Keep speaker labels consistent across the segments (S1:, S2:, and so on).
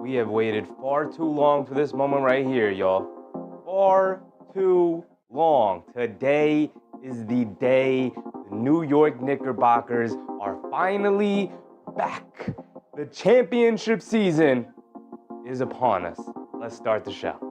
S1: We have waited far too long for this moment right here, y'all. Far too long. Today is the day the New York Knickerbockers are finally back. The championship season is upon us. Let's start the show.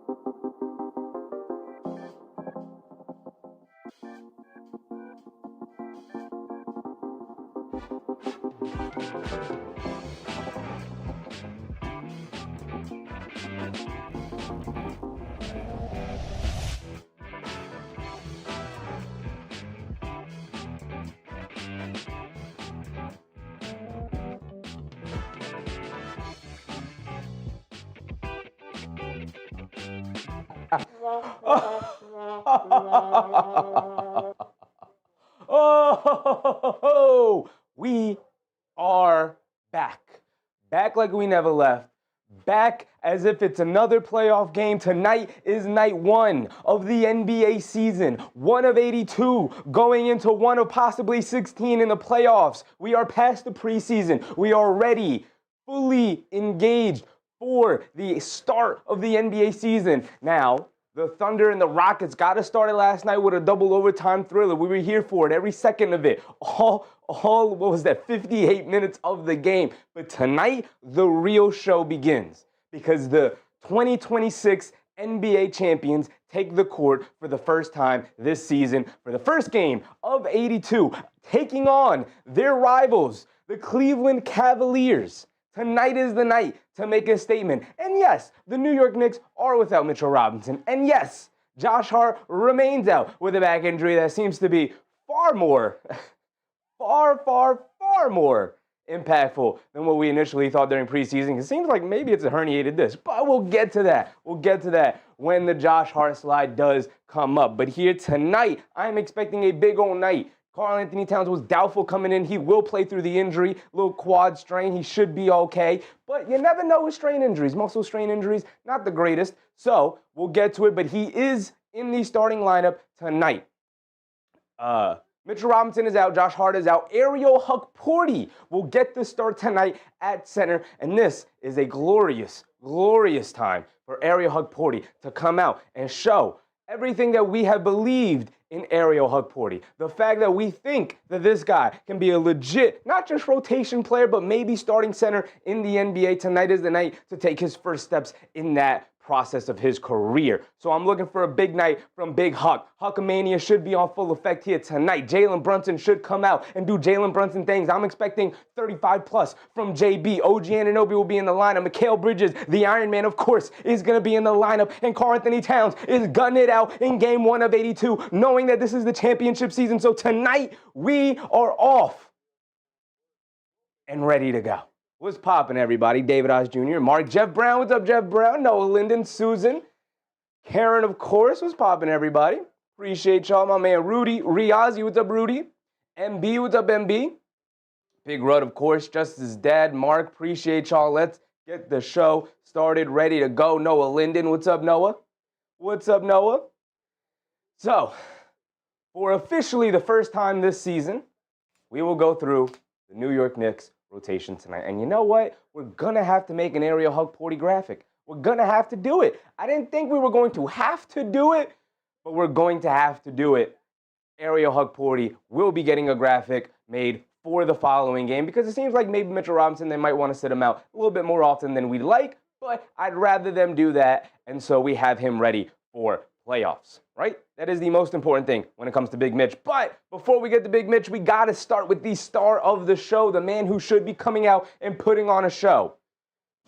S1: Oh, we are back. Back like we never left. Back as if it's another playoff game. Tonight is night 1 of the NBA season. 1 of 82 going into 1 of possibly 16 in the playoffs. We are past the preseason. We are ready, fully engaged for the start of the NBA season. Now, the Thunder and the Rockets got us started last night with a double overtime thriller. We were here for it, every second of it. All what was that, 58 minutes of the game. But tonight, the real show begins because the 2026 NBA champions take the court for the first time this season for the first game of 82, taking on their rivals, the Cleveland Cavaliers. Tonight is the night to make a statement. And yes, the New York Knicks are without Mitchell Robinson. And yes, Josh Hart remains out with a back injury that seems to be far more impactful than what we initially thought during preseason. It seems like maybe it's a herniated disc, but we'll get to that. We'll get to that when the Josh Hart slide does come up. But here tonight, I'm expecting a big old night. Karl-Anthony Towns was doubtful coming in. He will play through the injury, little quad strain. He should be okay. But you never know with strain injuries. Muscle strain injuries, not the greatest. So we'll get to it. But he is in the starting lineup tonight. Mitchell Robinson is out. Josh Hart is out. Ariel Hukporti will get the start tonight at center. And this is a glorious, glorious time for Ariel Hukporti to come out and show everything that we have believed in Ariel Hukporti. The fact that we think that this guy can be a legit, not just rotation player, but maybe starting center in the NBA. Tonight is the night to take his first steps in that process of his career. So I'm looking for a big night from Big Huck. Huckamania should be on full effect here tonight. Jaylen Brunson should come out and do Jaylen Brunson things. I'm expecting 35 plus from JB. OG Anunoby will be in the lineup. Mikal Bridges, the Iron Man, of course, is going to be in the lineup. And Karl-Anthony Towns is gunning it out in game 1 of 82, knowing that this is the championship season. So tonight, we are off and ready to go. What's poppin', everybody? David Oz Jr., Mark, Jeff Brown. What's up, Jeff Brown? Noah Linden, Susan, Karen, of course. What's poppin', everybody? Appreciate y'all. My man Rudy Riazi. What's up, Rudy? MB. What's up, MB? Big Rud, of course. Justice's dad, Mark. Appreciate y'all. Let's get the show started, ready to go. Noah Linden. What's up, Noah? What's up, Noah? So, for officially the first time this season, we will go through the New York Knicks rotation tonight. And you know what? We're going to have to make an Ariel Hukporti graphic. We're going to have to do it. I didn't think we were going to have to do it, but we're going to have to do it. Ariel Hukporti will be getting a graphic made for the following game because it seems like maybe Mitchell Robinson, they might want to sit him out a little bit more often than we'd like, but I'd rather them do that, and so we have him ready for playoffs, right? That is the most important thing when it comes to Big Mitch. But before we get to Big Mitch, we got to start with the star of the show, the man who should be coming out and putting on a show.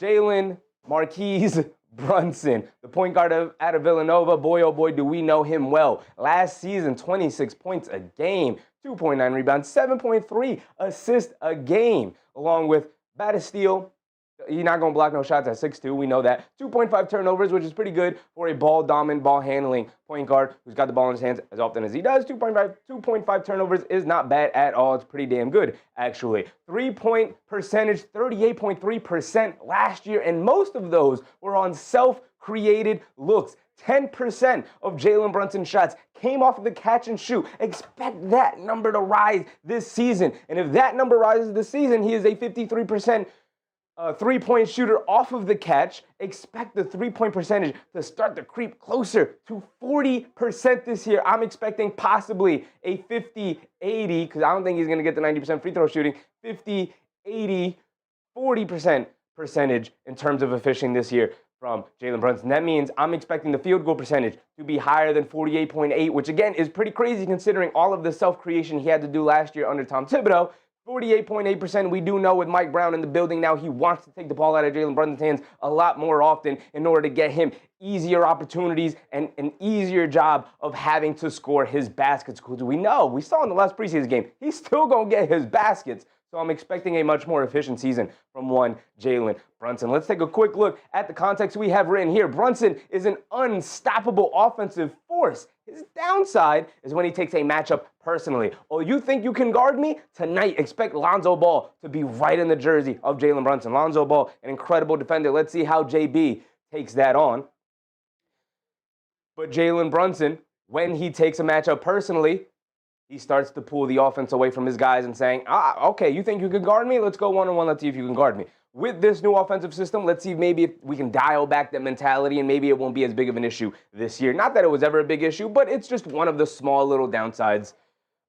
S1: Jaylen Marquise Brunson, the point guard out of Villanova. Boy, oh boy, do we know him well. Last season, 26 points a game, 2.9 rebounds, 7.3 assists a game, along with about a steal. He's not going to block no shots at 6'2". We know that. 2.5 turnovers, which is pretty good for a ball-dominant, ball-handling point guard who's got the ball in his hands as often as he does. 2.5 turnovers is not bad at all. It's pretty damn good, actually. 3-point percentage, 38.3% last year, and most of those were on self-created looks. 10% of Jaylen Brunson's shots came off of the catch and shoot. Expect that number to rise this season. And if that number rises this season, he is a 53% three-point shooter off of the catch. Expect the three-point percentage to start to creep closer to 40% this year. I'm expecting possibly a 50-80, because I don't think he's going to get the 90% free throw shooting, 50-80, 40% percentage in terms of efficiency this year from Jaylen Brunson. That means I'm expecting the field goal percentage to be higher than 48.8, which again is pretty crazy considering all of the self-creation he had to do last year under Tom Thibodeau. 48.8%, we do know with Mike Brown in the building now, he wants to take the ball out of Jaylen Brunson's hands a lot more often in order to get him easier opportunities and an easier job of having to score his baskets. Because we saw in the last preseason game, he's still going to get his baskets. So I'm expecting a much more efficient season from one Jaylen Brunson. Let's take a quick look at the context we have written here. Brunson is an unstoppable offensive force. His downside is when he takes a matchup personally. Oh, you think you can guard me? Tonight, expect Lonzo Ball to be right in the jersey of Jaylen Brunson. Lonzo Ball, an incredible defender. Let's see how JB takes that on. But Jaylen Brunson, when he takes a matchup personally, he starts to pull the offense away from his guys and saying, okay, you think you can guard me? Let's go one-on-one. Let's see if you can guard me. With this new offensive system, let's see maybe if we can dial back that mentality and maybe it won't be as big of an issue this year. Not that it was ever a big issue, but it's just one of the small little downsides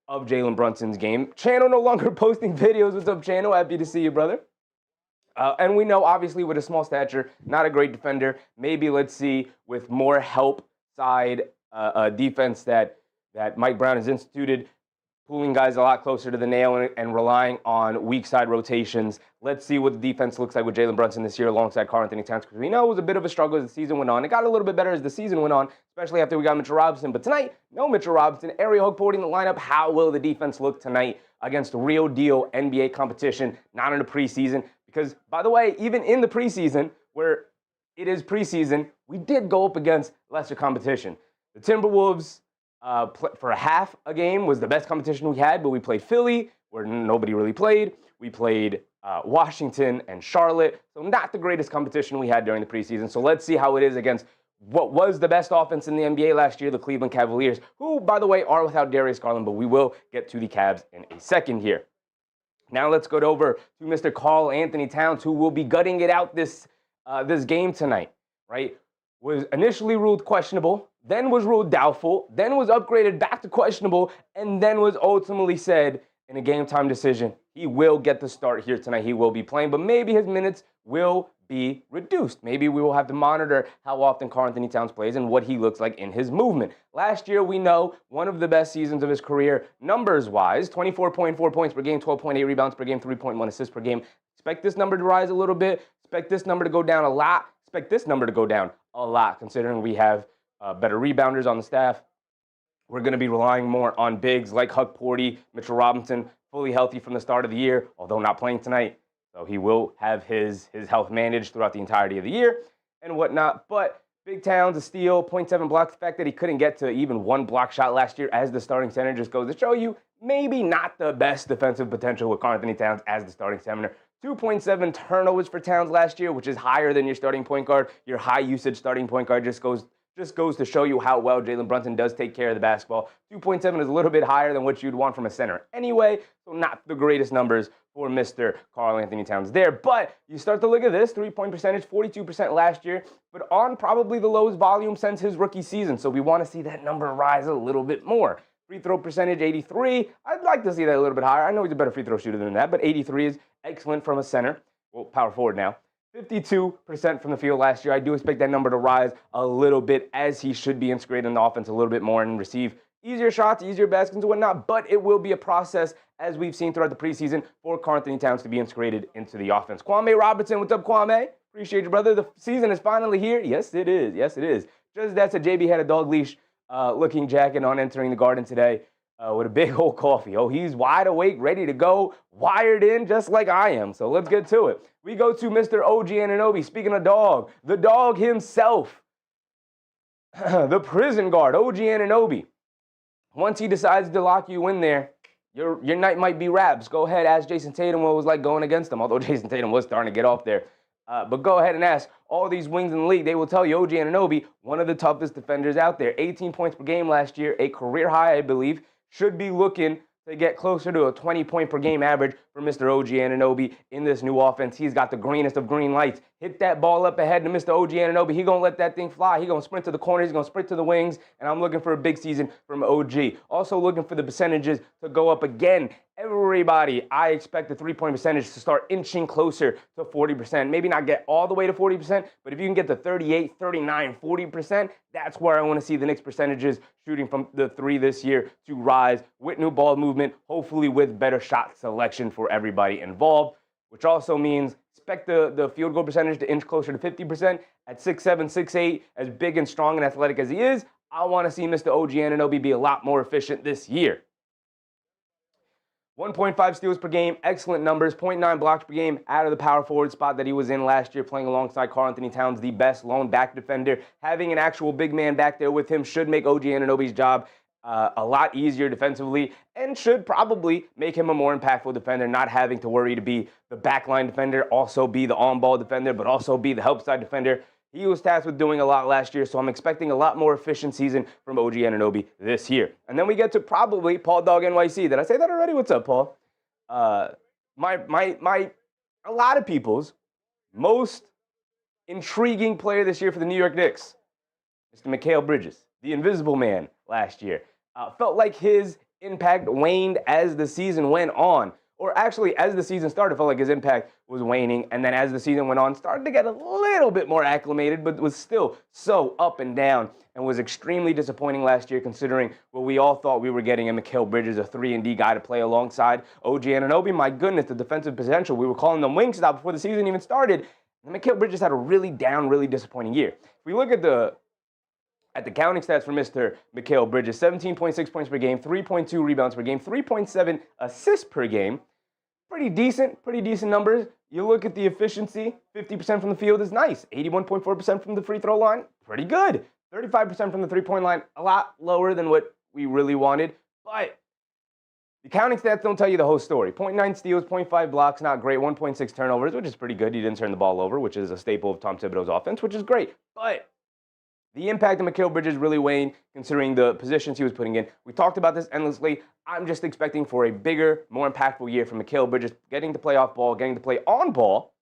S1: of Jaylen Brunson's game. Channel no longer posting videos. What's up, Channel? Happy to see you, brother. And we know, obviously, with a small stature, not a great defender. Maybe let's see with more help side defense that Mike Brown has instituted, pulling guys a lot closer to the nail and relying on weak side rotations. Let's see what the defense looks like with Jaylen Brunson this year alongside Karl-Anthony Towns, because we know it was a bit of a struggle as the season went on. It got a little bit better as the season went on, especially after we got Mitchell Robinson. But tonight, no Mitchell Robinson. Ariel Hook in the lineup. How will the defense look tonight against real deal NBA competition, not in the preseason? Because, by the way, even in the preseason, where it is preseason, we did go up against lesser competition. The Timberwolves, for a half a game, was the best competition we had, but we played Philly, where nobody really played. We played Washington and Charlotte, so not the greatest competition we had during the preseason. So let's see how it is against what was the best offense in the NBA last year, the Cleveland Cavaliers, who, by the way, are without Darius Garland, but we will get to the Cavs in a second here. Now let's go over to Mr. Karl-Anthony Towns, who will be gutting it out this game tonight, right? Was initially ruled questionable, then was ruled doubtful, then was upgraded back to questionable, and then was ultimately said in a game-time decision, he will get the start here tonight. He will be playing, but maybe his minutes will be reduced. Maybe we will have to monitor how often Karl-Anthony Towns plays and what he looks like in his movement. Last year, we know one of the best seasons of his career, numbers-wise, 24.4 points per game, 12.8 rebounds per game, 3.1 assists per game. Expect this number to rise a little bit. Expect this number to go down a lot. Expect this number to go down a lot, considering we have better rebounders on the staff. We're going to be relying more on bigs like Huck Porty, Mitchell Robinson, fully healthy from the start of the year, although not playing tonight. So he will have his health managed throughout the entirety of the year and whatnot. But Big Towns, a steal, 0.7 blocks. The fact that he couldn't get to even one block shot last year as the starting center just goes to show you maybe not the best defensive potential with Karl-Anthony Towns as the starting center. 2.7 turnovers for Towns last year, which is higher than your starting point guard. Your high usage starting point guard just goes to show you how well Jaylen Brunson does take care of the basketball. 2.7 is a little bit higher than what you'd want from a center anyway, so not the greatest numbers for Mr. Karl-Anthony Towns there. But you start to look at this, 3-point percentage, 42% last year, but on probably the lowest volume since his rookie season. So we want to see that number rise a little bit more. Free throw percentage, 83. I'd like to see that a little bit higher. I know he's a better free throw shooter than that, but 83 is excellent from a center. Well, power forward now. 52% from the field last year. I do expect that number to rise a little bit as he should be integrated in the offense a little bit more and receive easier shots, easier baskets and whatnot, but it will be a process, as we've seen throughout the preseason, for Karl-Anthony Towns to be integrated into the offense. Kwame Robertson, what's up, Kwame? Appreciate you, brother. The season is finally here. Yes, it is. Yes, it is. Just that's a JB had a dog leash looking jacket on entering the Garden today with a big old coffee. Oh, he's wide awake, ready to go, wired in just like I am. So let's get to it. We go to Mr. OG Anunoby. Speaking of dog, the dog himself, the prison guard, OG Anunoby. Once he decides to lock you in there, your night might be wraps. Go ahead, ask Jason Tatum what it was like going against him, although Jason Tatum was starting to get off there. But go ahead and ask all these wings in the league. They will tell you OG Anunoby, one of the toughest defenders out there. 18 points per game last year, a career high, I believe. Should be looking to get closer to a 20-point per game average for Mr. OG Anunoby in this new offense. He's got the greenest of green lights. Hit that ball up ahead to Mr. OG Anunoby. He's going to let that thing fly. He's going to sprint to the corner. He's going to sprint to the wings. And I'm looking for a big season from OG. Also looking for the percentages to go up again. Everybody, I expect the three-point percentage to start inching closer to 40%. Maybe not get all the way to 40%, but if you can get to 38, 39, 40%, that's where I want to see the Knicks percentages shooting from the three this year to rise with new ball movement, hopefully with better shot selection for everybody involved, which also means expect the field goal percentage to inch closer to 50% at 6'7", 6'8", as big and strong and athletic as he is. I want to see Mr. OG Anunoby be a lot more efficient this year. 1.5 steals per game, excellent numbers, 0.9 blocks per game out of the power forward spot that he was in last year, playing alongside Karl-Anthony Towns, the best lone back defender. Having an actual big man back there with him should make OG Anunoby's job a lot easier defensively and should probably make him a more impactful defender, not having to worry to be the backline defender, also be the on-ball defender, but also be the help side defender. He was tasked with doing a lot last year, so I'm expecting a lot more efficient season from OG Anunoby this year. And then we get to probably Paul Dog NYC. Did I say that already? What's up, Paul? A lot of people's most intriguing player this year for the New York Knicks, Mr. Mikal Bridges, the Invisible Man last year. Felt like his impact waned as the season went on. Or actually, as the season started, felt like his impact was waning. And then as the season went on, started to get a little bit more acclimated, but was still so up and down and was extremely disappointing last year considering what we all thought we were getting in Mikal Bridges, a 3-and-D guy to play alongside OG Anunoby. My goodness, the defensive potential. We were calling them Wingstop before the season even started. And Mikal Bridges had a really down, really disappointing year. If we look at the counting stats for Mr. Mikal Bridges, 17.6 points per game, 3.2 rebounds per game, 3.7 assists per game. Pretty decent numbers. You look at the efficiency, 50% from the field is nice. 81.4% from the free throw line, pretty good. 35% from the three-point line, a lot lower than what we really wanted. But the counting stats don't tell you the whole story. 0.9 steals, 0.5 blocks, not great. 1.6 turnovers, which is pretty good. He didn't turn the ball over, which is a staple of Tom Thibodeau's offense, which is great. But the impact of Mikal Bridges really waned considering the positions he was putting in. We talked about this endlessly. I'm just expecting for a bigger, more impactful year from Mikal Bridges, getting to play off ball, getting to play on ball,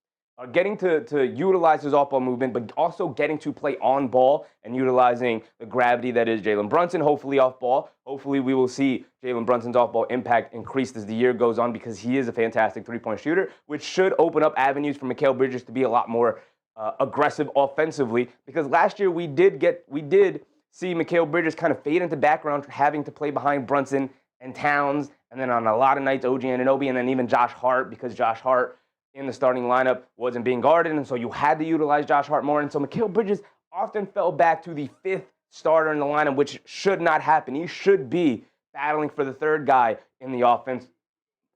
S1: getting to utilize his off-ball movement, but also getting to play on ball and utilizing the gravity that is Jaylen Brunson, hopefully off ball. Hopefully we will see Jaylen Brunson's off-ball impact increase as the year goes on because he is a fantastic three-point shooter, which should open up avenues for Mikal Bridges to be a lot more aggressive offensively, because last year we did see Mikal Bridges kind of fade into background, having to play behind Brunson and Towns, and then on a lot of nights OG Anunoby, and then even Josh Hart, because Josh Hart in the starting lineup wasn't being guarded, and so you had to utilize Josh Hart more, and so Mikal Bridges often fell back to the fifth starter in the lineup, which should not happen. He should be battling for the third guy in the offense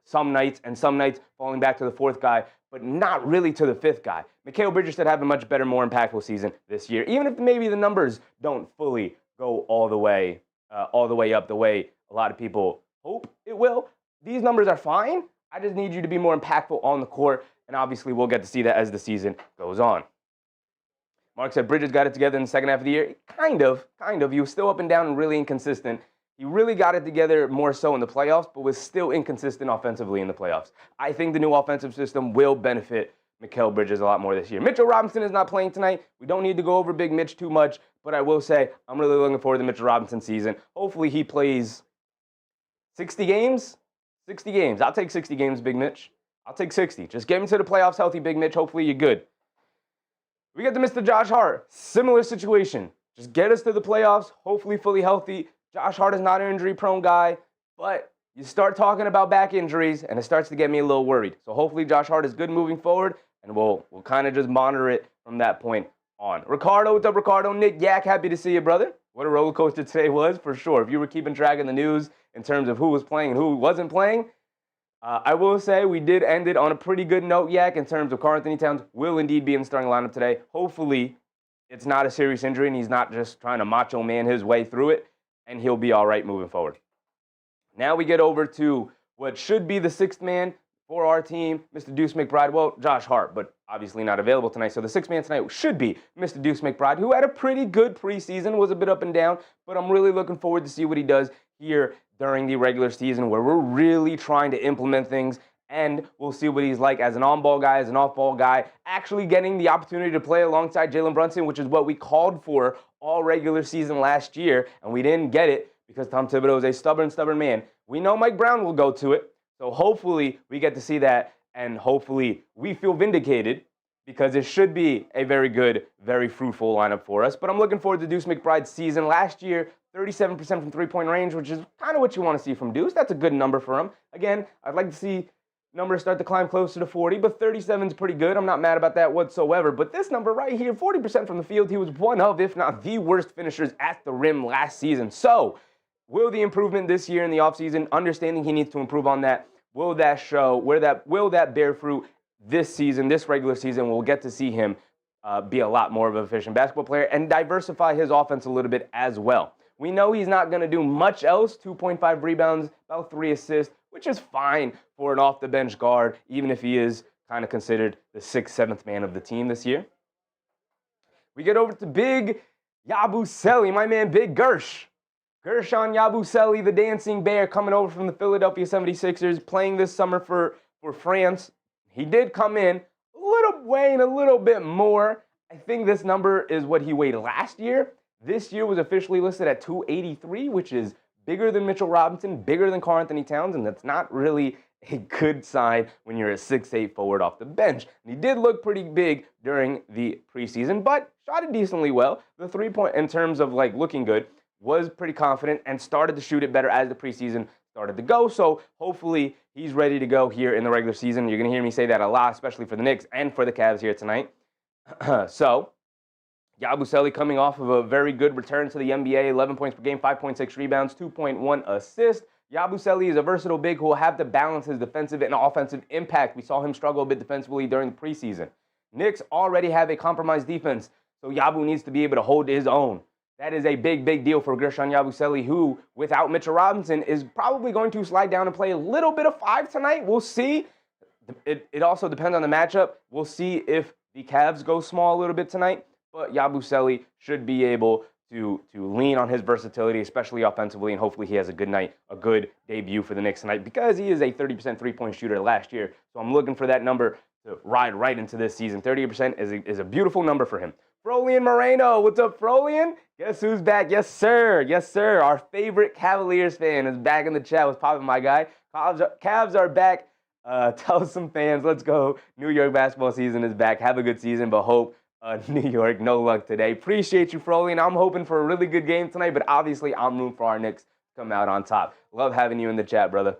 S1: some nights, and some nights falling back to the fourth guy, but not really to the fifth guy. Mikal Bridges should have a much better, more impactful season this year, even if maybe the numbers don't fully go all the way up the way a lot of people hope it will. These numbers are fine. I just need you to be more impactful on the court, and obviously we'll get to see that as the season goes on. Mark said Bridges got it together in the second half of the year. Kind of. He was still up and down and really inconsistent. He really got it together more so in the playoffs, but was still inconsistent offensively in the playoffs. I think the new offensive system will benefit Mikal Bridges a lot more this year. Mitchell Robinson is not playing tonight. We don't need to go over Big Mitch too much, but I will say I'm really looking forward to the Mitchell Robinson season. Hopefully he plays 60 games. 60 games. I'll take 60 games, Big Mitch. I'll take 60. Just get him to the playoffs healthy, Big Mitch. Hopefully you're good. We get to Mr. Josh Hart. Similar situation. Just get us to the playoffs, hopefully fully healthy. Josh Hart is not an injury-prone guy, but you start talking about back injuries, and it starts to get me a little worried. So hopefully Josh Hart is good moving forward, and we'll kind of just monitor it from that point on. Ricardo, what's up, Ricardo? Nick Yak, happy to see you, brother. What a roller coaster today was, for sure. If you were keeping track of the news in terms of who was playing and who wasn't playing, I will say we did end it on a pretty good note, Yak, in terms of Karl-Anthony Towns will indeed be in the starting lineup today. Hopefully it's not a serious injury, and he's not just trying to macho man his way through it, and he'll be all right moving forward. Now we get over to what should be the sixth man for our team, Mr. Deuce McBride. Well, Josh Hart, but obviously not available tonight. So the sixth man tonight should be Mr. Deuce McBride, who had a pretty good preseason, was a bit up and down, but I'm really looking forward to see what he does here during the regular season, where we're really trying to implement things and we'll see what he's like as an on-ball guy, as an off-ball guy, actually getting the opportunity to play alongside Jaylen Brunson, which is what we called for all regular season last year, and we didn't get it because Tom Thibodeau is a stubborn man. We know Mike Brown will go to it, so hopefully we get to see that, and hopefully we feel vindicated because it should be a very good, very fruitful lineup for us. But I'm looking forward to Deuce McBride's season. Last year, 37% from three-point range, which is kind of what you want to see from Deuce. That's a good number for him. Again, I'd like to see numbers start to climb closer to 40, but 37 is pretty good. I'm not mad about that whatsoever. But this number right here, 40% from the field, he was one of, if not the worst finishers at the rim last season. So, will the improvement this year in the offseason, understanding he needs to improve on that, will that show? Will that bear fruit this season, this regular season? We'll get to see him be a lot more of an efficient basketball player and diversify his offense a little bit as well. We know he's not going to do much else, 2.5 rebounds, about 3 assists, which is fine for an off-the-bench guard, even if he is kind of considered the 6th, 7th man of the team this year. We get over to Big Yabusele, my man Big Gersh. Gershon Yabusele, the dancing bear, coming over from the Philadelphia 76ers, playing this summer for France. He did come in weighing a little bit more. I think this number is what he weighed last year. This year was officially listed at 283, which is bigger than Mitchell Robinson, bigger than Karl-Anthony Towns, and that's not really a good sign when you're a 6'8 forward off the bench. And he did look pretty big during the preseason, but shot it decently well. The three-point, in terms of like looking good, was pretty confident and started to shoot it better as the preseason started to go. So hopefully he's ready to go here in the regular season. You're going to hear me say that a lot, especially for the Knicks and for the Cavs here tonight. So Yabusele coming off of a very good return to the NBA, 11 points per game, 5.6 rebounds, 2.1 assists. Yabusele is a versatile big who will have to balance his defensive and offensive impact. We saw him struggle a bit defensively during the preseason. Knicks already have a compromised defense, so Yabu needs to be able to hold his own. That is a big deal for Gershon Yabusele, who, without Mitchell Robinson, is probably going to slide down and play a little bit of 5 tonight. We'll see. It also depends on the matchup. We'll see if the Cavs go small a little bit tonight. But Yabusele should be able to lean on his versatility, especially offensively, and hopefully he has a good night, a good debut for the Knicks tonight, because he is a 30% three-point shooter last year. So I'm looking for that number to ride right into this season. 30% is a beautiful number for him. Frolian Moreno, what's up, Frolian? Guess who's back? Yes, sir. Yes, sir. Our favorite Cavaliers fan is back in the chat. What's poppin', my guy? Cavs are back. Tell some fans, let's go. New York basketball season is back. Have a good season, but hope New York, no luck today. Appreciate you, Frolian. I'm hoping for a really good game tonight, but obviously I'm rooting for our Knicks to come out on top. Love having you in the chat, brother.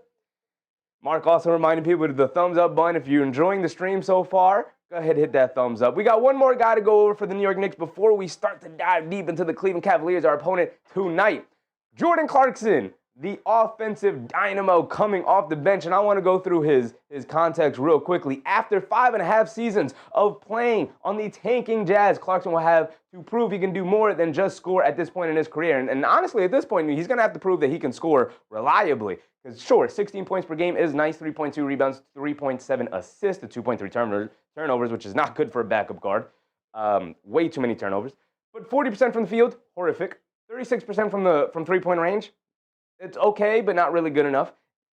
S1: Mark also reminding people to the thumbs up button. If you're enjoying the stream so far, go ahead and hit that thumbs up. We got one more guy to go over for the New York Knicks before we start to dive deep into the Cleveland Cavaliers, our opponent tonight. Jordan Clarkson, the offensive dynamo coming off the bench, and I want to go through his context real quickly. After 5.5 seasons of playing on the tanking Jazz, Clarkson will have to prove he can do more than just score at this point in his career. And honestly, at this point, he's going to have to prove that he can score reliably. Because sure, 16 points per game is nice, 3.2 rebounds, 3.7 assists, to 2.3 turnovers, which is not good for a backup guard. Way too many turnovers. But 40% from the field, horrific. 36% from three-point range, it's okay, but not really good enough.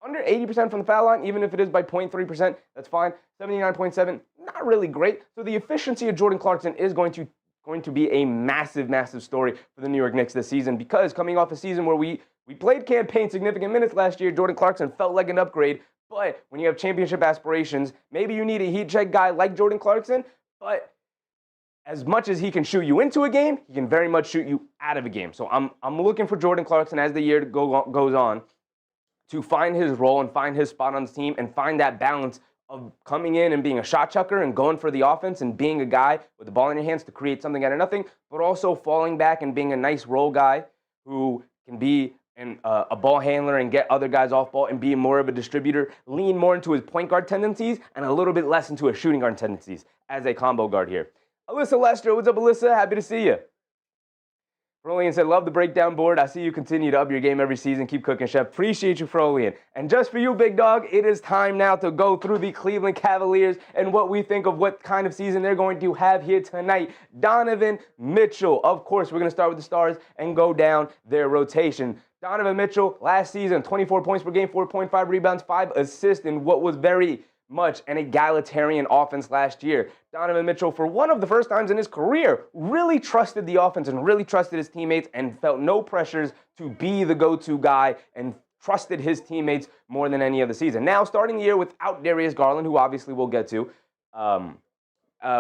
S1: Under 80% from the foul line, even if it is by 0.3%, that's fine. 79.7, not really great. So the efficiency of Jordan Clarkson is going to be a massive story for the New York Knicks this season, because coming off a season where we played campaign significant minutes last year, Jordan Clarkson felt like an upgrade. But when you have championship aspirations, maybe you need a heat check guy like Jordan Clarkson, but as much as he can shoot you into a game, he can very much shoot you out of a game. So I'm looking for Jordan Clarkson as the year goes on to find his role and find his spot on the team and find that balance of coming in and being a shot chucker and going for the offense and being a guy with the ball in your hands to create something out of nothing, but also falling back and being a nice role guy who can be a ball handler and get other guys off ball and be more of a distributor, lean more into his point guard tendencies and a little bit less into his shooting guard tendencies as a combo guard here. Alyssa Lester, what's up, Alyssa? Happy to see you. Frolian said, love the breakdown board. I see you continue to up your game every season. Keep cooking, Chef. Appreciate you, Frolian. And just for you, big dog, it is time now to go through the Cleveland Cavaliers and what we think of what kind of season they're going to have here tonight. Donovan Mitchell. Of course, we're going to start with the stars and go down their rotation. Donovan Mitchell, last season, 24 points per game, 4.5 rebounds, 5 assists in what was very much an egalitarian offense last year. Donovan Mitchell, for one of the first times in his career, really trusted the offense and really trusted his teammates and felt no pressures to be the go-to guy and trusted his teammates more than any other season. Now, starting the year without Darius Garland, who obviously we'll get to,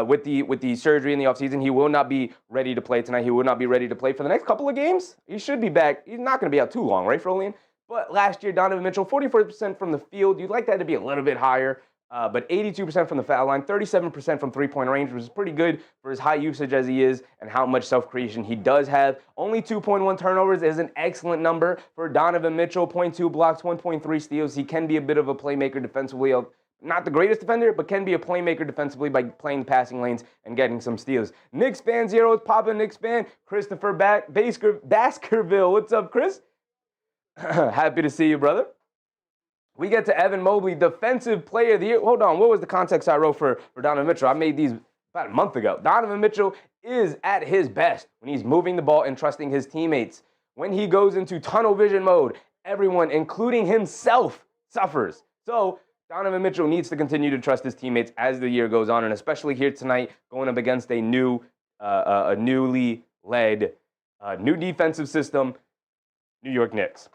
S1: with the surgery in the offseason, he will not be ready to play tonight. He will not be ready to play for the next couple of games. He should be back. He's not going to be out too long, right, Frolian? But last year, Donovan Mitchell, 44% from the field. You'd like that to be a little bit higher. But 82% from the foul line, 37% from three-point range, which is pretty good for his high usage as he is and how much self-creation he does have. Only 2.1 turnovers is an excellent number for Donovan Mitchell. 0.2 blocks, 1.3 steals. He can be a bit of a playmaker defensively. Not the greatest defender, but can be a playmaker defensively by playing the passing lanes and getting some steals. Knicks fan, zeros, Papa Knicks fan, Christopher Baskerville. What's up, Chris? Happy to see you, brother. We get to Evan Mobley, Defensive Player of the Year. Hold on, what was the context I wrote for Donovan Mitchell? I made these about a month ago. Donovan Mitchell is at his best when he's moving the ball and trusting his teammates. When he goes into tunnel vision mode, everyone, including himself, suffers. So Donovan Mitchell needs to continue to trust his teammates as the year goes on, and especially here tonight, going up against a newly led, new defensive system, New York Knicks.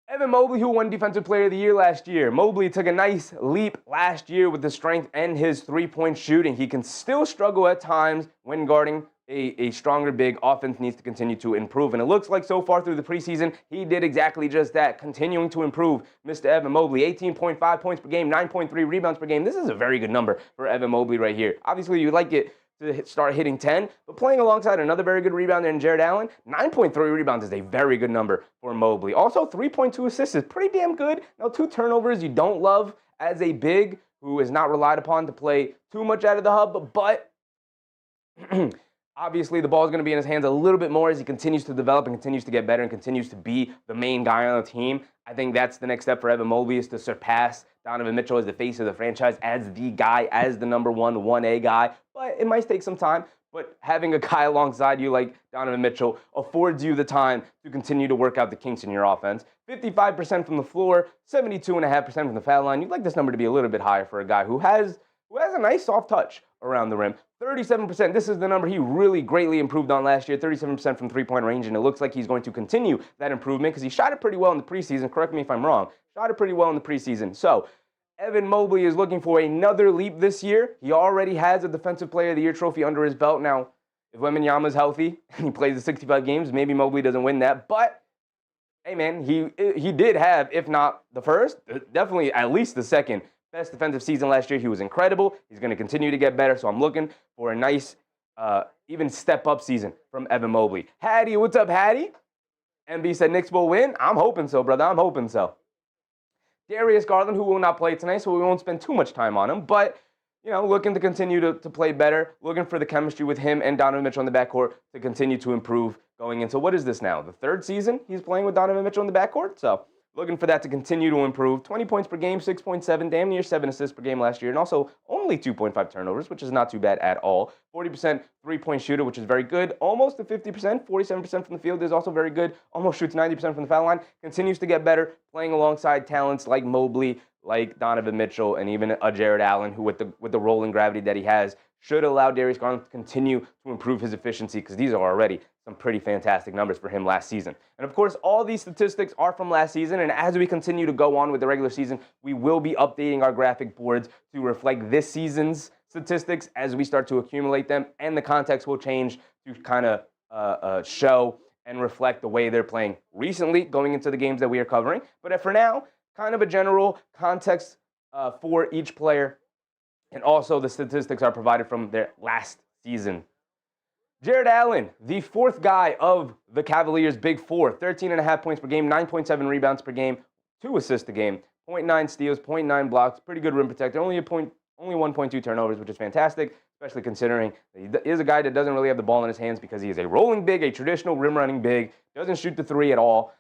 S1: Evan Mobley, who won Defensive Player of the Year last year. Mobley took a nice leap last year with the strength and his three-point shooting. He can still struggle at times when guarding a stronger big. Offense needs to continue to improve. And it looks like so far through the preseason, he did exactly just that, continuing to improve. Mr. Evan Mobley, 18.5 points per game, 9.3 rebounds per game. This is a very good number for Evan Mobley right here. Obviously, you'd like it to start hitting 10, but playing alongside another very good rebounder in Jared Allen, 9.3 rebounds is a very good number for Mobley. Also, 3.2 assists is pretty damn good. Now, 2 turnovers you don't love as a big who is not relied upon to play too much out of the hub, but obviously the ball is going to be in his hands a little bit more as he continues to develop and continues to get better and continues to be the main guy on the team. I think that's the next step for Evan Mobley, is to surpass Donovan Mitchell as the face of the franchise, as the guy, as the number 1A guy. But it might take some time. But having a guy alongside you like Donovan Mitchell affords you the time to continue to work out the kinks in your offense. 55% from the floor, 72.5% from the foul line. You'd like this number to be a little bit higher for a guy who has a nice soft touch around the rim. 37%, this is the number he really greatly improved on last year, 37% from three-point range, and it looks like he's going to continue that improvement because he shot it pretty well in the preseason. Correct me if I'm wrong. Shot it pretty well in the preseason. So Evan Mobley is looking for another leap this year. He already has a Defensive Player of the Year trophy under his belt. Now, if Wembanyama's healthy and he plays the 65 games, maybe Mobley doesn't win that. But, hey, man, he did have, if not the first, definitely at least the second best defensive season last year. He was incredible. He's going to continue to get better. So I'm looking for a nice, even step-up season from Evan Mobley. Hattie, what's up, Hattie? MB said Knicks will win. I'm hoping so, brother. I'm hoping so. Darius Garland, who will not play tonight, so we won't spend too much time on him. But, looking to continue to play better, looking for the chemistry with him and Donovan Mitchell in the backcourt to continue to improve going into, what is this now, the third season he's playing with Donovan Mitchell in the backcourt? So looking for that to continue to improve. 20 points per game, 6.7, damn near 7 assists per game last year, and also only 2.5 turnovers, which is not too bad at all. 40% three-point shooter, which is very good. Almost to 50%, 47% from the field is also very good. Almost shoots 90% from the foul line. Continues to get better, playing alongside talents like Mobley, like Donovan Mitchell, and even a Jared Allen, who with the rolling gravity that he has, should allow Darius Garland to continue to improve his efficiency, because these are already some pretty fantastic numbers for him last season. And of course, all these statistics are from last season, and as we continue to go on with the regular season, we will be updating our graphic boards to reflect this season's statistics as we start to accumulate them, and the context will change to kind of show and reflect the way they're playing recently going into the games that we are covering. But for now, kind of a general context for each player, and also the statistics are provided from their last season. Jared Allen, the fourth guy of the Cavaliers' Big Four, 13.5 points per game, 9.7 rebounds per game, 2 assists a game, 0.9 steals, 0.9 blocks, pretty good rim protector, only 1.2 turnovers, which is fantastic, especially considering that he is a guy that doesn't really have the ball in his hands because he is a rolling big, a traditional rim-running big, doesn't shoot the three at all,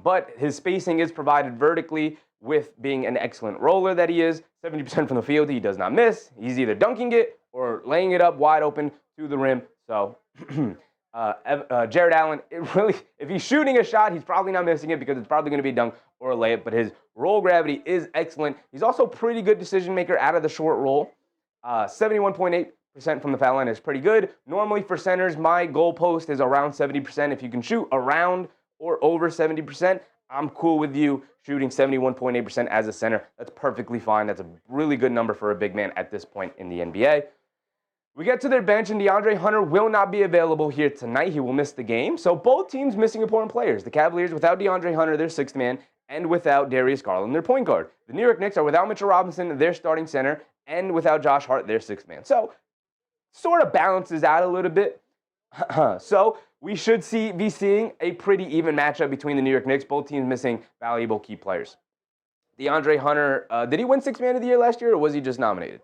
S1: but his spacing is provided vertically with being an excellent roller that he is. 70% from the field, he does not miss. He's either dunking it or laying it up wide open to the rim. So Jared Allen, if he's shooting a shot, he's probably not missing it because it's probably going to be a dunk or a layup, but his roll gravity is excellent. He's also a pretty good decision maker out of the short roll. 71.8% from the foul line is pretty good. Normally for centers, my goalpost is around 70%. If you can shoot around or over 70%, I'm cool with you shooting 71.8% as a center. That's perfectly fine. That's a really good number for a big man at this point in the NBA. We get to their bench, and DeAndre Hunter will not be available here tonight. He will miss the game. So both teams missing important players. The Cavaliers without DeAndre Hunter, their sixth man, and without Darius Garland, their point guard. The New York Knicks are without Mitchell Robinson, their starting center, and without Josh Hart, their sixth man. So sort of balances out a little bit. So we should be seeing a pretty even matchup between the New York Knicks, both teams missing valuable key players. DeAndre Hunter, did he win sixth man of the year last year, or was he just nominated?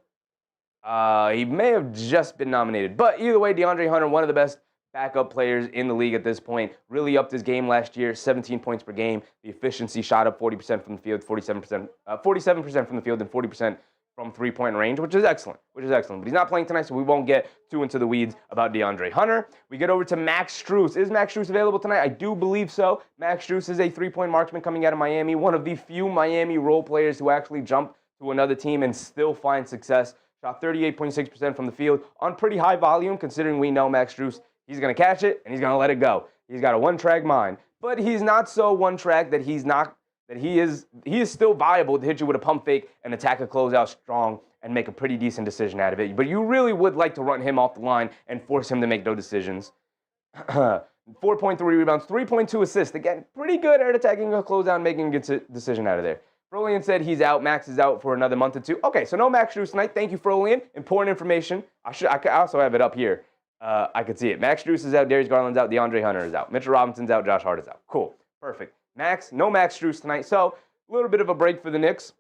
S1: He may have just been nominated. But either way, DeAndre Hunter, one of the best backup players in the league at this point, really upped his game last year, 17 points per game. The efficiency shot up 40% from the field, 47% from the field, and 40% from three-point range, which is excellent. But he's not playing tonight, so we won't get too into the weeds about DeAndre Hunter. We get over to Max Strus. Is Max Strus available tonight? I do believe so. Max Strus is a three-point marksman coming out of Miami, one of the few Miami role players who actually jump to another team and still find success. Shot 38.6% from the field on pretty high volume, considering we know Max Strus, he's going to catch it and he's going to let it go. He's got a one-track mind, but he's not so one-track that he is still viable to hit you with a pump fake and attack a closeout strong and make a pretty decent decision out of it. But you really would like to run him off the line and force him to make no decisions. 4.3 rebounds, 3.2 assists. Again, pretty good at attacking a closeout and making a good decision out of there. Frolian said he's out. Max is out for another month or two. Okay, so no Max Strus tonight. Thank you, Frolian. Important information. I also have it up here. I could see it. Max Strus is out. Darius Garland's out. DeAndre Hunter is out. Mitchell Robinson's out. Josh Hart is out. Cool. Perfect. No Max Strus tonight. So a little bit of a break for the Knicks,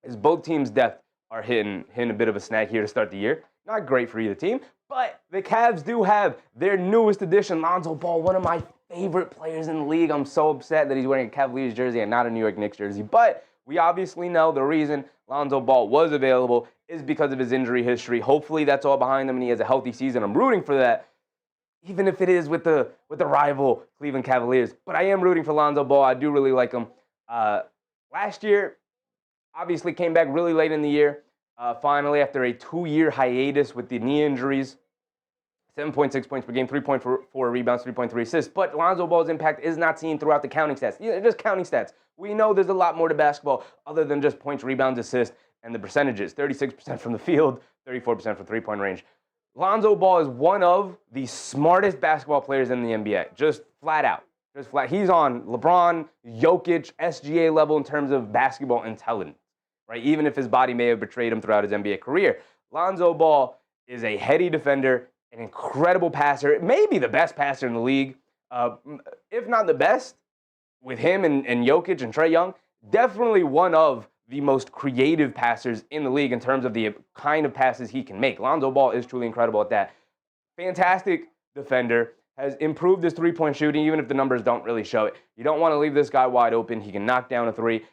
S1: as both teams' depth are hitting a bit of a snag here to start the year. Not great for either team, but the Cavs do have their newest addition, Lonzo Ball, one of my favorite players in the league. I'm so upset that he's wearing a Cavaliers jersey and not a New York Knicks jersey, but we obviously know the reason Lonzo Ball was available is because of his injury history. Hopefully that's all behind him and he has a healthy season. I'm rooting for that, even if it is with the rival Cleveland Cavaliers. But I am rooting for Lonzo Ball. I do really like him. Last year, obviously came back really late in the year. Finally, after a 2-year hiatus with the knee injuries, 7.6 points per game, 3.4 rebounds, 3.3 assists. But Lonzo Ball's impact is not seen throughout the counting stats. Just counting stats. We know there's a lot more to basketball other than just points, rebounds, assists, and the percentages. 36% from the field, 34% from three-point range. Lonzo Ball is one of the smartest basketball players in the NBA. Just flat out. He's on LeBron, Jokic, SGA level in terms of basketball intelligence, right? Even if his body may have betrayed him throughout his NBA career. Lonzo Ball is a heady defender, an incredible passer, maybe the best passer in the league, if not the best, with him and Jokic and Trae Young. Definitely one of the most creative passers in the league in terms of the kind of passes he can make. Lonzo Ball is truly incredible at that. Fantastic defender, has improved his three-point shooting, even if the numbers don't really show it. You don't want to leave this guy wide open. He can knock down a three.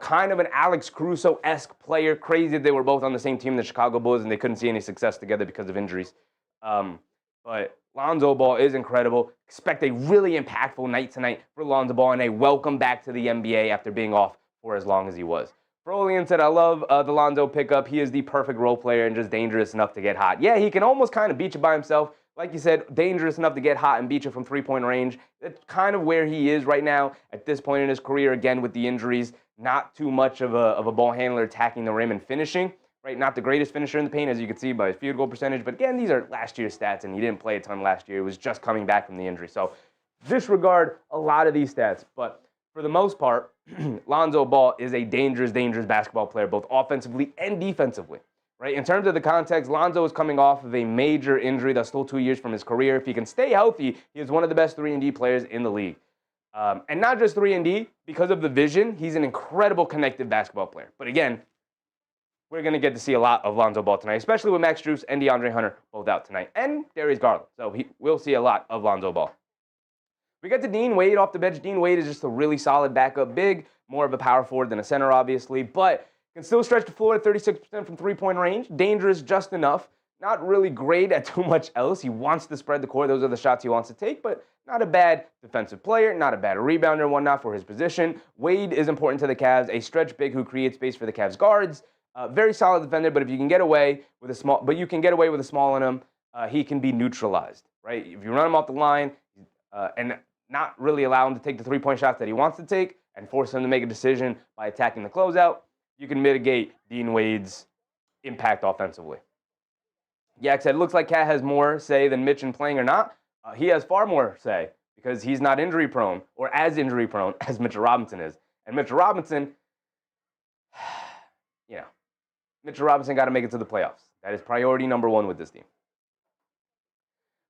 S1: Kind of an Alex Caruso-esque player. Crazy that they were both on the same team, the Chicago Bulls, and they couldn't see any success together because of injuries. But Lonzo Ball is incredible. Expect a really impactful night tonight for Lonzo Ball and a welcome back to the NBA after being off for as long as he was. Frolian said, I love the Lonzo pickup. He is the perfect role player and just dangerous enough to get hot. Yeah, he can almost kind of beat you by himself. Like you said, dangerous enough to get hot and beat you from three-point range. That's kind of where he is right now at this point in his career, again, with the injuries. Not too much of a ball handler attacking the rim and finishing. Right, not the greatest finisher in the paint, as you can see by his field goal percentage. But again, these are last year's stats, and he didn't play a ton last year. He was just coming back from the injury. So disregard a lot of these stats. But for the most part, Lonzo Ball is a dangerous basketball player, both offensively and defensively. Right? In terms of the context, Lonzo is coming off of a major injury that's still 2 years from his career. If he can stay healthy, he is one of the best 3-and-D players in the league. And not just 3-and-D, because of the vision, he's an incredible connected basketball player. But again, we're going to get to see a lot of Lonzo Ball tonight, especially with Max Strus and DeAndre Hunter both out tonight, and Darius Garland. So we'll see a lot of Lonzo Ball. We get to Dean Wade off the bench. Dean Wade is just a really solid backup big, more of a power forward than a center, obviously, but can still stretch the floor at 36% from three-point range. Dangerous just enough. Not really great at too much else. He wants to spread the court. Those are the shots he wants to take, but not a bad defensive player, not a bad rebounder and whatnot for his position. Wade is important to the Cavs, a stretch big who creates space for the Cavs guards. Very solid defender, but if you can get away with a small on him, he can be neutralized, right? If you run him off the line and not really allow him to take the three-point shots that he wants to take and force him to make a decision by attacking the closeout, you can mitigate Dean Wade's impact offensively. Yak said, looks like Cat has more say than Mitch in playing or not. He has far more say because he's not injury prone or as injury prone as Mitchell Robinson is. And Mitchell Robinson, Mitchell Robinson got to make it to the playoffs. That is priority number one with this team.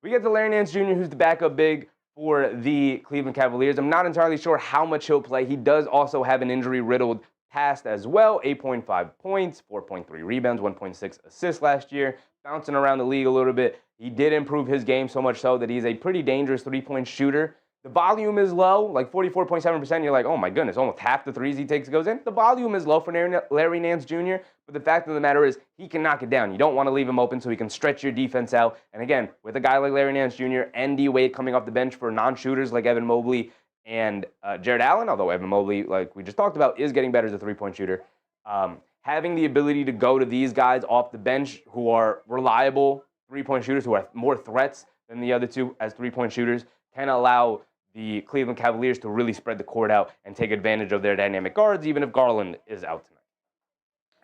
S1: We get to Larry Nance Jr., who's the backup big for the Cleveland Cavaliers. I'm not entirely sure how much he'll play. He does also have an injury-riddled past as well. 8.5 points, 4.3 rebounds, 1.6 assists last year. Bouncing around the league a little bit. He did improve his game so much so that he's a pretty dangerous three-point shooter. The volume is low, like 44.7%. You're like, oh my goodness, almost half the threes he takes goes in. The volume is low for Larry Nance Jr., but the fact of the matter is he can knock it down. You don't want to leave him open so he can stretch your defense out. And again, with a guy like Larry Nance Jr. and D. Wade coming off the bench for non-shooters like Evan Mobley and Jared Allen, although Evan Mobley, like we just talked about, is getting better as a three-point shooter, having the ability to go to these guys off the bench who are reliable three-point shooters, who are more threats than the other two as three-point shooters, can allow the Cleveland Cavaliers to really spread the court out and take advantage of their dynamic guards, even if Garland is out tonight.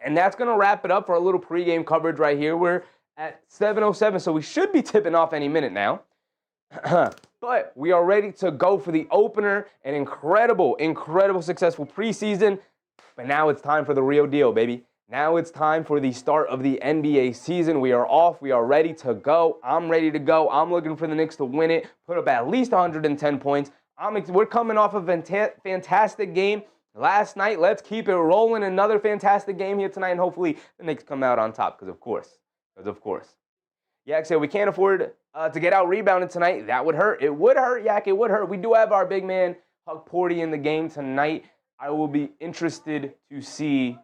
S1: And that's going to wrap it up for a little pregame coverage right here. We're at 7:07, so we should be tipping off any minute now. But we are ready to go for the opener. An incredible, successful preseason. But now it's time for the real deal, baby. Now it's time for the start of the NBA season. We are off. We are ready to go. I'm ready to go. I'm looking for the Knicks to win it, put up at least 110 points. We're coming off a fantastic game last night. Let's keep it rolling. Another fantastic game here tonight, and hopefully the Knicks come out on top because, of course. Yak said we can't afford to get out-rebounded tonight. That would hurt. It would hurt, Yak. It would hurt. We do have our big man, Huck Porty, in the game tonight. I will be interested to see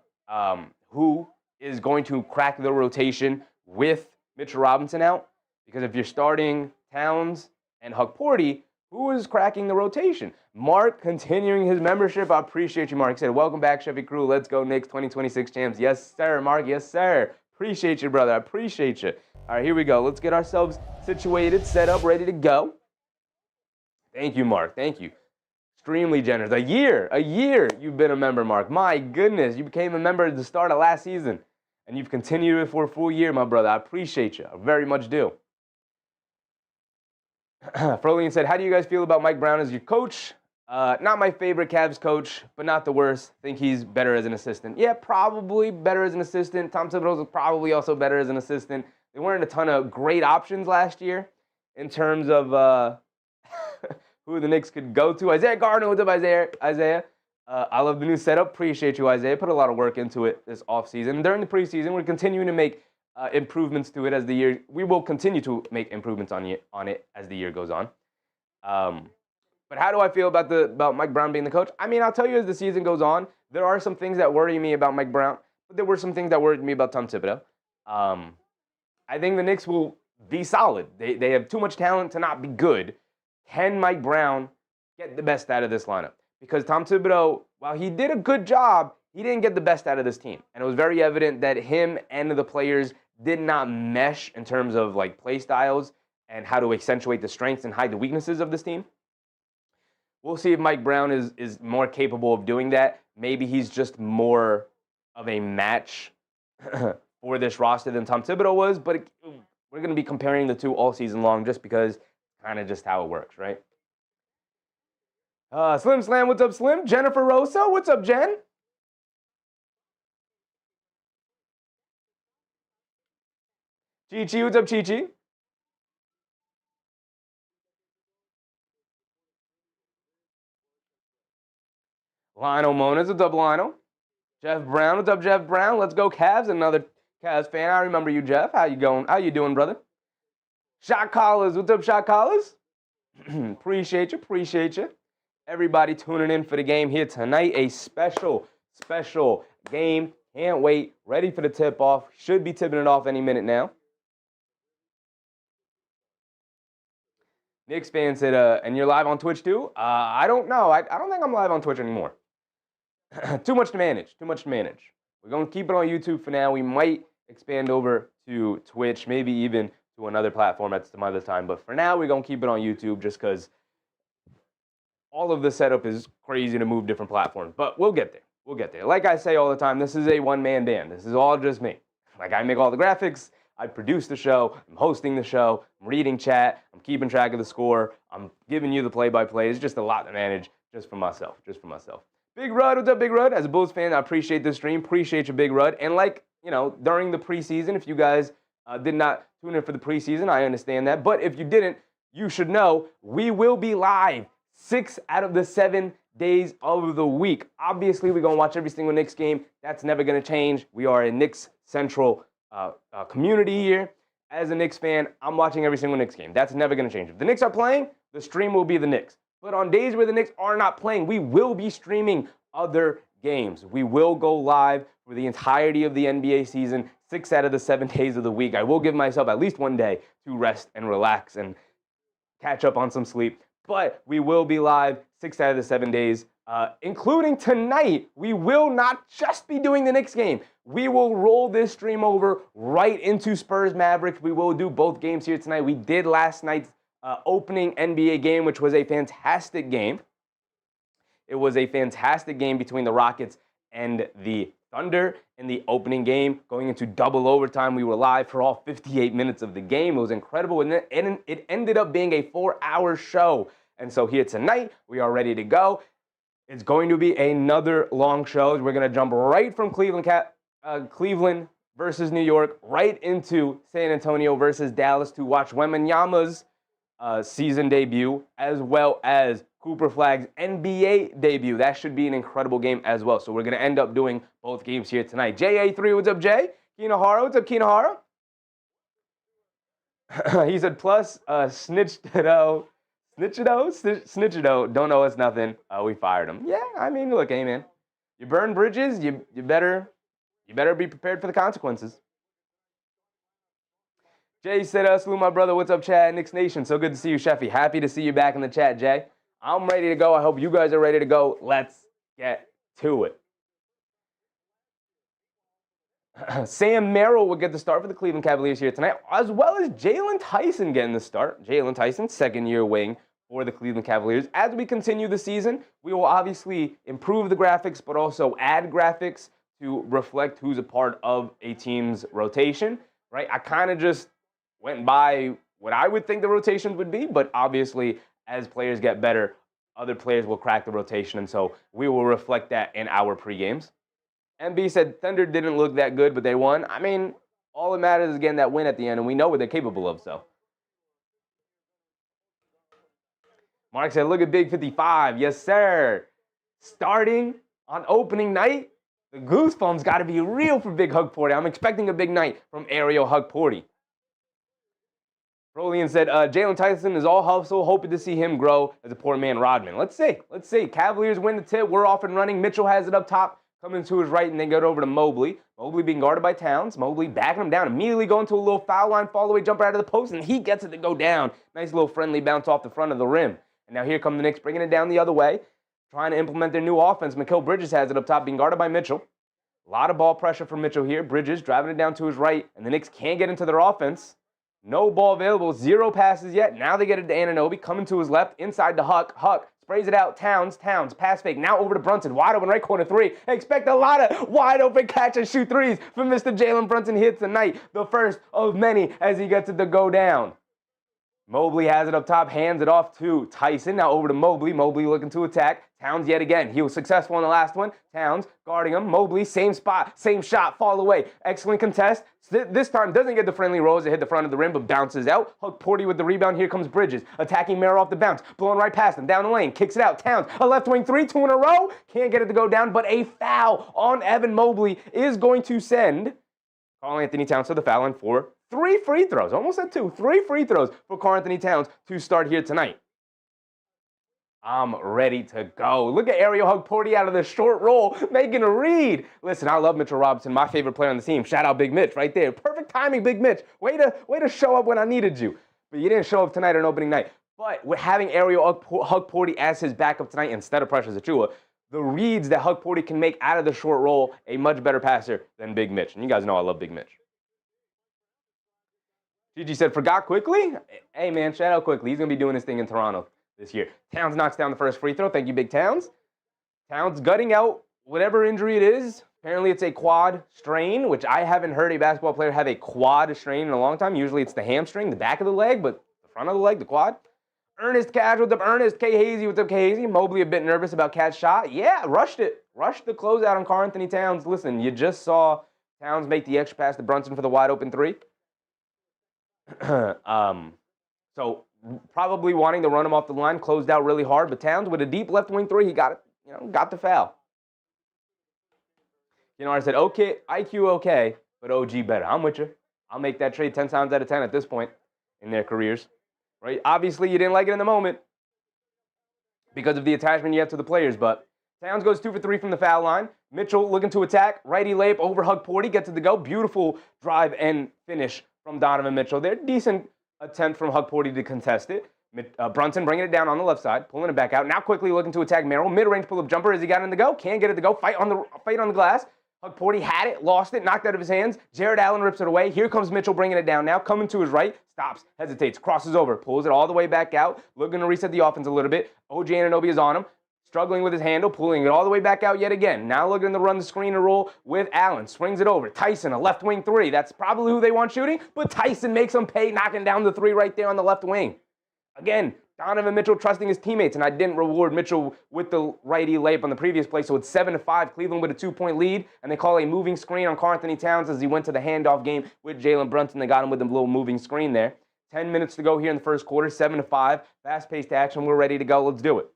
S1: who is going to crack the rotation with Mitchell Robinson out. Because if you're starting Towns and Huck Porty, who is cracking the rotation? Mark continuing his membership. I appreciate you, Mark. He said, welcome back, Chevy Crew. Let's go, Knicks 2026 champs. Yes, sir, Mark. Yes, sir. Appreciate you, brother. I appreciate you. All right, here we go. Let's get ourselves situated, set up, ready to go. Thank you, Mark. Thank you. Extremely generous. A year you've been a member, Mark. My goodness, you became a member at the start of last season, and you've continued it for a full year, my brother. I appreciate you. I very much do. Frolian said, how do you guys feel about Mike Brown as your coach? Not my favorite Cavs coach, but not the worst. Think he's better as an assistant. Yeah, probably better as an assistant. Tom Thibodeau is probably also better as an assistant. There weren't a ton of great options last year in terms of who the Knicks could go to. Isaiah Gardner, what's up, Isaiah? I love the new setup. Appreciate you, Isaiah. Put a lot of work into it this offseason. During the preseason, we're continuing to make improvements to it as the year. We will continue to make improvements on it as the year goes on. But how do I feel about Mike Brown being the coach? I mean, I'll tell you as the season goes on, there are some things that worry me about Mike Brown, but there were some things that worried me about Tom Thibodeau. I think the Knicks will be solid. They have too much talent to not be good. Can Mike Brown get the best out of this lineup? Because Tom Thibodeau, while he did a good job, he didn't get the best out of this team. And it was very evident that him and the players did not mesh in terms of like play styles and how to accentuate the strengths and hide the weaknesses of this team. We'll see if Mike Brown is more capable of doing that. Maybe he's just more of a match for this roster than Tom Thibodeau was, but we're going to be comparing the two all season long just because kind of just how it works, right? Slim Slam, what's up, Slim? Jennifer Rosa, what's up, Jen? Chi-Chi, what's up, Chi-Chi? Lionel Moniz, what's up, Lionel? Jeff Brown, what's up, Jeff Brown? Let's go Cavs, another Cavs fan. I remember you, Jeff. How you going? How you doing, brother? Shot Collars, what's up, Shot Collars? Appreciate you. Everybody tuning in for the game here tonight. A special game. Can't wait. Ready for the tip-off. Should be tipping it off any minute now. Knicks fan said, and you're live on Twitch too? I don't know. I don't think I'm live on Twitch anymore. Too much to manage. We're going to keep it on YouTube for now. We might expand over to Twitch, maybe even to another platform at some other time. But for now, we're going to keep it on YouTube just because all of the setup is crazy to move different platforms. But we'll get there. Like I say all the time, this is a one-man band. This is all just me. Like, I make all the graphics. I produce the show. I'm hosting the show. I'm reading chat. I'm keeping track of the score. I'm giving you the play-by-play. It's just a lot to manage just for myself. Big Rud, what's up, Big Rud? As a Bulls fan, I appreciate this stream. Appreciate you, Big Rud. And like, during the preseason, if you guys did not tune in for the preseason, I understand that. But if you didn't, you should know we will be live 6 out of the 7 days of the week. Obviously, we're going to watch every single Knicks game. That's never going to change. We are a Knicks Central community here. As a Knicks fan, I'm watching every single Knicks game. That's never going to change. If the Knicks are playing, the stream will be the Knicks. But on days where the Knicks are not playing, we will be streaming other games. We will go live for the entirety of the NBA season, 6 out of the 7 days of the week. I will give myself at least one day to rest and relax and catch up on some sleep. But we will be live 6 out of the 7 days, including tonight. We will not just be doing the Knicks game. We will roll this stream over right into Spurs Mavericks. We will do both games here tonight. We did last night's opening NBA game, which was a fantastic game. It was a fantastic game between the Rockets and the Thunder in the opening game. Going into double overtime, we were live for all 58 minutes of the game. It was incredible, and it ended up being a 4-hour show. And so here tonight, we are ready to go. It's going to be another long show. We're going to jump right from Cleveland versus New York right into San Antonio versus Dallas to watch Wembanyama's season debut, as well as Cooper Flag's NBA debut. That should be an incredible game as well. So we're going to end up doing both games here tonight. JA3, what's up, Jay? Kinahara, what's up, Kinahara? He said, plus, Snitchado, don't owe us nothing. We fired him. Yeah, I mean, look, hey, man. You burn bridges, you better be prepared for the consequences. Jay said, salute my brother. What's up, Chad? Knicks Nation. So good to see you, Sheffy. Happy to see you back in the chat, Jay. I'm ready to go. I hope you guys are ready to go. Let's get to it. Sam Merrill will get the start for the Cleveland Cavaliers here tonight, as well as Jaylen Tyson getting the start. Jaylen Tyson, second-year wing for the Cleveland Cavaliers. As we continue the season, we will obviously improve the graphics, but also add graphics to reflect who's a part of a team's rotation, right? I kind of just went by what I would think the rotations would be, but obviously as players get better, other players will crack the rotation, and so we will reflect that in our pre-games. MB said Thunder didn't look that good, but they won. I mean, all that matters is getting that win at the end, and we know what they're capable of, so. Mark said, look at Big 55. Yes, sir. Starting on opening night, the goosebumps got to be real for Big Hug Porty. I'm expecting a big night from Ariel Hug Porty. Rolian said, Jaylen Tyson is all hustle, hoping to see him grow as a poor man Rodman. Let's see. Cavaliers win the tip. We're off and running. Mitchell has it up top, coming to his right, and then go over to Mobley. Mobley being guarded by Towns. Mobley backing him down, immediately going to a little foul line, fall away jumper out of the post, and he gets it to go down. Nice little friendly bounce off the front of the rim. And now here come the Knicks, bringing it down the other way, trying to implement their new offense. Mikal Bridges has it up top, being guarded by Mitchell. A lot of ball pressure from Mitchell here. Bridges driving it down to his right, and the Knicks can't get into their offense. No ball available, 0 passes yet. Now they get it to Anunoby, coming to his left, inside to Huck. Huck sprays it out. Towns, pass fake. Now over to Brunson, wide open right corner 3. Expect a lot of wide open catch and shoot threes from Mr. Jaylen Brunson here tonight. The first of many as he gets it to go down. Mobley has it up top, hands it off to Tyson. Now over to Mobley. Mobley looking to attack. Towns yet again. He was successful in the last one. Towns guarding him. Mobley, same spot, same shot, fall away. Excellent contest. This time doesn't get the friendly rolls to hit the front of the rim, but bounces out. Hug Porty with the rebound. Here comes Bridges. Attacking Merrill off the bounce. Blowing right past him. Down the lane. Kicks it out. Towns, a left wing 3, 2 in a row. Can't get it to go down, but a foul on Evan Mobley is going to send Karl-Anthony Towns to the foul line for 3 free throws. Almost at 2. 3 free throws for Karl-Anthony Towns to start here tonight. I'm ready to go. Look at Ariel Hug Porty out of the short roll, making a read. Listen, I love Mitchell Robinson, my favorite player on the team. Shout out Big Mitch right there. Perfect timing, Big Mitch. Way to show up when I needed you. But you didn't show up tonight on opening night. But with having Ariel Hugporty as his backup tonight instead of Precious Achiuwa, the reads that Hugporty can make out of the short roll, a much better passer than Big Mitch. And you guys know I love Big Mitch. Gigi said, forgot quickly? Hey, man, shout out quickly. He's going to be doing his thing in Toronto this year. Towns knocks down the first free throw. Thank you, Big Towns. Towns gutting out whatever injury it is. Apparently, it's a quad strain, which I haven't heard a basketball player have a quad strain in a long time. Usually, it's the hamstring, the back of the leg, but the front of the leg, the quad. Ernest Cash, what's up, Ernest? K Hazy, what's up, K Hazy? Mobley a bit nervous about Cat's shot. Yeah, rushed it. Rushed the closeout on Karl-Anthony Towns. Listen, you just saw Towns make the extra pass to Brunson for the wide open three. So probably wanting to run him off the line, closed out really hard. But Towns with a deep left wing three, he got it. Got the foul. I said, okay, IQ okay, but OG better. I'm with you. I'll make that trade 10 times out of 10 at this point in their careers. Right? Obviously, you didn't like it in the moment because of the attachment you have to the players, but Towns goes 2 for 3 from the foul line. Mitchell looking to attack. Righty layup over Hugporty. Gets it to go. Beautiful drive and finish from Donovan Mitchell there. Decent attempt from Hugporty to contest it. Brunson bringing it down on the left side, pulling it back out. Now quickly looking to attack Merrill. Mid-range pull-up jumper as he got in the go. Can't get it to go. Fight on the glass. Hugporty had it, lost it, knocked out of his hands. Jared Allen rips it away. Here comes Mitchell bringing it down now. Coming to his right. Stops, hesitates, crosses over, pulls it all the way back out. Looking to reset the offense a little bit. OG Anunoby is on him. Struggling with his handle, pulling it all the way back out yet again. Now looking to run the screen and roll with Allen. Springs it over. Tyson, a left wing three. That's probably who they want shooting, but Tyson makes him pay, knocking down the three right there on the left wing. Again, Donovan Mitchell trusting his teammates, and I didn't reward Mitchell with the righty layup on the previous play, so it's 7-5. Cleveland with a 2-point lead, and they call a moving screen on Karl-Anthony Towns as he went to the handoff game with Jaylen Brunson. They got him with a little moving screen there. 10 minutes to go here in the first quarter, 7-5. Fast-paced action. We're ready to go. Let's do it.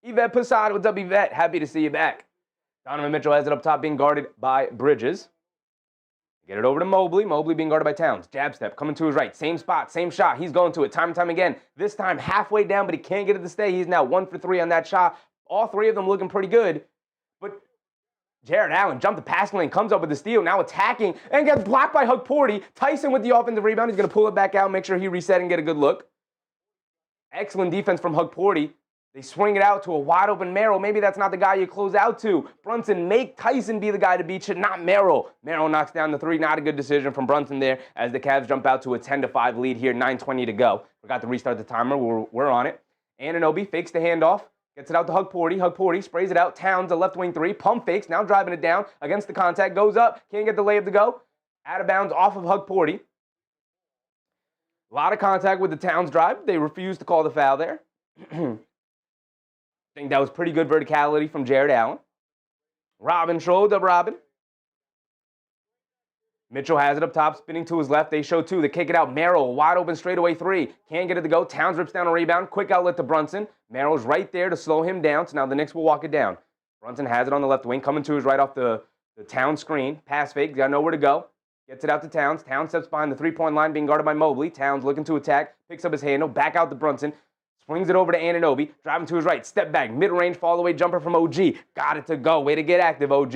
S1: Yvette Posada, what's up, Yvette? Happy to see you back. Donovan Mitchell has it up top, being guarded by Bridges. Get it over to Mobley. Mobley being guarded by Towns. Jab step, coming to his right. Same spot, same shot. He's going to it time and time again. This time halfway down, but he can't get it to stay. He's now 1 for 3 on that shot. All three of them looking pretty good. But Jared Allen jumped the passing lane, comes up with the steal, now attacking, and gets blocked by Hugporty. Tyson with the offensive rebound. He's going to pull it back out, make sure he reset and get a good look. Excellent defense from Hugporty. They swing it out to a wide-open Merrill. Maybe that's not the guy you close out to. Brunson, make Tyson be the guy to beat you, not Merrill. Merrill knocks down the three. Not a good decision from Brunson there as the Cavs jump out to a 10-5 lead here, 9:20 to go. Forgot to restart the timer. We're on it. Anunoby fakes the handoff, gets it out to Hugporty. Hugporty sprays it out. Towns, a left wing three. Pump fakes, now driving it down against the contact. Goes up, can't get the layup to go. Out of bounds off of Hugporty. A lot of contact with the Towns drive. They refuse to call the foul there. I think that was pretty good verticality from Jared Allen. Robin showed up, Robin. Mitchell has it up top, spinning to his left. They show two. They kick it out. Merrill, wide open straightaway three. Can't get it to go. Towns rips down a rebound. Quick outlet to Brunson. Merrill's right there to slow him down. So now the Knicks will walk it down. Brunson has it on the left wing, coming to his right off the Towns screen. Pass fake. Got nowhere to go. Gets it out to Towns. Towns steps behind the three-point line, being guarded by Mobley. Towns looking to attack. Picks up his handle. Back out to Brunson. Swings it over to Anunoby, driving to his right, step back, mid-range, fall-away jumper from OG. Got it to go. Way to get active, OG.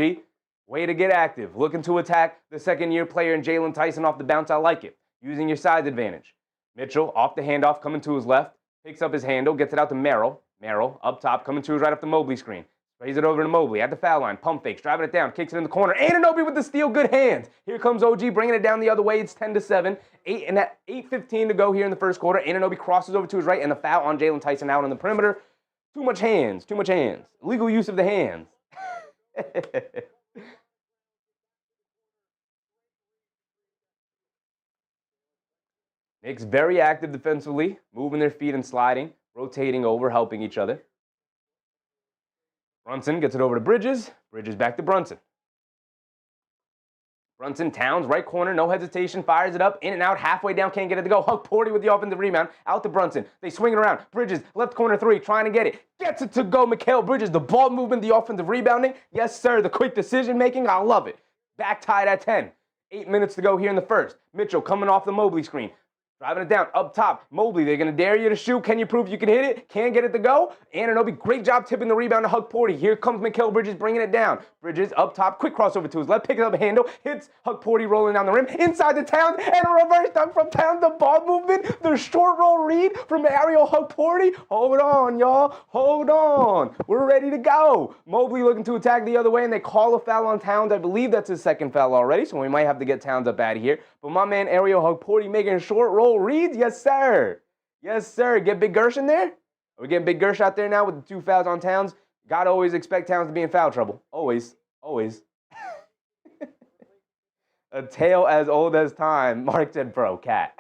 S1: Way to get active. Looking to attack the second-year player in Jalen Tyson off the bounce. I like it. Using your size advantage. Mitchell off the handoff, coming to his left, picks up his handle, gets it out to Merrill. Merrill up top, coming to his right off the Mobley screen. Sprays it over to Mobley at the foul line, pump fakes, driving it down, kicks it in the corner. Anunoby with the steal, good hands. Here comes OG, bringing it down the other way. It's 10-7. 8:15 to go here in the first quarter. Anunoby crosses over to his right, and the foul on Jalen Tyson out on the perimeter. Too much hands, too much hands. Illegal use of the hands. Knicks very active defensively, moving their feet and sliding, rotating over, helping each other. Brunson gets it over to Bridges. Bridges back to Brunson. Brunson, Towns, right corner, no hesitation, fires it up, in and out, halfway down, can't get it to go. Hugporty with the offensive rebound, out to Brunson. They swing it around. Bridges, left corner three, trying to get it. Gets it to go, Mikal Bridges. The ball movement, the offensive rebounding. Yes, sir, the quick decision-making, I love it. Back tied at 10. 8 minutes to go here in the first. Mitchell coming off the Mobley screen. Driving it down, up top. Mobley, they're going to dare you to shoot. Can you prove you can hit it? Can't get it to go. Anunoby, great job tipping the rebound to Huck Porty. Here comes Mikal Bridges bringing it down. Bridges up top, quick crossover to his left, picking up a handle, hits Huck Porty rolling down the rim, inside the Towns, and a reverse dunk from Towns. The ball movement, the short roll read from aerial Huck Porty. Hold on, y'all. Hold on. We're ready to go. Mobley looking to attack the other way, and they call a foul on Towns. I believe that's his second foul already, so we might have to get Towns up out of here. But my man Ariel Huck Porty making short roll reads. Yes, sir. Yes, sir. Get Big Gersh in there? Are we getting Big Gersh out there now with the 2 fouls on Towns? Gotta always expect Towns to be in foul trouble. Always. Always. A tale as old as time. Mark said, bro, cat.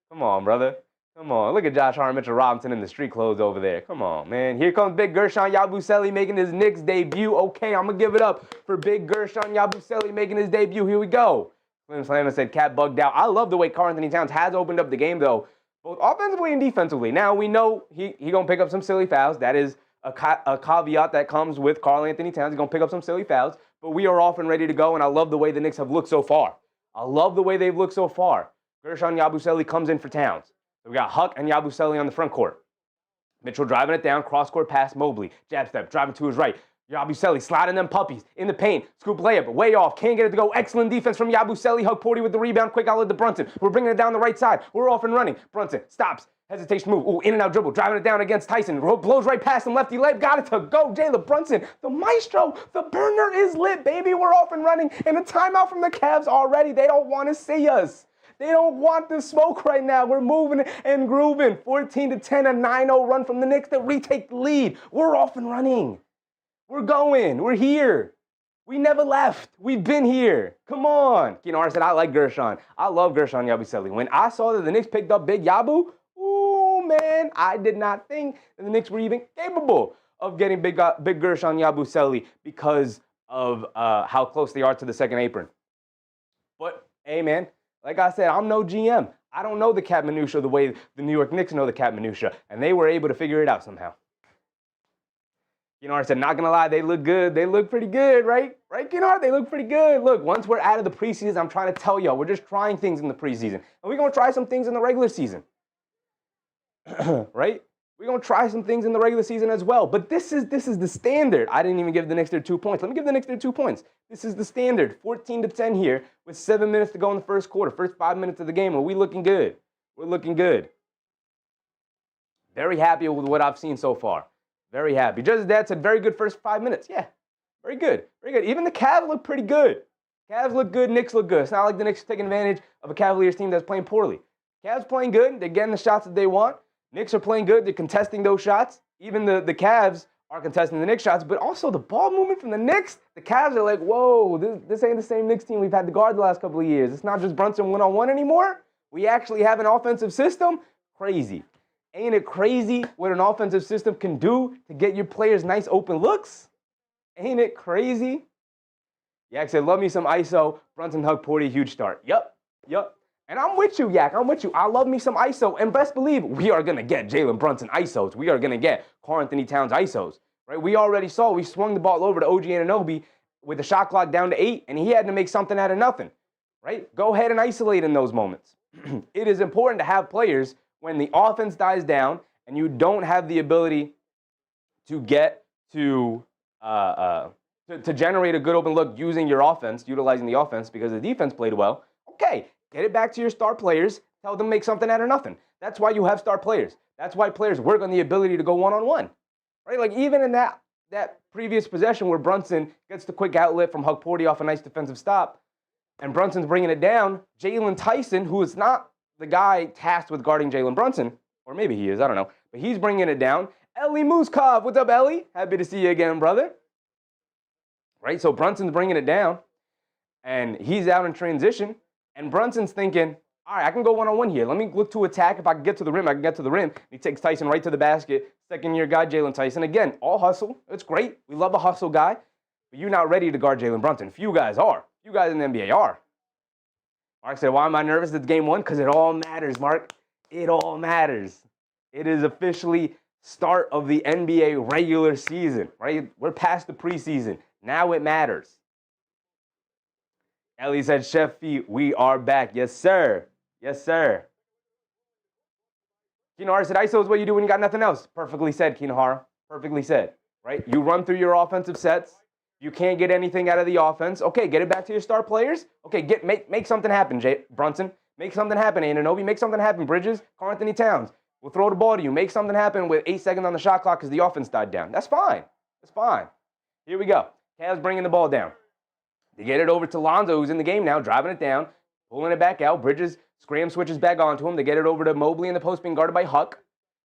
S1: Come on, brother. Come on. Look at Josh Hart, Mitchell Robinson in the street clothes over there. Come on, man. Here comes Big Gershon Yabusele making his Knicks debut. Okay, I'm going to give it up for Big Gershon Yabusele making his debut. Here we go. Slim Slammer said, cat bugged out. I love the way Karl-Anthony Towns has opened up the game, though, both offensively and defensively. Now, we know he going to pick up some silly fouls. That is a caveat that comes with Karl-Anthony Towns. He's going to pick up some silly fouls. But we are off and ready to go, and I love the way the Knicks have looked so far. I love the way they've looked so far. Gershon Yabusele comes in for Towns. So we got Huck and Yabusele on the front court. Mitchell driving it down, cross-court pass Mobley. Jab step, driving to his right. Yabusele sliding them puppies in the paint. Scoop layup, way off. Can't get it to go. Excellent defense from Yabusele. Huck Porty with the rebound. Quick outlet to Brunson. We're bringing it down the right side. We're off and running. Brunson stops. Hesitation move. Ooh, in and out dribble. Driving it down against Tyson. Blows right past him. Lefty layup. Got it to go. Jaylen Brunson, the maestro. The burner is lit, baby. We're off and running. And a timeout from the Cavs already. They don't want to see us. They don't want the smoke right now. We're moving and grooving. 14-10, a 9-0 run from the Knicks that retake the lead. We're off and running. We're going. We're here. We never left. We've been here. Come on. Keenar said, I like Gershon. I love Gershon Yabusele. When I saw that the Knicks picked up Big Yabu, ooh, man, I did not think that the Knicks were even capable of getting Big Gershon Yabusele because of how close they are to the second apron. But, hey, man, like I said, I'm no GM. I don't know the cap minutia the way the New York Knicks know the cap minutia, and they were able to figure it out somehow. Keenar said, not going to lie, they look good. They look pretty good, right? Right, Keenar? They look pretty good. Look, once we're out of the preseason, I'm trying to tell y'all, we're just trying things in the preseason. And we're going to try some things in the regular season. Right? We're going to try some things in the regular season as well. But this is the standard. I didn't even give the Knicks their 2 points. Let me give the Knicks their 2 points. This is the standard. 14-10 here with 7 minutes to go in the first quarter. First 5 minutes of the game. Are we looking good? We're looking good. Very happy with what I've seen so far. Very happy. Just as Dad said, very good first 5 minutes. Yeah, very good. Very good. Even the Cavs look pretty good. Cavs look good. Knicks look good. It's not like the Knicks are taking advantage of a Cavaliers team that's playing poorly. Cavs playing good. They're getting the shots that they want. Knicks are playing good. They're contesting those shots. Even the Cavs are contesting the Knicks shots, but also the ball movement from the Knicks. The Cavs are like, whoa, this ain't the same Knicks team we've had to guard the last couple of years. It's not just Brunson one-on-one anymore. We actually have an offensive system. Crazy. Ain't it crazy what an offensive system can do to get your players nice open looks? Ain't it crazy? Yak said, love me some ISO. Brunson, Huck, Porty, huge start. Yup. And I'm with you, Yak. I'm with you. I love me some ISO. And best believe, we are going to get Jaylen Brunson ISOs. We are going to get Karl-Anthony Towns ISOs. Right? We already saw, we swung the ball over to OG Anunoby with the shot clock down to 8, and he had to make something out of nothing. Right? Go ahead and isolate in those moments. It is important to have players when the offense dies down and you don't have the ability to get to generate a good open look using your offense, utilizing the offense because the defense played well. Okay, get it back to your star players. Tell them to make something out of nothing. That's why you have star players. That's why players work on the ability to go one-on-one. Right? Like even in that previous possession where Brunson gets the quick outlet from Huck Porty off a nice defensive stop, and Brunson's bringing it down, Jalen Tyson, who is not the guy tasked with guarding Jaylen Brunson, or maybe he is, I don't know, but he's bringing it down. Ellie Muskov, what's up, Ellie? Happy to see you again, brother. Right, so Brunson's bringing it down, and he's out in transition, and Brunson's thinking, all right, I can go one-on-one here. Let me look to attack. If I can get to the rim, I can get to the rim. He takes Tyson right to the basket. Second-year guy, Jalen Tyson. Again, all hustle. It's great. We love a hustle guy, but you're not ready to guard Jaylen Brunson. Few guys are. Few guys in the NBA are. Mark said, why am I nervous? It's game 1? Because it all matters, Mark. It all matters. It is officially start of the NBA regular season, right? We're past the preseason. Now it matters. Ellie said, Chef Fee, we are back. Yes, sir. Yes, sir. Kinahara said, ISO is what you do when you got nothing else. Perfectly said, Kinahara. Perfectly said, right? You run through your offensive sets. You can't get anything out of the offense. Okay, get it back to your star players. Okay, make something happen, Brunson. Make something happen, Anunoby. Make something happen, Bridges. Karl-Anthony Towns. We'll throw the ball to you. Make something happen with 8 seconds on the shot clock because the offense died down. That's fine. That's fine. Here we go. Cavs bringing the ball down. They get it over to Lonzo, who's in the game now, driving it down, pulling it back out. Bridges switches back onto him. They get it over to Mobley in the post, being guarded by Huck.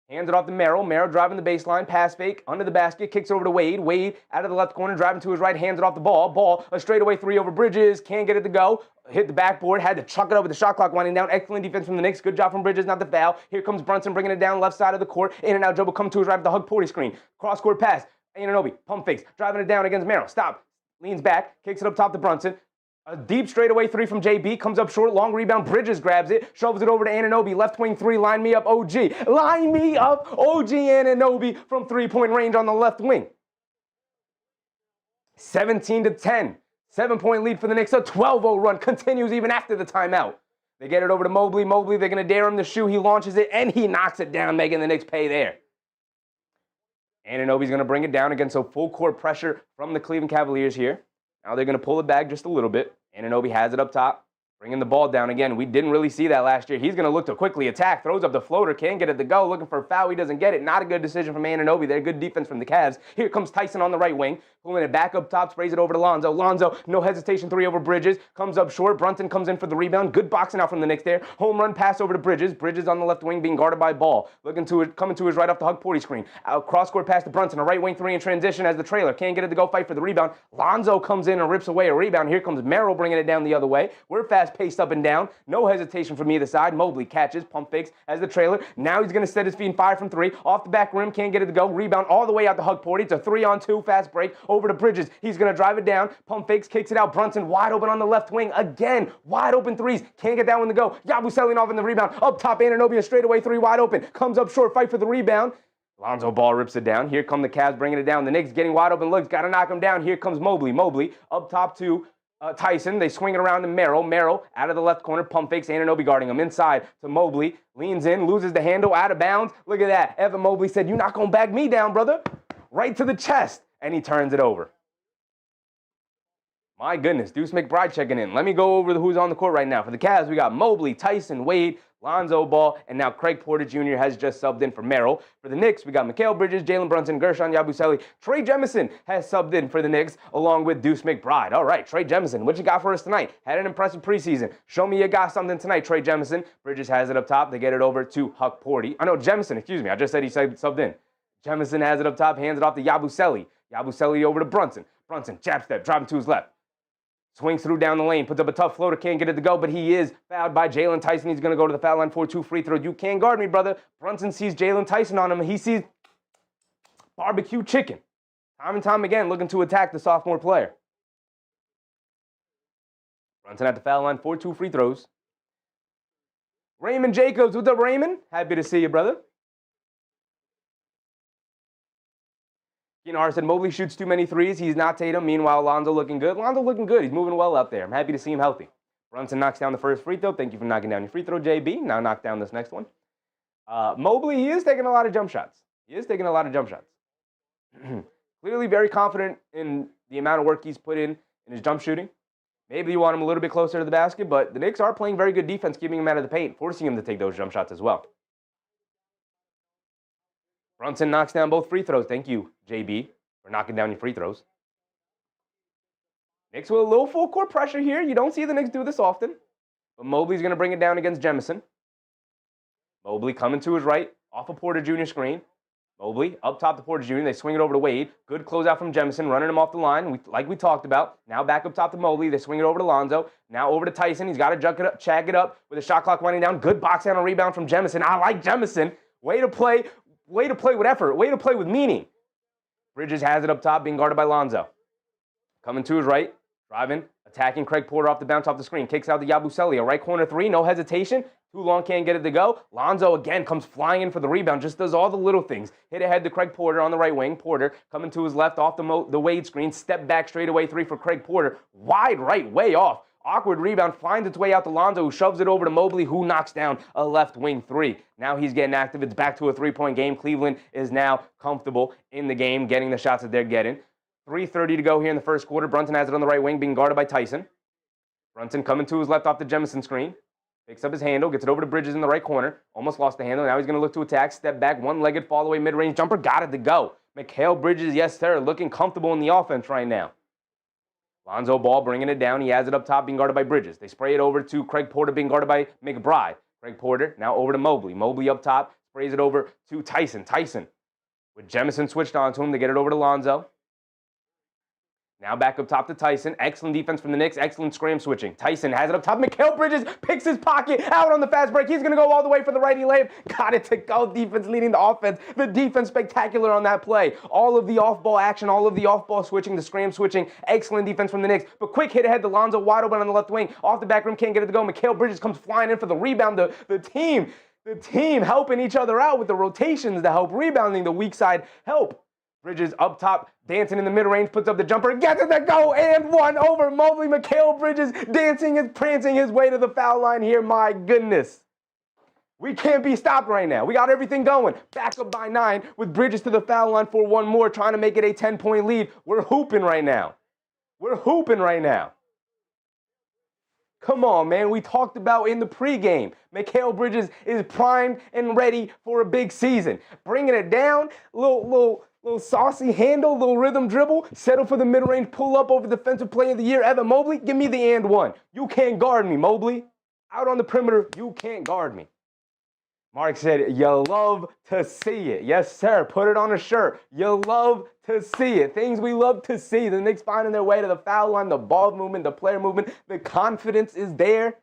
S1: Hands it off to Merrill. Merrill driving the baseline. Pass fake. Under the basket. Kicks over to Wade. Wade out of the left corner. Driving to his right. Hands it off the ball. Ball. A straightaway three over Bridges. Can't get it to go. Hit the backboard. Had to chuck it up with the shot clock winding down. Excellent defense from the Knicks. Good job from Bridges. Not the foul. Here comes Brunson bringing it down left side of the court. In and out. Dribble come to his right with the Hug Porty screen. Cross-court pass. Anunoby. Pump fakes. Driving it down against Merrill. Stop. Leans back. Kicks it up top to Brunson. A deep straightaway three from JB. Comes up short. Long rebound. Bridges grabs it. Shoves it over to Anunoby. Left wing three. Line me up, OG. Line me up, OG Anunoby from three-point range on the left wing. 17-10. 7-point lead for the Knicks. A 12-0 run. Continues even after the timeout. They get it over to Mobley. Mobley, they're going to dare him to shoot. He launches it, and he knocks it down, making the Knicks pay there. Anunoby's going to bring it down against a full court pressure from the Cleveland Cavaliers here. Now they're going to pull it back just a little bit. Anunoby has it up top, bringing the ball down again. We didn't really see that last year. He's going to look to quickly attack, throws up the floater, can't get it to go, looking for a foul. He doesn't get it. Not a good decision from Anunoby there. Good defense from the Cavs. Here comes Tyson on the right wing, pulling it back up top, sprays it over to Lonzo. Lonzo, no hesitation, three over Bridges. Comes up short. Brunson comes in for the rebound. Good boxing out from the Knicks there. Home run pass over to Bridges. Bridges on the left wing being guarded by Ball. Coming to his right off the Hug Porty screen. Out cross-court pass to Brunson. A right wing three in transition as the trailer. Can't get it to go fight for the rebound. Lonzo comes in and rips away a rebound. Here comes Merrill bringing it down the other way. We're fast-paced up and down. No hesitation from either side. Mobley catches, pump fakes as the trailer. Now he's going to set his feet and fire from three. Off the back rim. Can't get it to go. Rebound all the way out to Hug Porty. It's a 3-on-2 fast break over to Bridges. He's going to drive it down. Pump fakes, kicks it out. Brunson wide open on the left wing. Again, wide open threes. Can't get that one to go. Yabusele off in the rebound. Up top, Anunoby, a straightaway three wide open. Comes up short, fight for the rebound. Lonzo Ball rips it down. Here come the Cavs bringing it down. The Knicks getting wide open looks. Got to knock him down. Here comes Mobley. Mobley up top to Tyson. They swing it around to Merrill. Merrill out of the left corner. Pump fakes. Anunoby guarding him. Inside to Mobley. Leans in. Loses the handle. Out of bounds. Look at that. Evan Mobley said, "You're not going to bag me down, brother." Right to the chest. And he turns it over. My goodness, Deuce McBride checking in. Let me go over who's on the court right now. For the Cavs, we got Mobley, Tyson, Wade, Lonzo Ball, and now Craig Porter Jr. has just subbed in for Merrill. For the Knicks, we got Mikal Bridges, Jaylen Brunson, Gershon Yabusele. Trey Jemison has subbed in for the Knicks, along with Deuce McBride. All right, Trey Jemison, what you got for us tonight? Had an impressive preseason. Show me you got something tonight, Trey Jemison. Bridges has it up top. They get it over to Huck Porty. Jemison, excuse me. I just said he subbed in. Jemison has it up top, hands it off to Yabusele. Yabusele over to Brunson. Brunson, jab step, driving to his left. Swings through down the lane, puts up a tough floater, can't get it to go, but he is fouled by Jalen Tyson. He's going to go to the foul line for 2 free throws. You can't guard me, brother. Brunson sees Jalen Tyson on him, and he sees barbecue chicken. Time and time again, looking to attack the sophomore player. Brunson at the foul line for 2 free throws. Raymond Jacobs, what's up, Raymond? Happy to see you, brother. Kinahara said Mobley shoots too many threes. He's not Tatum. Meanwhile, Lonzo looking good. Lonzo looking good. He's moving well out there. I'm happy to see him healthy. Brunson knocks down the first free throw. Thank you for knocking down your free throw, JB. Now knock down this next one. Mobley, he is taking a lot of jump shots. Clearly very confident in the amount of work he's put in his jump shooting. Maybe you want him a little bit closer to the basket, but the Knicks are playing very good defense, keeping him out of the paint, forcing him to take those jump shots as well. Brunson knocks down both free throws. Thank you, JB, for knocking down your free throws. Knicks with a little full court pressure here. You don't see the Knicks do this often. But Mobley's going to bring it down against Jemison. Mobley coming to his right, off a Porter Jr. screen. Mobley up top to Porter Jr. They swing it over to Wade. Good closeout from Jemison, running him off the line, like we talked about. Now back up top to Mobley. They swing it over to Lonzo. Now over to Tyson. He's got to check it up with a shot clock winding down. Good box out on rebound from Jemison. I like Jemison. Way to play with effort. Way to play with meaning. Bridges has it up top, being guarded by Lonzo. Coming to his right, driving, attacking Craig Porter off the bounce off the screen. Kicks out to Yabusele. A right corner three, no hesitation. Too long, can't get it to go. Lonzo again comes flying in for the rebound. Just does all the little things. Hit ahead to Craig Porter on the right wing. Porter coming to his left off the Wade screen. Step back straight away three for Craig Porter. Wide right, way off Awkward rebound, finds its way out to Lonzo, who shoves it over to Mobley, who knocks down a left wing three. Now he's getting active. It's back to a three-point game. Cleveland is now comfortable in the game, getting the shots that they're getting. 3:30 to go here in the first quarter. Brunson has it on the right wing, being guarded by Tyson. Brunson coming to his left off the Jemison screen. Picks up his handle, gets it over to Bridges in the right corner. Almost lost the handle. Now he's going to look to attack. Step back, one-legged fall-away mid-range jumper. Got it to go. Mikal Bridges, yes, sir, looking comfortable in the offense right now. Lonzo Ball bringing it down. He has it up top, being guarded by Bridges. They spray it over to Craig Porter, being guarded by McBride. Craig Porter now over to Mobley. Mobley up top, sprays it over to Tyson. Tyson, with Jemison switched on to him to get it over to Lonzo. Now back up top to Tyson. Excellent defense from the Knicks. Excellent scram switching. Tyson has it up top. Mikal Bridges picks his pocket out on the fast break. He's going to go all the way for the righty layup. Got it to go. Defense leading the offense. The defense spectacular on that play. All of the off-ball action, all of the off-ball switching, the scram switching. Excellent defense from the Knicks. But quick hit ahead to Lonzo, wide open on the left wing. Off the back rim, can't get it to go. Mikal Bridges comes flying in for the rebound. The team helping each other out with the rotations to help rebounding, the weak side help. Bridges up top, dancing in the mid-range, puts up the jumper, gets it to go, and one over Mobley. Mikal Bridges dancing and prancing his way to the foul line here. My goodness. We can't be stopped right now. We got everything going. Back up by 9 with Bridges to the foul line for one more, trying to make it a 10-point lead. We're hooping right now. We're hooping right now. Come on, man. We talked about in the pregame. Mikal Bridges is primed and ready for a big season. Bringing it down, little saucy handle, little rhythm dribble, settle for the mid-range, pull up over defensive player of the year. Evan Mobley, give me the and one. You can't guard me, Mobley. Out on the perimeter, you can't guard me. Mark said, you love to see it. Yes, sir. Put it on a shirt. You love to see it. Things we love to see. The Knicks finding their way to the foul line, the ball movement, the player movement. The confidence is there.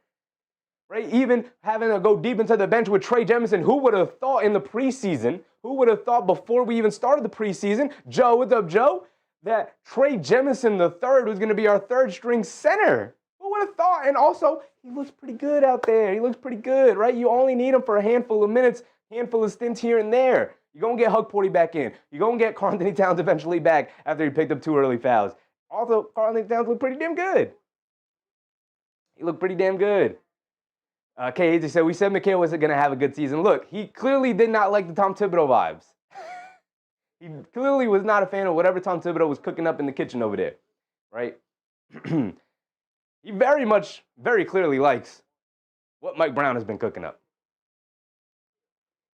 S1: Right? Even having to go deep into the bench with Trey Jemison. Who would have thought in the preseason, who would have thought before we even started the preseason, Joe, what's up, Joe, that Trey Jemison III was going to be our third-string center? Who would have thought? And also, he looks pretty good out there. He looks pretty good, right? You only need him for a handful of minutes, handful of stints here and there. You're going to get Hug Porty back in. You're going to get Karl-Anthony Towns eventually back after he picked up 2 early fouls. Also, Karl-Anthony Towns looked pretty damn good. He looked pretty damn good. KAJ said, we said Mikal wasn't going to have a good season. Look, he clearly did not like the Tom Thibodeau vibes. He clearly was not a fan of whatever Tom Thibodeau was cooking up in the kitchen over there, right? He very clearly likes what Mike Brown has been cooking up.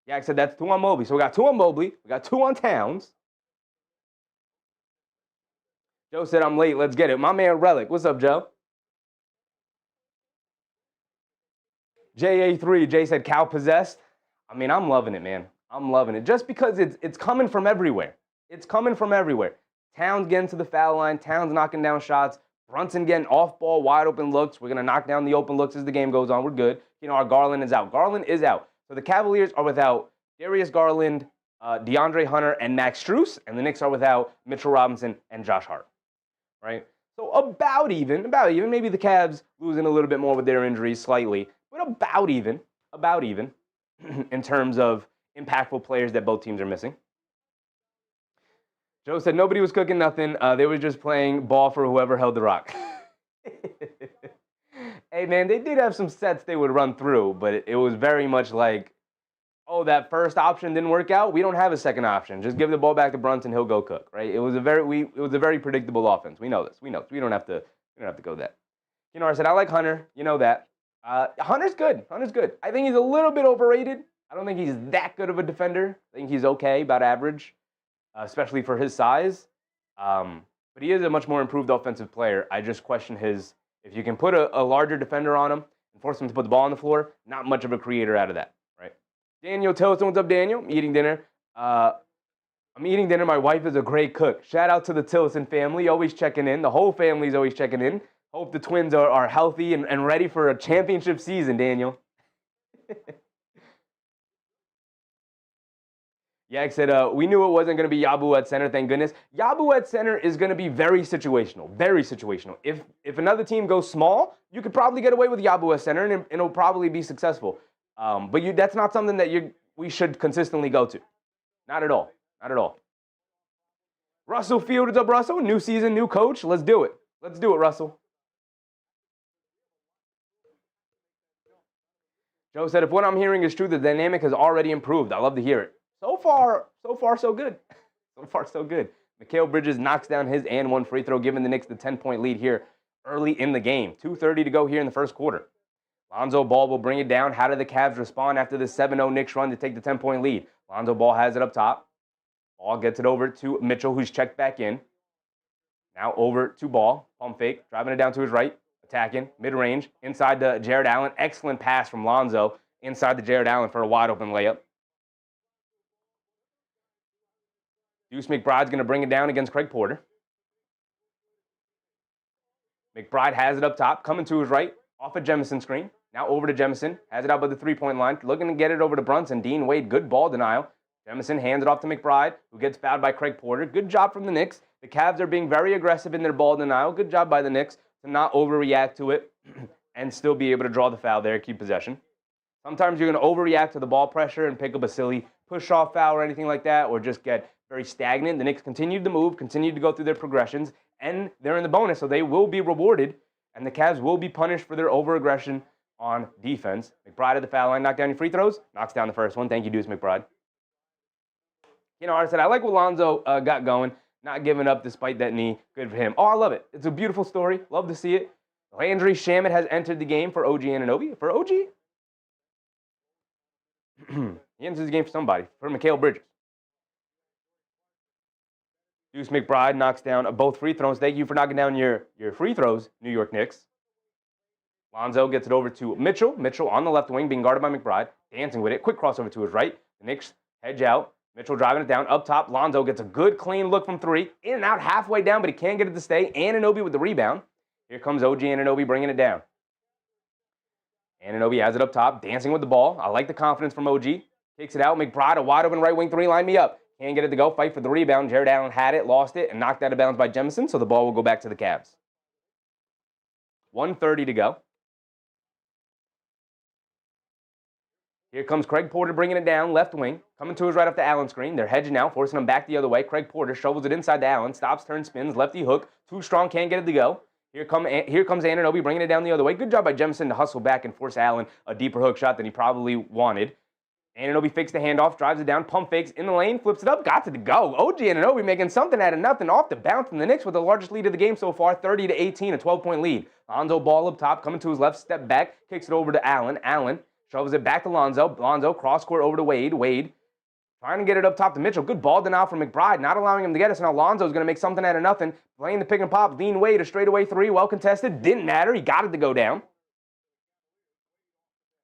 S1: Yak said that's 2 on Mobley. So we got 2 on Mobley. We got 2 on Towns. Joe said, I'm late. Let's get it. My man Relic. What's up, Joe? JA3, Jay said, Cal possessed. I mean, I'm loving it, man. I'm loving it. Just because it's coming from everywhere. It's coming from everywhere. Towns getting to the foul line. Towns knocking down shots. Brunson getting off-ball, wide-open looks. We're going to knock down the open looks as the game goes on. We're good. You know, our Garland is out. Garland is out. So the Cavaliers are without Darius Garland, DeAndre Hunter, and Max Strus. And the Knicks are without Mitchell Robinson and Josh Hart. Right? So about even. Maybe the Cavs losing a little bit more with their injuries slightly. But about even in terms of impactful players that both teams are missing. Joe said nobody was cooking nothing. They were just playing ball for whoever held the rock. Hey, man, they did have some sets they would run through, but it was very much like, oh, that first option didn't work out. We don't have a second option. Just give the ball back to Brunson. He'll go cook, right? It was a very predictable offense. We know this. We don't have to go that. You know, I said I like Hunter. You know that. Hunter's good. I think he's a little bit overrated. I don't think he's that good of a defender. I think he's okay, about average, especially for his size. But he is a much more improved offensive player. I just question if you can put a larger defender on him and force him to put the ball on the floor, not much of a creator out of that, right? Daniel Tillison, what's up, Daniel? I'm eating dinner. My wife is a great cook. Shout out to the Tillison family, always checking in. The whole family's always checking in. Hope the Twins are healthy and ready for a championship season, Daniel. Yak said, we knew it wasn't going to be Yabu at center, thank goodness. Yabu at center is going to be very situational. If another team goes small, you could probably get away with Yabu at center, and it'll probably be successful. But that's not something that we should consistently go to. Not at all. Russell Field, what's up, Russell? New season, new coach. Let's do it, Russell. Joe said, if what I'm hearing is true, the dynamic has already improved. I love to hear it. So far, so good. So far, so good. Mikal Bridges knocks down his and one free throw, giving the Knicks the 10-point lead here early in the game. 2:30 to go here in the first quarter. Lonzo Ball will bring it down. How do the Cavs respond after the 7-0 Knicks run to take the 10-point lead? Lonzo Ball has it up top. Ball gets it over to Mitchell, who's checked back in. Now over to Ball. Pump fake. Driving it down to his right. Attacking. Mid-range. Inside to Jared Allen. Excellent pass from Lonzo. Inside to Jared Allen for a wide-open layup. Deuce McBride's going to bring it down against Craig Porter. McBride has it up top. Coming to his right. Off a Jemison screen. Now over to Jemison. Has it out by the three-point line. Looking to get it over to Brunson. Dean Wade, good ball denial. Jemison hands it off to McBride, who gets fouled by Craig Porter. Good job from the Knicks. The Cavs are being very aggressive in their ball denial. Good job by the Knicks to not overreact to it and still be able to draw the foul there, keep possession. Sometimes you're going to overreact to the ball pressure and pick up a silly push-off foul or anything like that, or just get very stagnant. The Knicks continued to move, continued to go through their progressions, and they're in the bonus, so they will be rewarded, and the Cavs will be punished for their over-aggression on defense. McBride at the foul line, knock down your free throws, knocks down the first one. Thank you, Deuce McBride. You know, I said, I like what Lonzo got going, not giving up despite that knee. Good for him. Oh, I love it. It's a beautiful story. Love to see it. Landry Shamet has entered the game for OG Anunoby. For OG? He enters the game for somebody. For Mikal Bridges. Deuce McBride knocks down both free throws. Thank you for knocking down your free throws, New York Knicks. Lonzo gets it over to Mitchell. Mitchell on the left wing, being guarded by McBride. Dancing with it. Quick crossover to his right. The Knicks hedge out. Mitchell driving it down. Up top, Lonzo gets a good, clean look from three. In and out halfway down, but he can't get it to stay. Anunoby with the rebound. Here comes OG Anunoby bringing it down. Anunoby has it up top, dancing with the ball. I like the confidence from OG. Kicks it out. McBride, a wide open right wing three. Line me up. Can't get it to go. Fight for the rebound. Jared Allen had it, lost it, and knocked out of bounds by Jemison, so the ball will go back to the Cavs. 1:30 to go. Here comes Craig Porter bringing it down, left wing. Coming to his right off the Allen screen. They're hedging out, forcing him back the other way. Craig Porter shovels it inside to Allen. Stops, turns, spins, lefty hook. Too strong, can't get it to go. Here comes Anunoby bringing it down the other way. Good job by Jemison to hustle back and force Allen a deeper hook shot than he probably wanted. Anunoby fakes the handoff, drives it down, pump fakes in the lane, flips it up, got to the go. OG Anunoby making something out of nothing off the bounce from the Knicks with the largest lead of the game so far, 30-18, a 12-point lead. Lonzo Ball up top, coming to his left, step back, kicks it over to Allen. Allen shoves it back to Lonzo. Lonzo cross court over to Wade. Wade trying to get it up top to Mitchell. Good ball denial from McBride, not allowing him to get it. So now Lonzo's going to make something out of nothing. Playing the pick and pop. Dean Wade, a straightaway three, well contested. Didn't matter. He got it to go down.